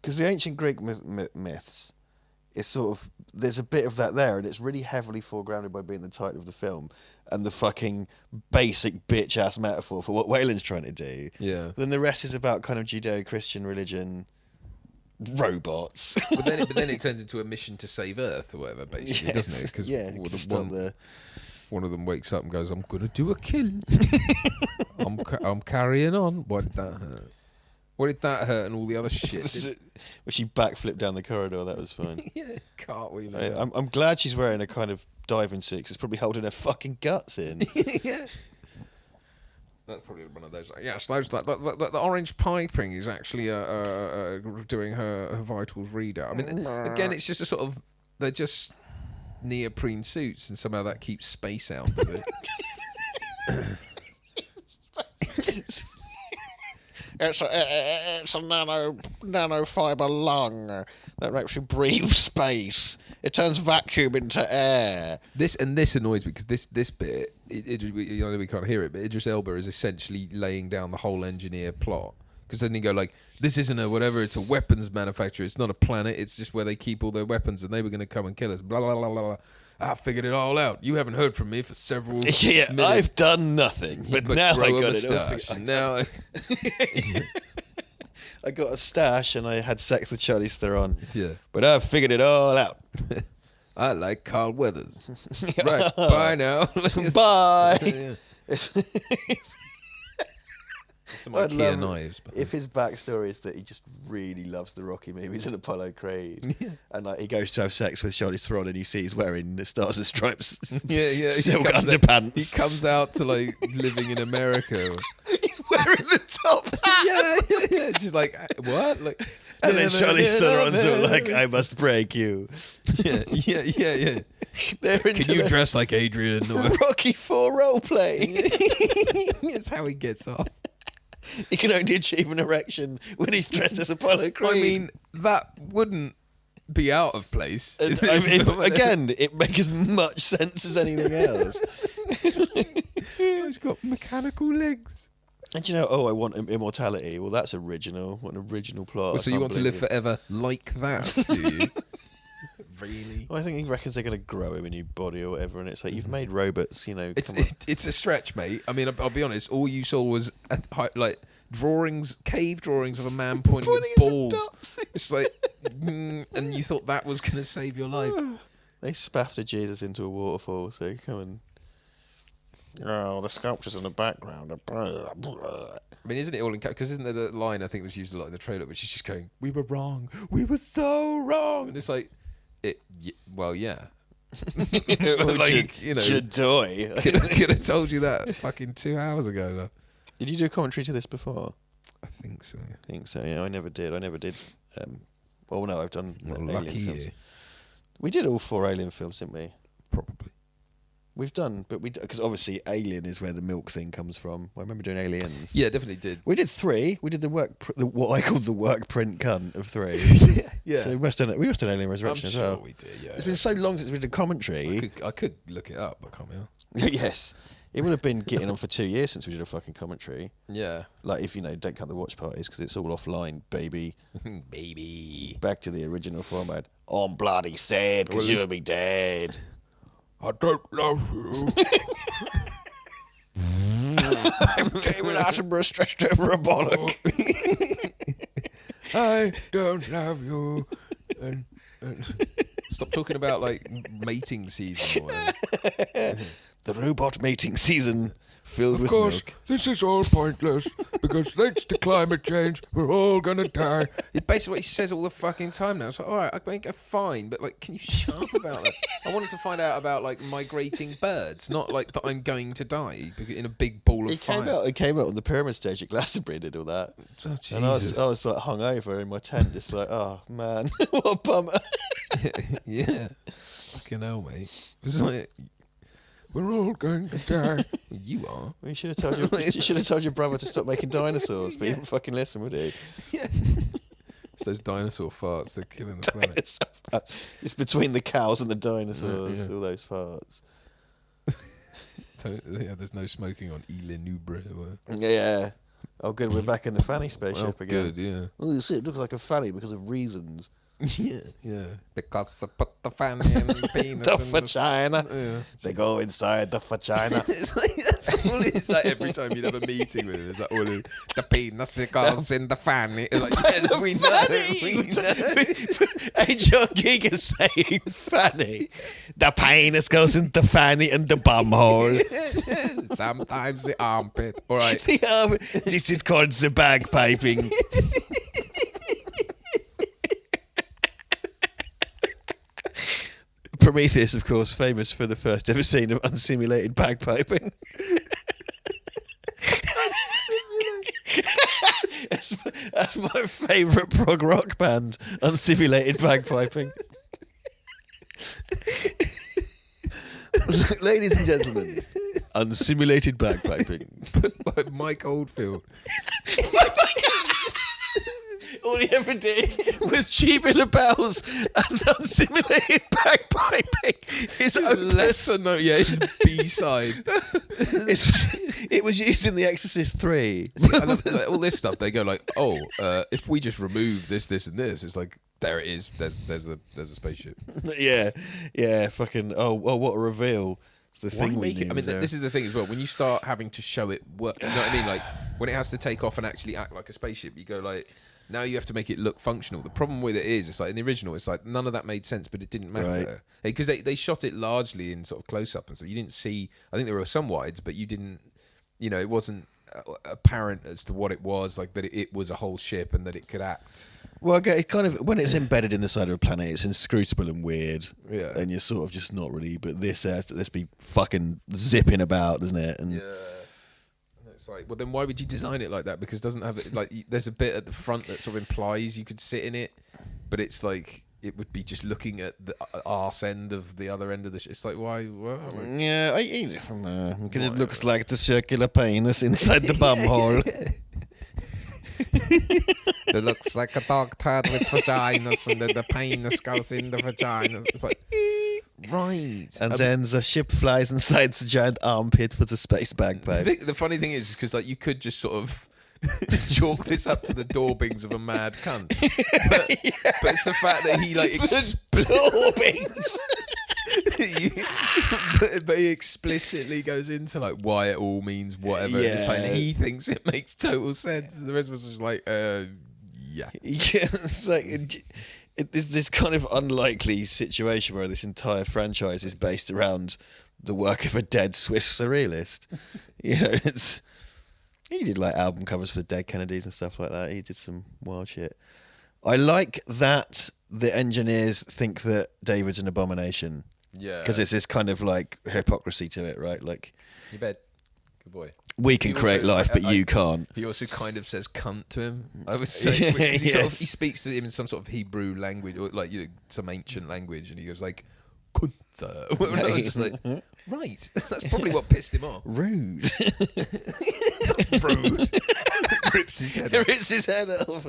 because the ancient Greek myths, it's sort of, there's a bit of that there, and it's really heavily foregrounded by being the title of the film and the fucking basic bitch ass metaphor for what Wayland's trying to do. Yeah. But then the rest is about kind of Judeo-Christian religion, robots. But then it turns into a mission to save Earth or whatever, basically, Yes. doesn't it? Because one of them wakes up and goes, "I'm gonna do a kill. I'm carrying on." Why did that hurt? Why did that hurt and all the other shit? When she backflipped down the corridor, that was fine. Yeah, cartwheeling. I'm glad she's wearing a kind of diving suit, 'cause it's probably holding her fucking guts in. Yeah. That's probably one of those. Yes, the orange piping is actually doing her vitals readout. I mean, again, it's just a sort of, they're just neoprene suits, and somehow that keeps space out of it. It's a nanofiber lung that makes you breathe space. It turns vacuum into air. This annoys me because this bit, I know we can't hear it, but Idris Elba is essentially laying down the whole engineer plot. Because then you go like, this isn't a whatever, it's a weapons manufacturer. It's not a planet. It's just where they keep all their weapons, and they were going to come and kill us. Blah blah blah blah. I figured it all out. You haven't heard from me for several Yeah, minutes. I've done nothing, but now grow I a got it. moustache. And now I got a stash and I had sex with Charlize Theron. yeah. But I've figured it all out. I like Carl Weathers. Right, bye now. Bye. Yeah. Some I'd IKEA love knives. if his backstory is that he just really loves the Rocky movies and Apollo Creed, and like he goes to have sex with Charlize Theron and he sees wearing the Stars and Stripes yeah. silk He underpants. comes out to like living in America. He's wearing the top hat. yeah. Just like what? Like, And then Charlize Theron's all like, I must break you. yeah. They're into Can you the dress like Adrian? Rocky IV role play. That's how he gets off. He can only achieve an erection when he's dressed as Apollo Creed. I mean, that wouldn't be out of place. Again, it makes as much sense as anything else. He's got mechanical legs. And you know, I want immortality. Well, that's original. What an original plot. Well, so you want to live forever like that, do you? Really? Well, I think he reckons they're going to grow him a new body or whatever, and it's like, you've made robots, you know. It's a stretch, mate. I mean, I'll be honest. All you saw was like cave drawings of a man pointing at some balls. dots. It's like, and you thought that was going to save your life. They spaffed a Jesus into a waterfall, so come and... Oh, the sculptures in the background. I mean, isn't it all in because isn't there the line I think was used a lot in the trailer, which is just going, "We were wrong, we were so wrong," and it's like, well, yeah. Like, you know, Jadoy. could have told you that fucking 2 hours ago. Though. Did you do a commentary to this before? I think so. I think so, yeah. I never did. Well, no, I've done Not Alien lucky films. you. We did all 4 Alien films, didn't we? Probably. We've done, but because obviously Alien is where the milk thing comes from. I remember doing Aliens. Yeah, definitely did. We did 3. We did what I called the work print cunt of 3. Yeah. So we must have done Alien Resurrection I'm as well. sure we did. Yeah. It's been so long since we did commentary. I could look it up, but I can't remember. Yes. It would have been getting on for 2 years since we did a fucking commentary. Yeah. Like, if, don't count the watch parties, because it's all offline, baby. Baby. Back to the original format. I'm bloody sad because Well, you would be dead. I don't love you. I'm David Attenborough stretched over a bollock. I don't love you. And stop talking about like mating season or whatever. The robot mating season filled Of with course, milk. this is all pointless because thanks to climate change, we're all gonna die. It's basically what he says all the fucking time now. It's like, all right, I think fine, but like, can you shut up about that? I wanted to find out about like migrating birds, not like that I'm going to die in a big ball of fire. He came out on the pyramid stage at Glastonbury, did all that. Oh, And I Jesus. was like hung over in my tent, just like, oh man, what a bummer. Yeah, fucking hell, mate. It was like, we're all going to die. You are. Well, you should have told your brother to stop making dinosaurs, but he didn't fucking listen, would he? Yeah. It's those dinosaur farts. They're killing the planet. It's between the cows and the dinosaurs, Yeah. all those farts. Yeah, there's no smoking on Ile Nubre. Yeah. Oh, good, we're back in the fanny spaceship again. Good, yeah. Well, you see, it looks like a fanny because of reasons. Yeah. Because I put the fanny in the penis. The and vagina. Yeah. They go inside the vagina. It's like, that's all it's like every time you'd have a meeting with him. It's like, all the penis goes in the fanny. It's like, yes, we know. Angel Giga saying fanny. The penis goes in the fanny and the bum hole. Sometimes the armpit. All right. This is called the bagpiping. Prometheus, of course, famous for the first ever scene of unsimulated bagpiping. That's my favourite prog rock band, unsimulated bagpiping. Ladies and gentlemen, unsimulated bagpiping. By Mike Oldfield. All he ever did was tubular bells and unsimulated bagpiping. His Less opus. than no, yeah, it's B-side. It was used in The Exorcist 3. And all this stuff, they go like, oh, if we just remove this, and this, it's like, there it is. There's a spaceship. yeah. Fucking. Oh, what a reveal! It's the thing we knew. I mean, this is the thing as well. When you start having to show it work, you know what I mean? Like when it has to take off and actually act like a spaceship, you go like. Now you have to make it look functional. The problem with it is, it's like in the original, it's like none of that made sense, but it didn't matter because they shot it largely in sort of close up and stuff. You didn't see. I think there were some wides, but you didn't. It wasn't apparent as to what it was, like that it was a whole ship and that it could act. Well, okay, it kind of when it's embedded in the side of a planet, it's inscrutable and weird, and you're sort of just not really. But this has to be fucking zipping about, doesn't it? And it's like, well, then why would you design it like that? Because it doesn't have it like there's a bit at the front that sort of implies you could sit in it, but it's like it would be just looking at the arse end of the other end of the ship. It's like why? Yeah, because it looks like the circular penis inside the bum hole. It looks like a dog turd with vaginas, and then the penis goes in the vagina. It's like, right. And then the ship flies inside the giant armpit with the space bagpipe. The funny thing is, because like you could just sort of chalk this up to the daubings of a mad cunt, but it's the fact that he like daubings. but he explicitly goes into like why it all means whatever. Yeah. It's like he thinks it makes total sense. And the rest of us is just like, yeah. It's like it's this kind of unlikely situation where this entire franchise is based around the work of a dead Swiss surrealist. He did like album covers for the Dead Kennedys and stuff like that. He did some wild shit. I like that the engineers think that David's an abomination. Yeah. Because it's this kind of like hypocrisy to it, right? Like, you bet. Good boy. We can create life, but you can't. He also kind of says cunt to him, I would say. He speaks to him in some sort of Hebrew language, or like some ancient language, and he goes like, kunta. I was just like, right. That's probably what pissed him off. Rude. Rude. Rips his head off. Rips his head off.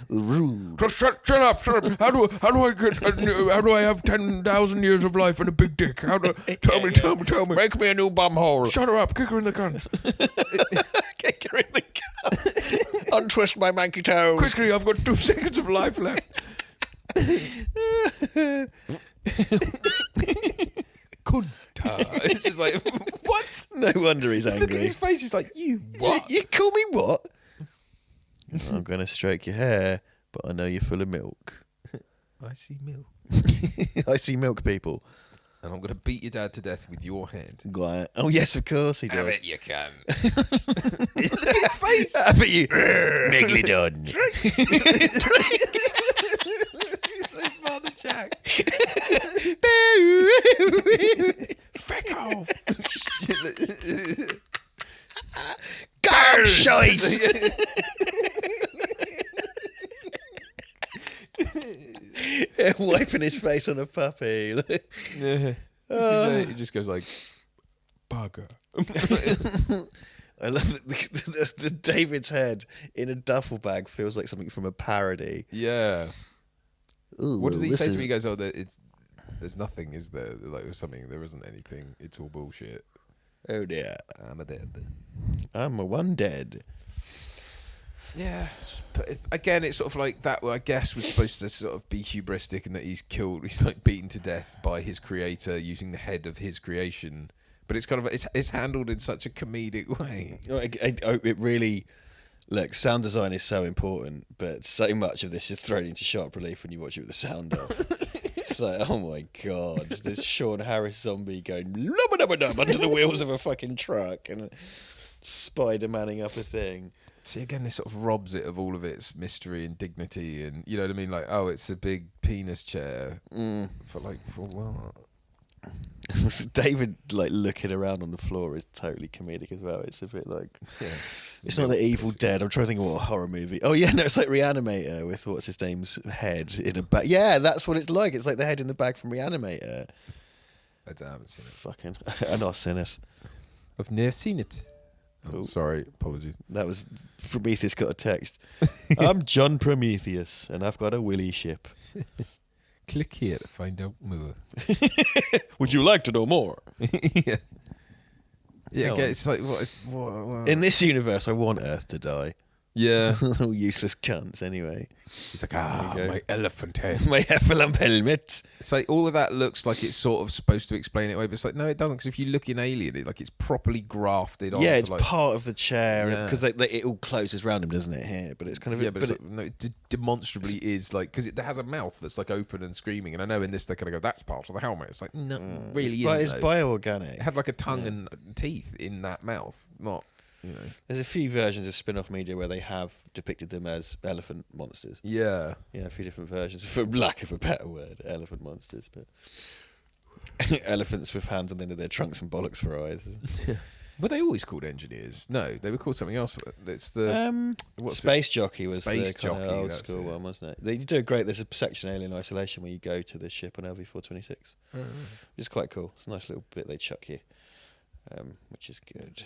Rude. Just shut up. How do I have 10,000 years of life and a big dick? Tell me. Make me a new bumhole. Shut her up. Kick her in the cunt. Kick her in the cunt. Untwist my manky toes. Quickly, I've got 2 seconds of life left. It's just like, what? No wonder he's angry. Look at his face. He's like, you what? You call me what? I'm going to stroke your hair, but I know you're full of milk. I see milk. I see milk, people. And I'm going to beat your dad to death with your hand. Oh, yes, of course he does. I bet you can. Look at his face. I bet you. Megalodon. It's like Father Jack. Fuck off. God, shite. Wiping his face on a puppy. He just goes like, bugger. I love that the David's head in a duffel bag feels like something from a parody. Yeah. Ooh, what does he say to me? He goes, there's nothing, is there? Like something, there isn't anything. It's all bullshit. Oh dear. I'm a dead. I'm a one dead. Yeah, but again, it's sort of like that. I guess was supposed to sort of be hubristic, and that he's like beaten to death by his creator using the head of his creation. But it's kind of it's handled in such a comedic way. It really, look, sound design is so important, but so much of this is thrown into sharp relief when you watch it with the sound off. It's like, oh my god, there's Sean Harris zombie going lubba-dubba-dub under the wheels of a fucking truck and Spider-Manning up a thing. See, again, this sort of robs it of all of its mystery and dignity, and you know what I mean? Like, oh, it's a big penis chair for what? David like looking around on the floor is totally comedic as well. It's a bit like it's not the Evil Dead. I'm trying to think of what horror movie. Oh yeah, no, it's like Reanimator with what's his name's head in a bag. Yeah, that's what it's like. It's like the head in the bag from Reanimator. I haven't seen it. Fucking, I've not seen it. I've never seen it. Oh, sorry, apologies. That was Prometheus got a text. I'm John Prometheus, and I've got a willy ship. Click here to find out more. Would you like to know more? Yeah. Yeah, okay, it's like what? In this universe, I want Earth to die. Yeah. Little useless cunts, anyway. He's like, you go. my elephant head. My heffalump helmet. So all of that looks like it's sort of supposed to explain it away, but it's like, no, it doesn't. Because if you look in Alien, it's properly grafted on. Yeah, it's like, part of the chair Yeah. because it all closes around him, doesn't it? Here, but it's kind of but it's no, it demonstrably is like because it has a mouth that's like open and screaming, and I know in this they kind of go, that's part of the helmet. It's like no, really isn't. it's though. bioorganic. It had like a tongue and teeth in that mouth, not. There's a few versions of spin-off media where they have depicted them as elephant monsters. Yeah. Yeah, a few different versions, for lack of a better word, elephant monsters. But elephants with hands on the end of their trunks and bollocks for eyes. Were they always called engineers? No, they were called something else. It's the Space Jockey was Space the kind Jockey, of old that's school it. one, wasn't it? They do a great. There's a section Alien Isolation where you go to the ship on LV-426, which is quite cool. It's a nice little bit they chuck you, which is good.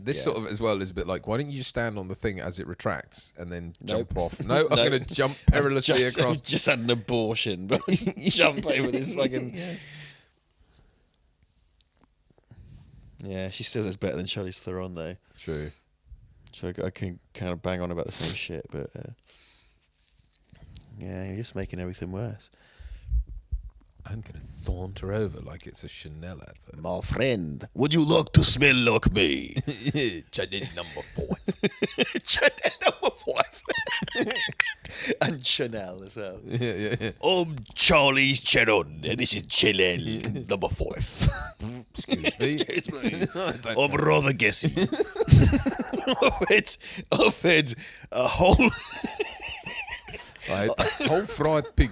This sort of as well is a bit like, why don't you just stand on the thing as it retracts and then jump Nope. off? No, I'm going to jump perilously across. I've just had an abortion, but jump over this fucking. Yeah, she still does better than Charlize Theron, though. True. So I can kind of bang on about the same shit, but yeah, you're just making everything worse. I'm going to saunter over like it's a Chanel advert. My friend, would you like to smell like me? Chanel number 4. Chanel number 5. And Chanel as well. Yeah. I'm Charlie Cheron, and this is Chanel number 5. Excuse me. Excuse me. Don't I'm know. rather guessy. I've had a whole... I had a whole fried pig.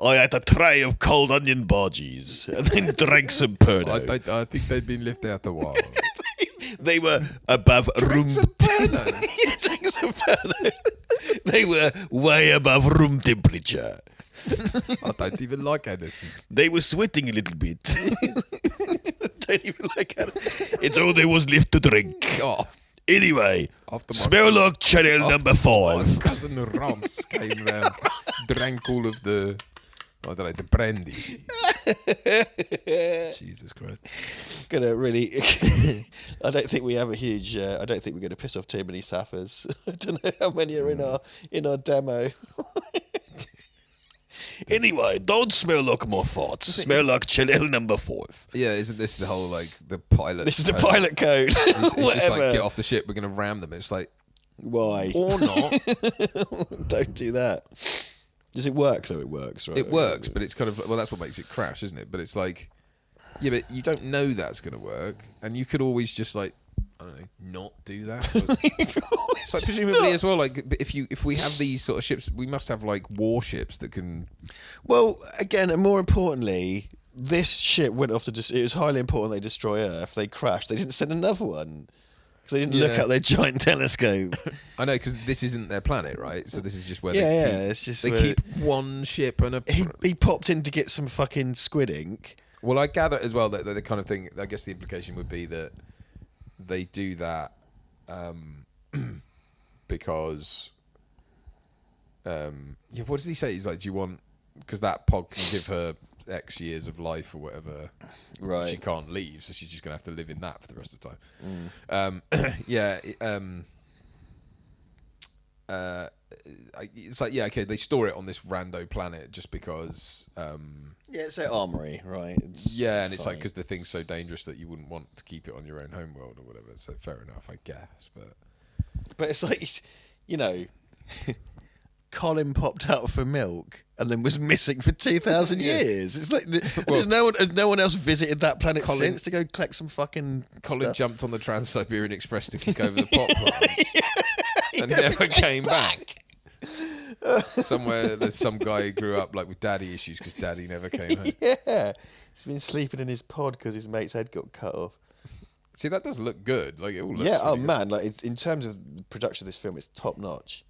I had a tray of cold onion bargies and then drank some Pernod. I think they'd been left out a while. They were above room... Some Pernod. Drink some Pernod. They were way above room temperature. I don't even like Hennessy. They were sweating a little bit. Don't even like it. It's all there was left to drink. Oh, Anyway, after smell like Chanel number 5. My cousin Rance came round, drank all of the, I don't know, the brandy. Jesus Christ. Gonna really... I don't think we have a huge... I don't think we're going to piss off too many Sappers. I don't know how many are in our demo. Anyway, don't smell like my farts. Smell like Chanel number 5. Yeah, isn't this the whole, like, the pilot? This is the code? pilot code. It's just Whatever. like, get off the ship, we're going to ram them. It's like, Why? or not. Don't do that. Does it work, though? It works, right? It works, but it's kind of, well, that's what makes it crash, isn't it? But it's like, yeah, but you don't know that's going to work. And you could always just, like, I don't know, not do that. It's like presumably as well, like if we have these sort of ships, we must have like warships that can. Well, again, and more importantly, this ship went off to just. It was highly important they destroy Earth. They crashed. They didn't send another one. They didn't look Yeah. out their giant telescope. I know, because this isn't their planet, right? So this is just where It's just they where- keep one ship and a. He popped in to get some fucking squid ink. Well, I gather as well that the kind of thing. I guess the implication would be that they do that because. Yeah, what does he say? He's like, do you want? Because that pod can give her X years of life or whatever. Right. She can't leave, so she's just gonna have to live in that for the rest of the time. It's like, yeah, okay, they store it on this rando planet just because. Yeah, it's their armory, right? It's Yeah, and it's like fine. because the thing's so dangerous that you wouldn't want to keep it on your own homeworld or whatever. So fair enough, I guess. But it's like, you know, Colin popped out for milk and then was missing for 2,000 years. It's like, has no one else visited that planet Colin- since to go collect some fucking Colin stuff? jumped on the Trans-Siberian Express to kick over the pot plant and never came back. Somewhere there's some guy who grew up like with daddy issues because daddy never came home. Yeah, he's been sleeping in his pod because his mate's head got cut off. See, that does look good. Like it all looks Yeah, really good. man, like in terms of the production of this film, it's top notch.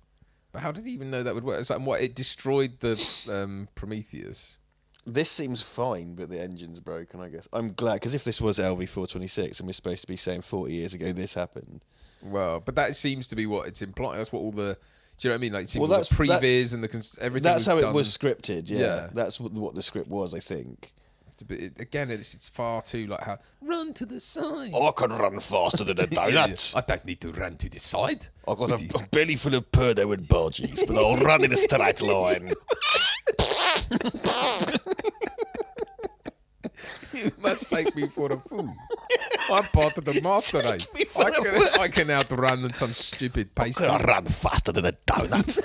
But how did he even know that would work? It's like, what, it destroyed the Prometheus. This seems fine, but the engine's broken, I guess. I'm glad, because if this was LV-426 and we're supposed to be saying 40 years ago this happened. Well, but that seems to be what it's implying. That's what all the... Do you know what I mean? Like, it seems Well, all the previs and the everything. That's how done. it was scripted, yeah. Yeah. That's what the script was, I think. to be again. It's far too like how run to the side. I can run faster than a donut. I don't need to run to the side. I've got a belly full of Purdo and Bargies, but I'll run in a straight line. You must take me for a fool. I'm part of the master race. I can outrun some stupid pace. I run faster than a donut.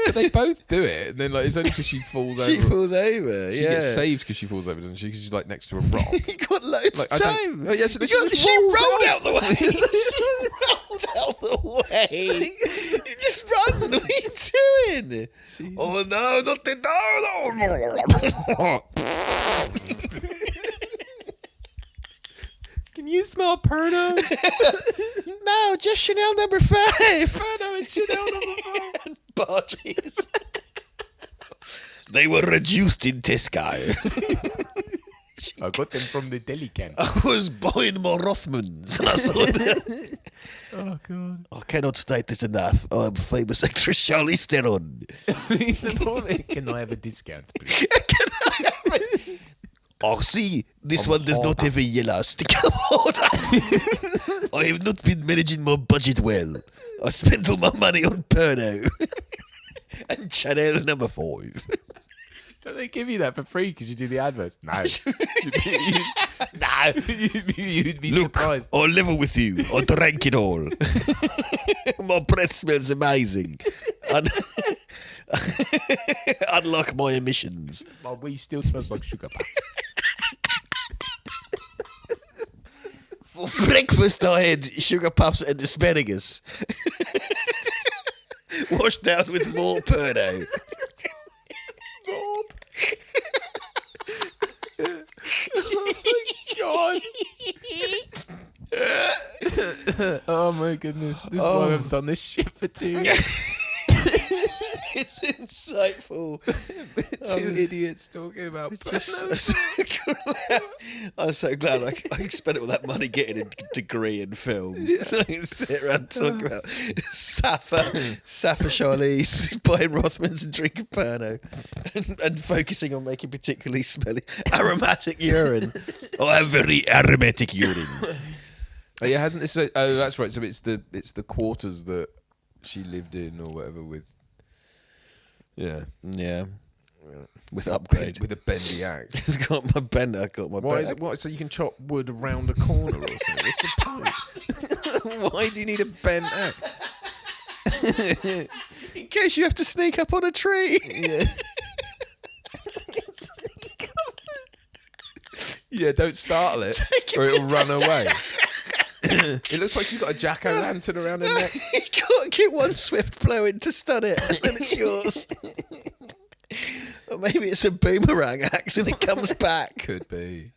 But they both do it, and then like it's only because she falls over. She falls over. She yeah. gets saved because she falls over, doesn't she? Because she's like next to a rock. You got loads Like, of I don't- time. Oh, yeah, so she rolled out the way. Rolled out the way. You just run. What are you doing? Oh no, not the donut. Can you smell Purno? No, just Chanel number 5. Purno and Chanel number 5. And Bargies. They were reduced in Tesco. I got them from the deli can. I was buying more Rothmans and I saw them. Oh god. I cannot state this enough. I'm famous actress Charlize Theron. Can I have a discount, please? Oh, see, this one does not have a yellow sticker. Hold up. I have not been managing my budget well. I spent all my money on Purno and Chanel number 5. Don't they give you that for free because you do the adverts? No. You'd be Look, surprised. I'll level with you. I drank it all. My breath smells amazing. Unlike my emissions. My wee still smells like sugar pie. For breakfast, I had sugar puffs and asparagus. Washed down with more Purno. Oh my goodness. This is why I've done this shit for 2 years. It's insightful. Two idiots talking about I'm so glad I spent all that money getting a degree in film. So I can sit around talking about Sappho Charlize, buying Rothmans and drinking Purno, and focusing on making particularly smelly aromatic urine. I have very aromatic urine. Oh yeah, hasn't this? Oh, that's right. So it's the quarters that she lived in or whatever with. Yeah. Yeah. With upgrade. With a bendy axe. It's got my bender, got my Why bender. is it? What? So you can chop wood around a corner or something? What's the point? Why do you need a bent axe? In case you have to sneak up on a tree. Yeah. Yeah, don't startle it, or it'll run away. It looks like she's got a jack-o'-lantern around her neck. You can't get one swift blow in to stun it, and then it's yours. Or maybe it's a boomerang axe and it comes back. Could be.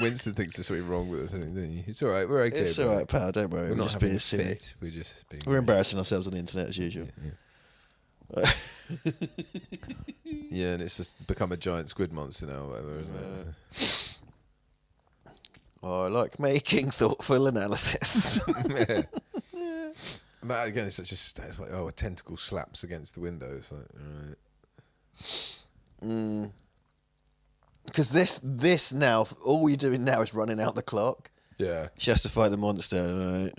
Winston thinks there's something wrong with it, doesn't he? It's all right. We're okay. It's all right, pal. Don't worry. We're We're not just having being a silly. fit. We're just being. We're embarrassing ourselves on the internet as usual. Yeah, and it's just become a giant squid monster now, or whatever, isn't it? Oh, I like making thoughtful analysis. Yeah. But again, it's such it's like, oh, a tentacle slaps against the window. It's like, all right. Because this now, all you're doing now is running out the clock. Yeah. She has to fight the monster, right?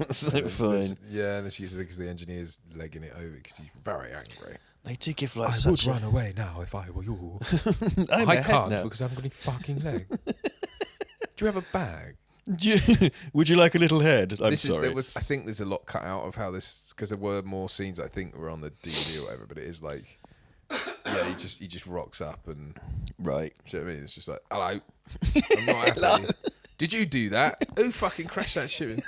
So fine. Yeah, and then she used to think the engineer's legging it over because he's very angry. They do give like I such would run away now if I were you. I'm I ahead can't now. because I haven't got any fucking leg. Do you have a bag? Would you like a little head? I'm This is- sorry. I think there's a lot cut out of how this, because there were more scenes I think were on the DVD or whatever, but it is like, yeah, he just rocks up and, Right. do you know what I mean? It's just like, hello, I'm not happy. Did you do that? Who fucking crashed that shit?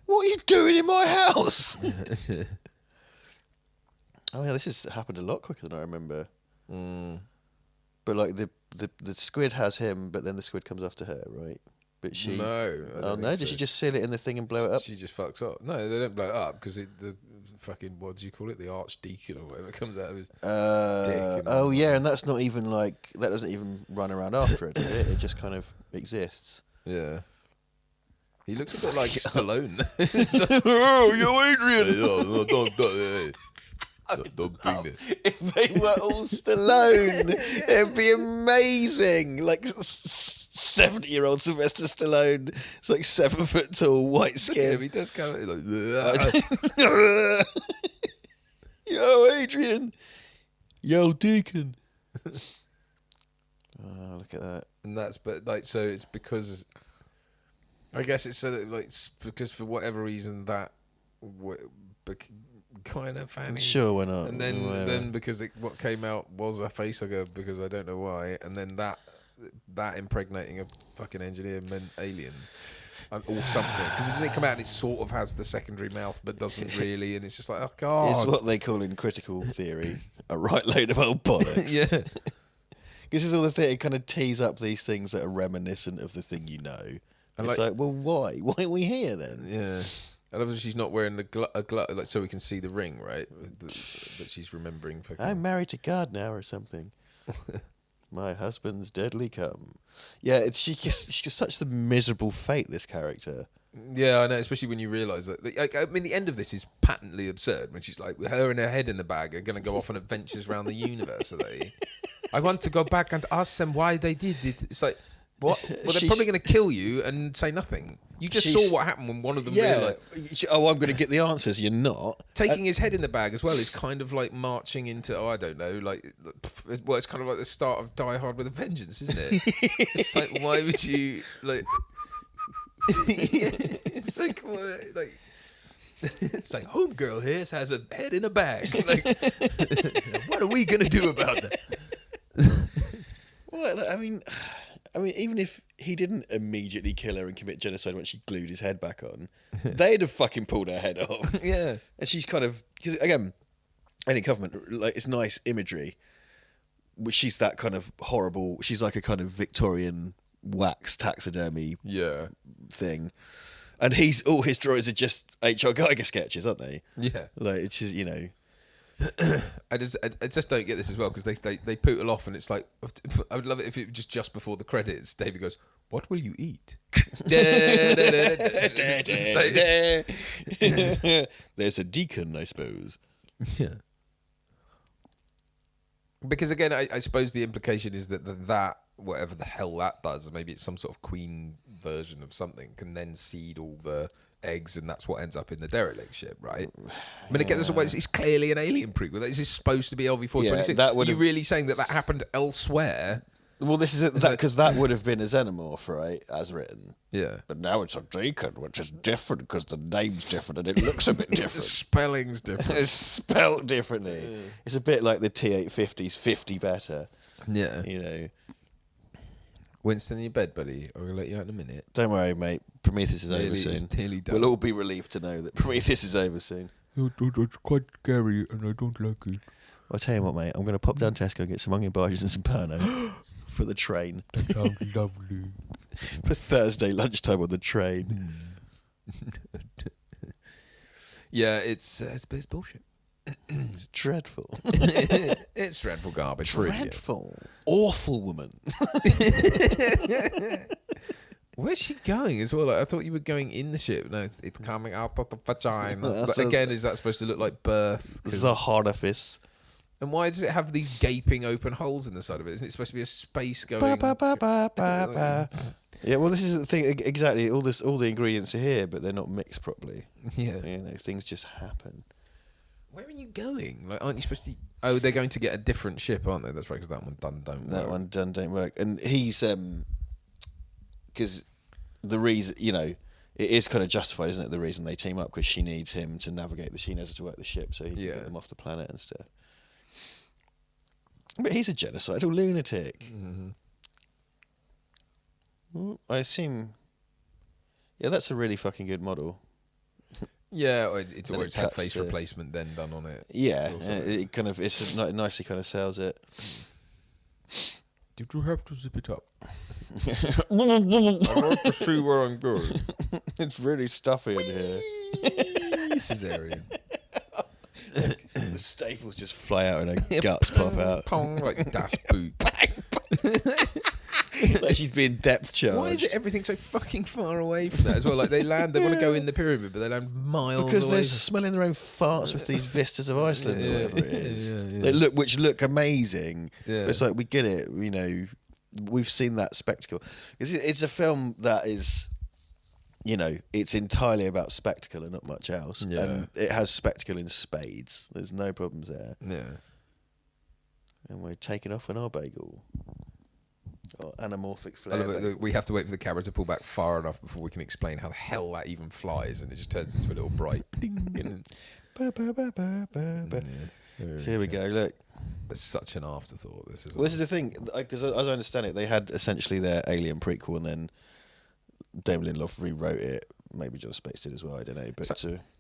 What are you doing in my house? Oh yeah, this has happened a lot quicker than I remember. But like the squid has him, but then the squid comes after her, right? But she No. I Oh don't no, think did so. she just seal it in the thing and blow it up? She just fucks up. No, they don't blow it up because the fucking, what do you call it? The archdeacon or whatever comes out of his dick. Oh yeah, and that's not even like that doesn't even run around after it, does it? It just kind of exists. Yeah. He looks a bit like Stallone. Oh, you're Adrian. If they were all Stallone, it'd be amazing. Like 70-year-old Sylvester Stallone. It's like 7 foot tall, white Look at him, skin. he does kind of like. Yo, Adrian. Yo, Deacon. Oh, look at that. And that's so it's because I guess it's so that, like because for whatever reason that kind of fanny. Sure, why not? And then because what came out was a facehugger because I don't know why, and then that impregnating a fucking engineer meant alien. Or something, because it doesn't come out and it sort of has the secondary mouth but doesn't really, and it's just like, oh god. It's what they call in critical theory a right load of old bollocks. Yeah. This is all the thing, it kind of tees up these things that are reminiscent of the thing you know. And it's like, well, why? Why are we here then? Yeah. And obviously she's not wearing a glove, like, so we can see the ring, right? But she's remembering. I'm married to God now or something. My husband's deadly come. Yeah, she gets such the miserable fate, this character. Yeah, I know, especially when you realise that. Like, I mean, the end of this is patently absurd when she's like, her and her head in the bag are going to go off on adventures around the universe, are they? I want to go back and ask them why they did it. It's like, what? Well, they're probably going to kill you and say nothing. You just saw what happened when one of them realised. Oh, I'm going to get the answers. You're not. Taking his head in the bag as well is kind of like marching into, I don't know, like, well, it's kind of like the start of Die Hard with a Vengeance, isn't it? It's like, why would you, like... It's like, it's like homegirl here has a head in a bag. Like, what are we gonna do about that? Well, I mean, even if he didn't immediately kill her and commit genocide when she glued his head back on, they'd have fucking pulled her head off. Yeah, and she's kind of, because again, Alien Covenant, like, it's nice imagery. Which she's that kind of horrible. She's like a kind of Victorian wax taxidermy thing, and all his drawings are just H.R. Geiger sketches, aren't they? Yeah, like it's just, you know. I just don't get this as well, because they pootle off and it's like, I would love it if it was just before the credits David goes, what will you eat? There's a deacon, I suppose. Yeah. Because again, I suppose the implication is that whatever the hell that does, maybe it's some sort of queen version of something, can then seed all the eggs, and that's what ends up in the derelict ship, right? I mean, again, it's clearly an Alien prequel. This is supposed to be LV-426. Yeah, Are you really saying that happened elsewhere? Well, this is because that would have been a xenomorph, right, as written. Yeah. But now it's a deacon, which is different because the name's different and it looks a bit The different. spelling's different. It's spelt differently. Yeah. It's a bit like the T-850's 50 better. Yeah. You know. Winston, in your bed, buddy? I'm going to let you out in a minute. Don't worry, mate. Prometheus is over soon. It's nearly done. We'll all be relieved to know that Prometheus is over soon. It's quite scary and I don't like it. I'll tell you what, mate. I'm going to pop down Tesco and get some onion barges and some Pernod for the train. That sounds lovely. For Thursday lunchtime on the train. Yeah, it's bullshit. It's dreadful. It's dreadful garbage. Dreadful. Awful woman. Where's she going as well? Like, I thought you were going in the ship. No, it's coming out of the vagina. But again, is that supposed to look like birth? The orifice. And why does it have these gaping open holes in the side of it? Isn't it supposed to be a space going? Yeah, well, this is the thing. Exactly. All the ingredients are here, but they're not mixed properly. Yeah. You know, things just happen. Where are you going? Like, aren't you supposed to? Oh, they're going to get a different ship, aren't they? That's right, because that one don't work. That one don't work. And he's because the reason, you know, it is kind of justified, isn't it? The reason they team up, because she needs him to navigate she knows how to work the ship, so he can get them off the planet and stuff. But he's a genocidal lunatic. Mm-hmm. I assume. Yeah, that's a really fucking good model. Yeah, it's always had face replacement then done on it. Yeah, it kind of it nicely kind of sells it. Did you have to zip it up? I want to see where I'm going. It's really stuffy in here. Cesarean. The staples just fly out and her guts pop out. Pong, like Das Boot. like she's being depth charged. Why is it everything so fucking far away from that as well? Like they land, they want to go in the pyramid, but they land miles Because away. they're smelling their own farts with these vistas of Iceland or whatever it is. Yeah. They look amazing. Yeah. But it's like we get it, we've seen that spectacle. It's a film that is, it's entirely about spectacle and not much else. Yeah. And it has spectacle in spades. There's no problems there. Yeah. And we're taking off on our bagel. Or anamorphic I flare. love it bagel. that we have to wait for the camera to pull back far enough before we can explain how the hell that even flies, and it just turns into a little bright ding. And Ba, ba, ba, ba, ba, ba. yeah. So here we go. Look. It's such an afterthought. This is. Well, this is the thing, because as I understand it, they had essentially their Alien prequel, and then Damon Lindelof rewrote it. Maybe John Spates did as well. I don't know. But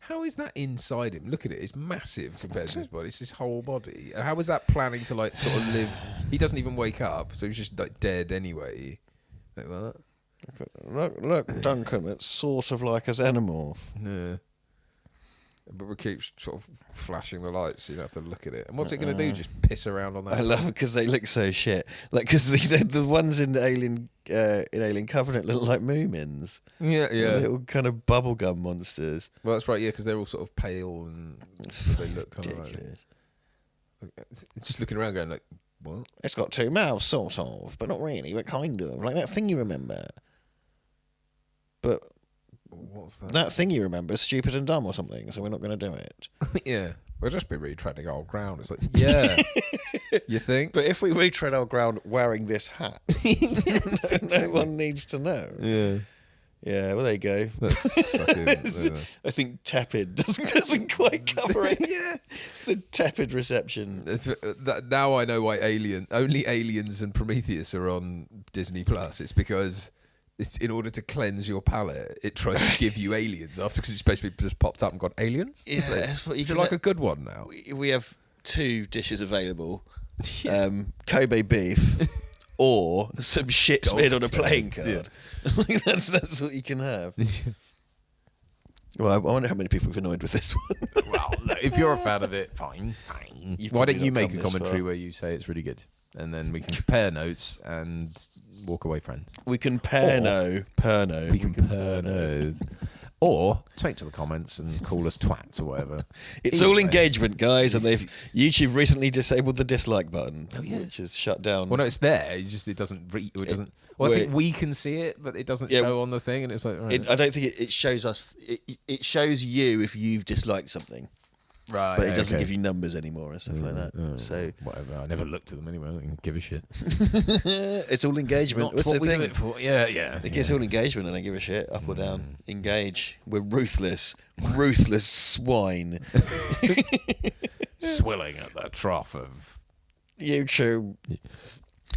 How is that inside him? Look at it; it's massive compared to his body. It's his whole body. How was that planning to like sort of live? He doesn't even wake up, so he's just like dead anyway. Like that. look, Duncan, it's sort of like a xenomorph. Yeah. But we keep sort of flashing the lights, so you don't have to look at it. And what's it going to do? Just piss around on that? I love it because they look so shit. Like, because the ones in Alien Covenant look like Moomins. Yeah, yeah. Little kind of bubblegum monsters. Well, that's right, yeah, because they're all sort of pale and they look kind of Ridiculous. like... Just looking around going like, what? It's got two mouths, sort of, but not really, but kind of. Like that thing you remember. But What's that? that thing you remember is stupid and dumb or something, so we're not going to do it. Yeah. We'll just be retreading old ground. It's like, yeah. You think? But if we retread our ground wearing this hat, no one needs to know. Yeah. Yeah, well, there you go. That's fucking... I think tepid doesn't quite cover it. Yeah, the tepid reception. Now I know why only Aliens and Prometheus are on Disney Plus. It's because it's in order to cleanse your palate, it tries to give you aliens after, because it's basically just popped up and gone, aliens? Yeah, that's what Would you like a good one now? We have two dishes available: Kobe beef or some shit smeared on a playing card. Yeah. that's what you can have. Well, I wonder how many people have annoyed with this one. Well, look, if you're a fan of it, fine. You've Why don't probably you not make come a this commentary far. where you say it's really good, and then we can compare notes and walk away friends. We can perno. We can compare notes. Or take to the comments and call us twats or whatever. It's Either all way. engagement, guys, and YouTube recently disabled the dislike button, yeah. which is shut down. Well, no, it's there. It's just it doesn't. It doesn't. Well, I think we can see it, but it doesn't show on the thing, and it's like. Right. I don't think it shows us. It shows you if you've disliked something, Right. but it doesn't give you numbers anymore and stuff like that. So Whatever. I never looked at them anyway. I don't give a shit. it's all engagement. Not What's what the we do thing? it for. Yeah. It's all engagement, and I don't give a shit. Up or down, engage. We're ruthless swine. Swilling at the trough of. YouTube.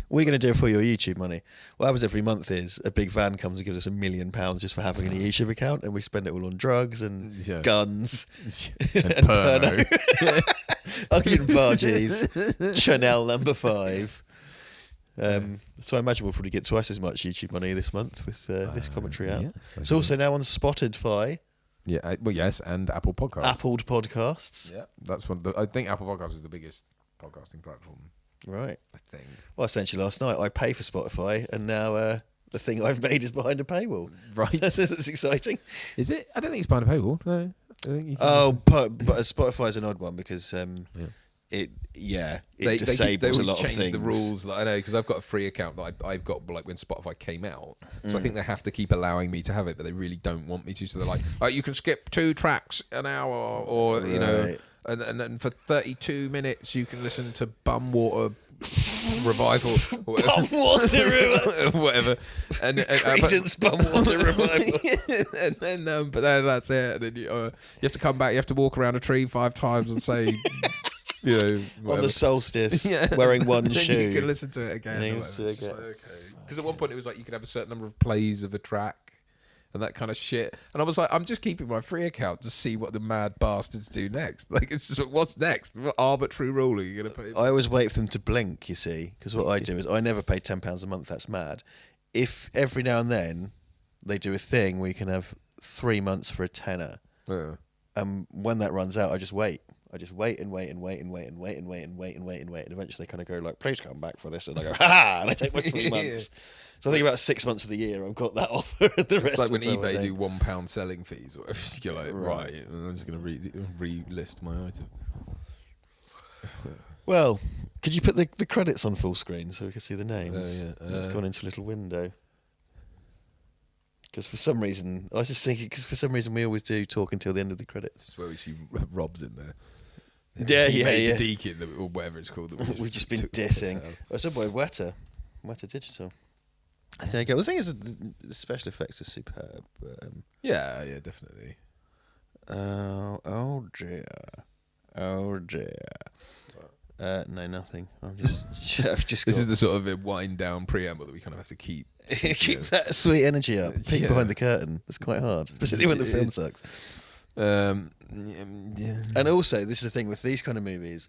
We're going to do it for your YouTube money. What happens every month is a big van comes and gives us £1 million just for having a YouTube account, and we spend it all on drugs and guns and porno, onion barges, Chanel number 5. So I imagine we'll probably get twice as much YouTube money this month with this commentary out. Yes, It's also now on Spotify, Yeah. Well, yes, and Apple Podcasts. Appled Podcasts. Yeah, that's one. I think Apple Podcasts is the biggest podcasting platform. Right. I think. Well, essentially last night I pay for Spotify, and now the thing I've made is behind a paywall. Right. That's exciting. Is it? I don't think it's behind a paywall. No. I think you can But Spotify's an odd one because it disables they a always lot of change things. the rules. Like, I know because I've got a free account that I've got like when Spotify came out. So I think they have to keep allowing me to have it, but they really don't want me to. So they're like, you can skip 2 tracks an hour, or you know, and then for 32 minutes you can listen to Bumwater Revival, or whatever. Bumwater Revival. Whatever. And Creedence Bumwater Revival. and then, but then that's it. And then you have to come back. You have to walk around a tree 5 times and say, you know, On whatever. the solstice, wearing one And then shoe. you can listen to it again. Yeah, or listen whatever. to it It's just again. like, okay. Because at one point it was like you could have a certain number of plays of a track and that kind of shit. And I was like, I'm just keeping my free account to see what the mad bastards do next. Like, it's just what's next? What arbitrary rule are you going to put in? I always wait for them to blink, you see, because what I do is I never pay £10 a month. That's mad. If every now and then they do a thing where you can have 3 months for a tenner, Yeah. when that runs out, I just wait. I just wait and wait and wait and wait and wait and wait and wait and wait and wait, and eventually they kind of go like, "Please come back for this," and I go, "Ha ha!" And I take my 3 months. So I think about 6 months of the year I've got that offer. The rest It's like of when the time I eBay don't. do £1 selling fees, or whatever. You're like, right, I'm just going to relist my item. Well, could you put the credits on full screen so we can see the names? Yeah. It's gone into a little window. Because for some reason, I was just thinking, because for some reason we always do talk until the end of the credits. That's where we see Rob's in there. Yeah. The Deacon, or whatever it's called. That We've just been took the piss dissing. out of. Oh, Subway Weta Digital. There you go. The thing is, that the special effects are superb. Yeah, definitely. Oh dear. No, nothing. I'm just. I've just This got- is the sort of wind down preamble that we kind of have to keep. keep that sweet energy up. Peek behind the curtain. It's quite hard, especially when the film sucks. Yeah. And also, this is the thing with these kind of movies.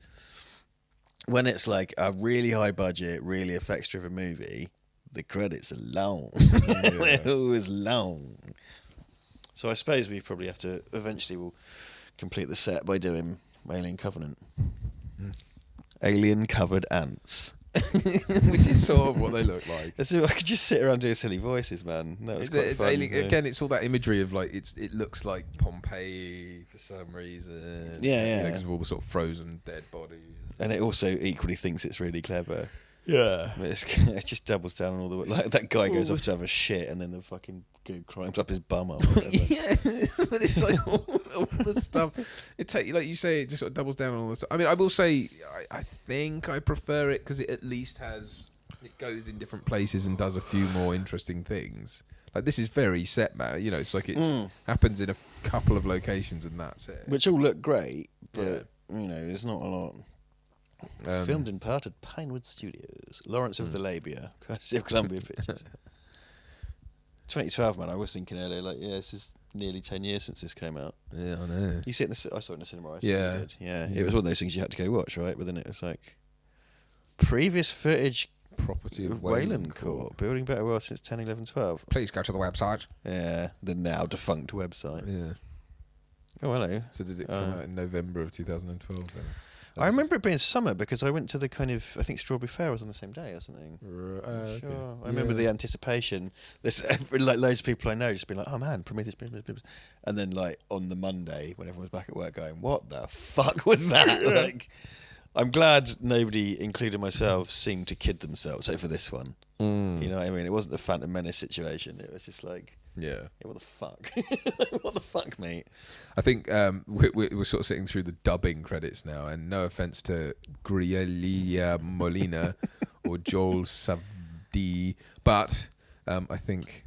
When it's like a really high budget, really effects driven movie, the credits are long. They're always long. So I suppose we probably have to eventually we'll complete the set by doing Alien Covenant. Alien covered ants. Which is sort of what they look like. I could just sit around doing silly voices, man. That was quite fun. Again, it's all that imagery of like it looks like Pompeii for some reason. Yeah. Because of all the sort of frozen dead bodies. And it also equally thinks it's really clever. Yeah. It just doubles down on all the like that guy goes off to have a shit, and then the fucking goo climbs up his bum or whatever. Yeah, but it's like all the stuff. Like you say, it just sort of doubles down on all the stuff. I mean, I will say, I think I prefer it because it at least it goes in different places and does a few more interesting things. Like this is very set, man. It's like it happens in a couple of locations and that's it. Which all look great, but there's not a lot. Filmed in part at Pinewood Studios, Lawrence of the Labia, courtesy of Columbia Pictures. 2012, man. I was thinking earlier, like, this is nearly 10 years since this came out. Yeah, I know. You see it I saw it in the cinema. Yeah. It was one of those things you had to go watch, right? But then it was like previous footage. Property of Wayland Court, building better world since 10, 11, 12. Please go to the website. Yeah, the now defunct website. Yeah. Oh, hello. So did it come out in November of 2012 then? I remember it being summer because I went to the kind of, I think Strawberry Fair was on the same day or something. Okay. Sure. I remember the anticipation. There's like loads of people I know just being like, "Oh man, Prometheus," and then like on the Monday when everyone was back at work, going, "What the fuck was that?" Like, I'm glad nobody, including myself, seemed to kid themselves over this one. You know what I mean? It wasn't the Phantom Menace situation. It was just like, Yeah. what the fuck? What the fuck, mate? I think we're sort of sitting through the dubbing credits now, and no offense to Grielia Molina or Joel Savdi, but I think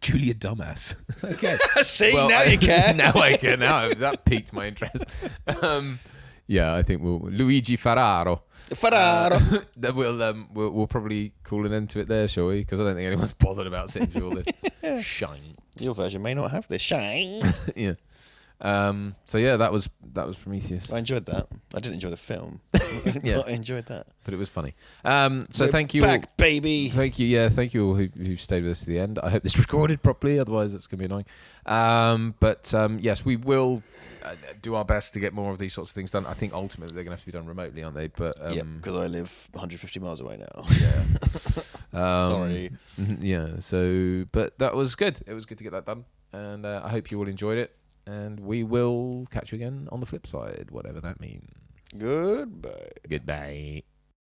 Julia Dumbass. Okay. See, now you care. Now I care. Now that piqued my interest. Yeah, I think Luigi Ferraro. That we'll probably call an end to it there, shall we? Because I don't think anyone's bothered about sitting through all this shite. Your version may not have this shine. Yeah. So yeah, that was Prometheus. I enjoyed that. I didn't enjoy the film. Yeah. But I enjoyed that. But it was funny. So thank you Back, all. baby. Thank you. Yeah, thank you all who stayed with us to the end. I hope this recorded properly. Otherwise, it's going to be annoying. But yes, we will do our best to get more of these sorts of things done. I think ultimately they're going to have to be done remotely, aren't they? But Yeah, because I live 150 miles away now. yeah. Sorry. Yeah. So, but that was good. It was good to get that done, and I hope you all enjoyed it. And we will catch you again on the flip side, whatever that means. Goodbye. Goodbye.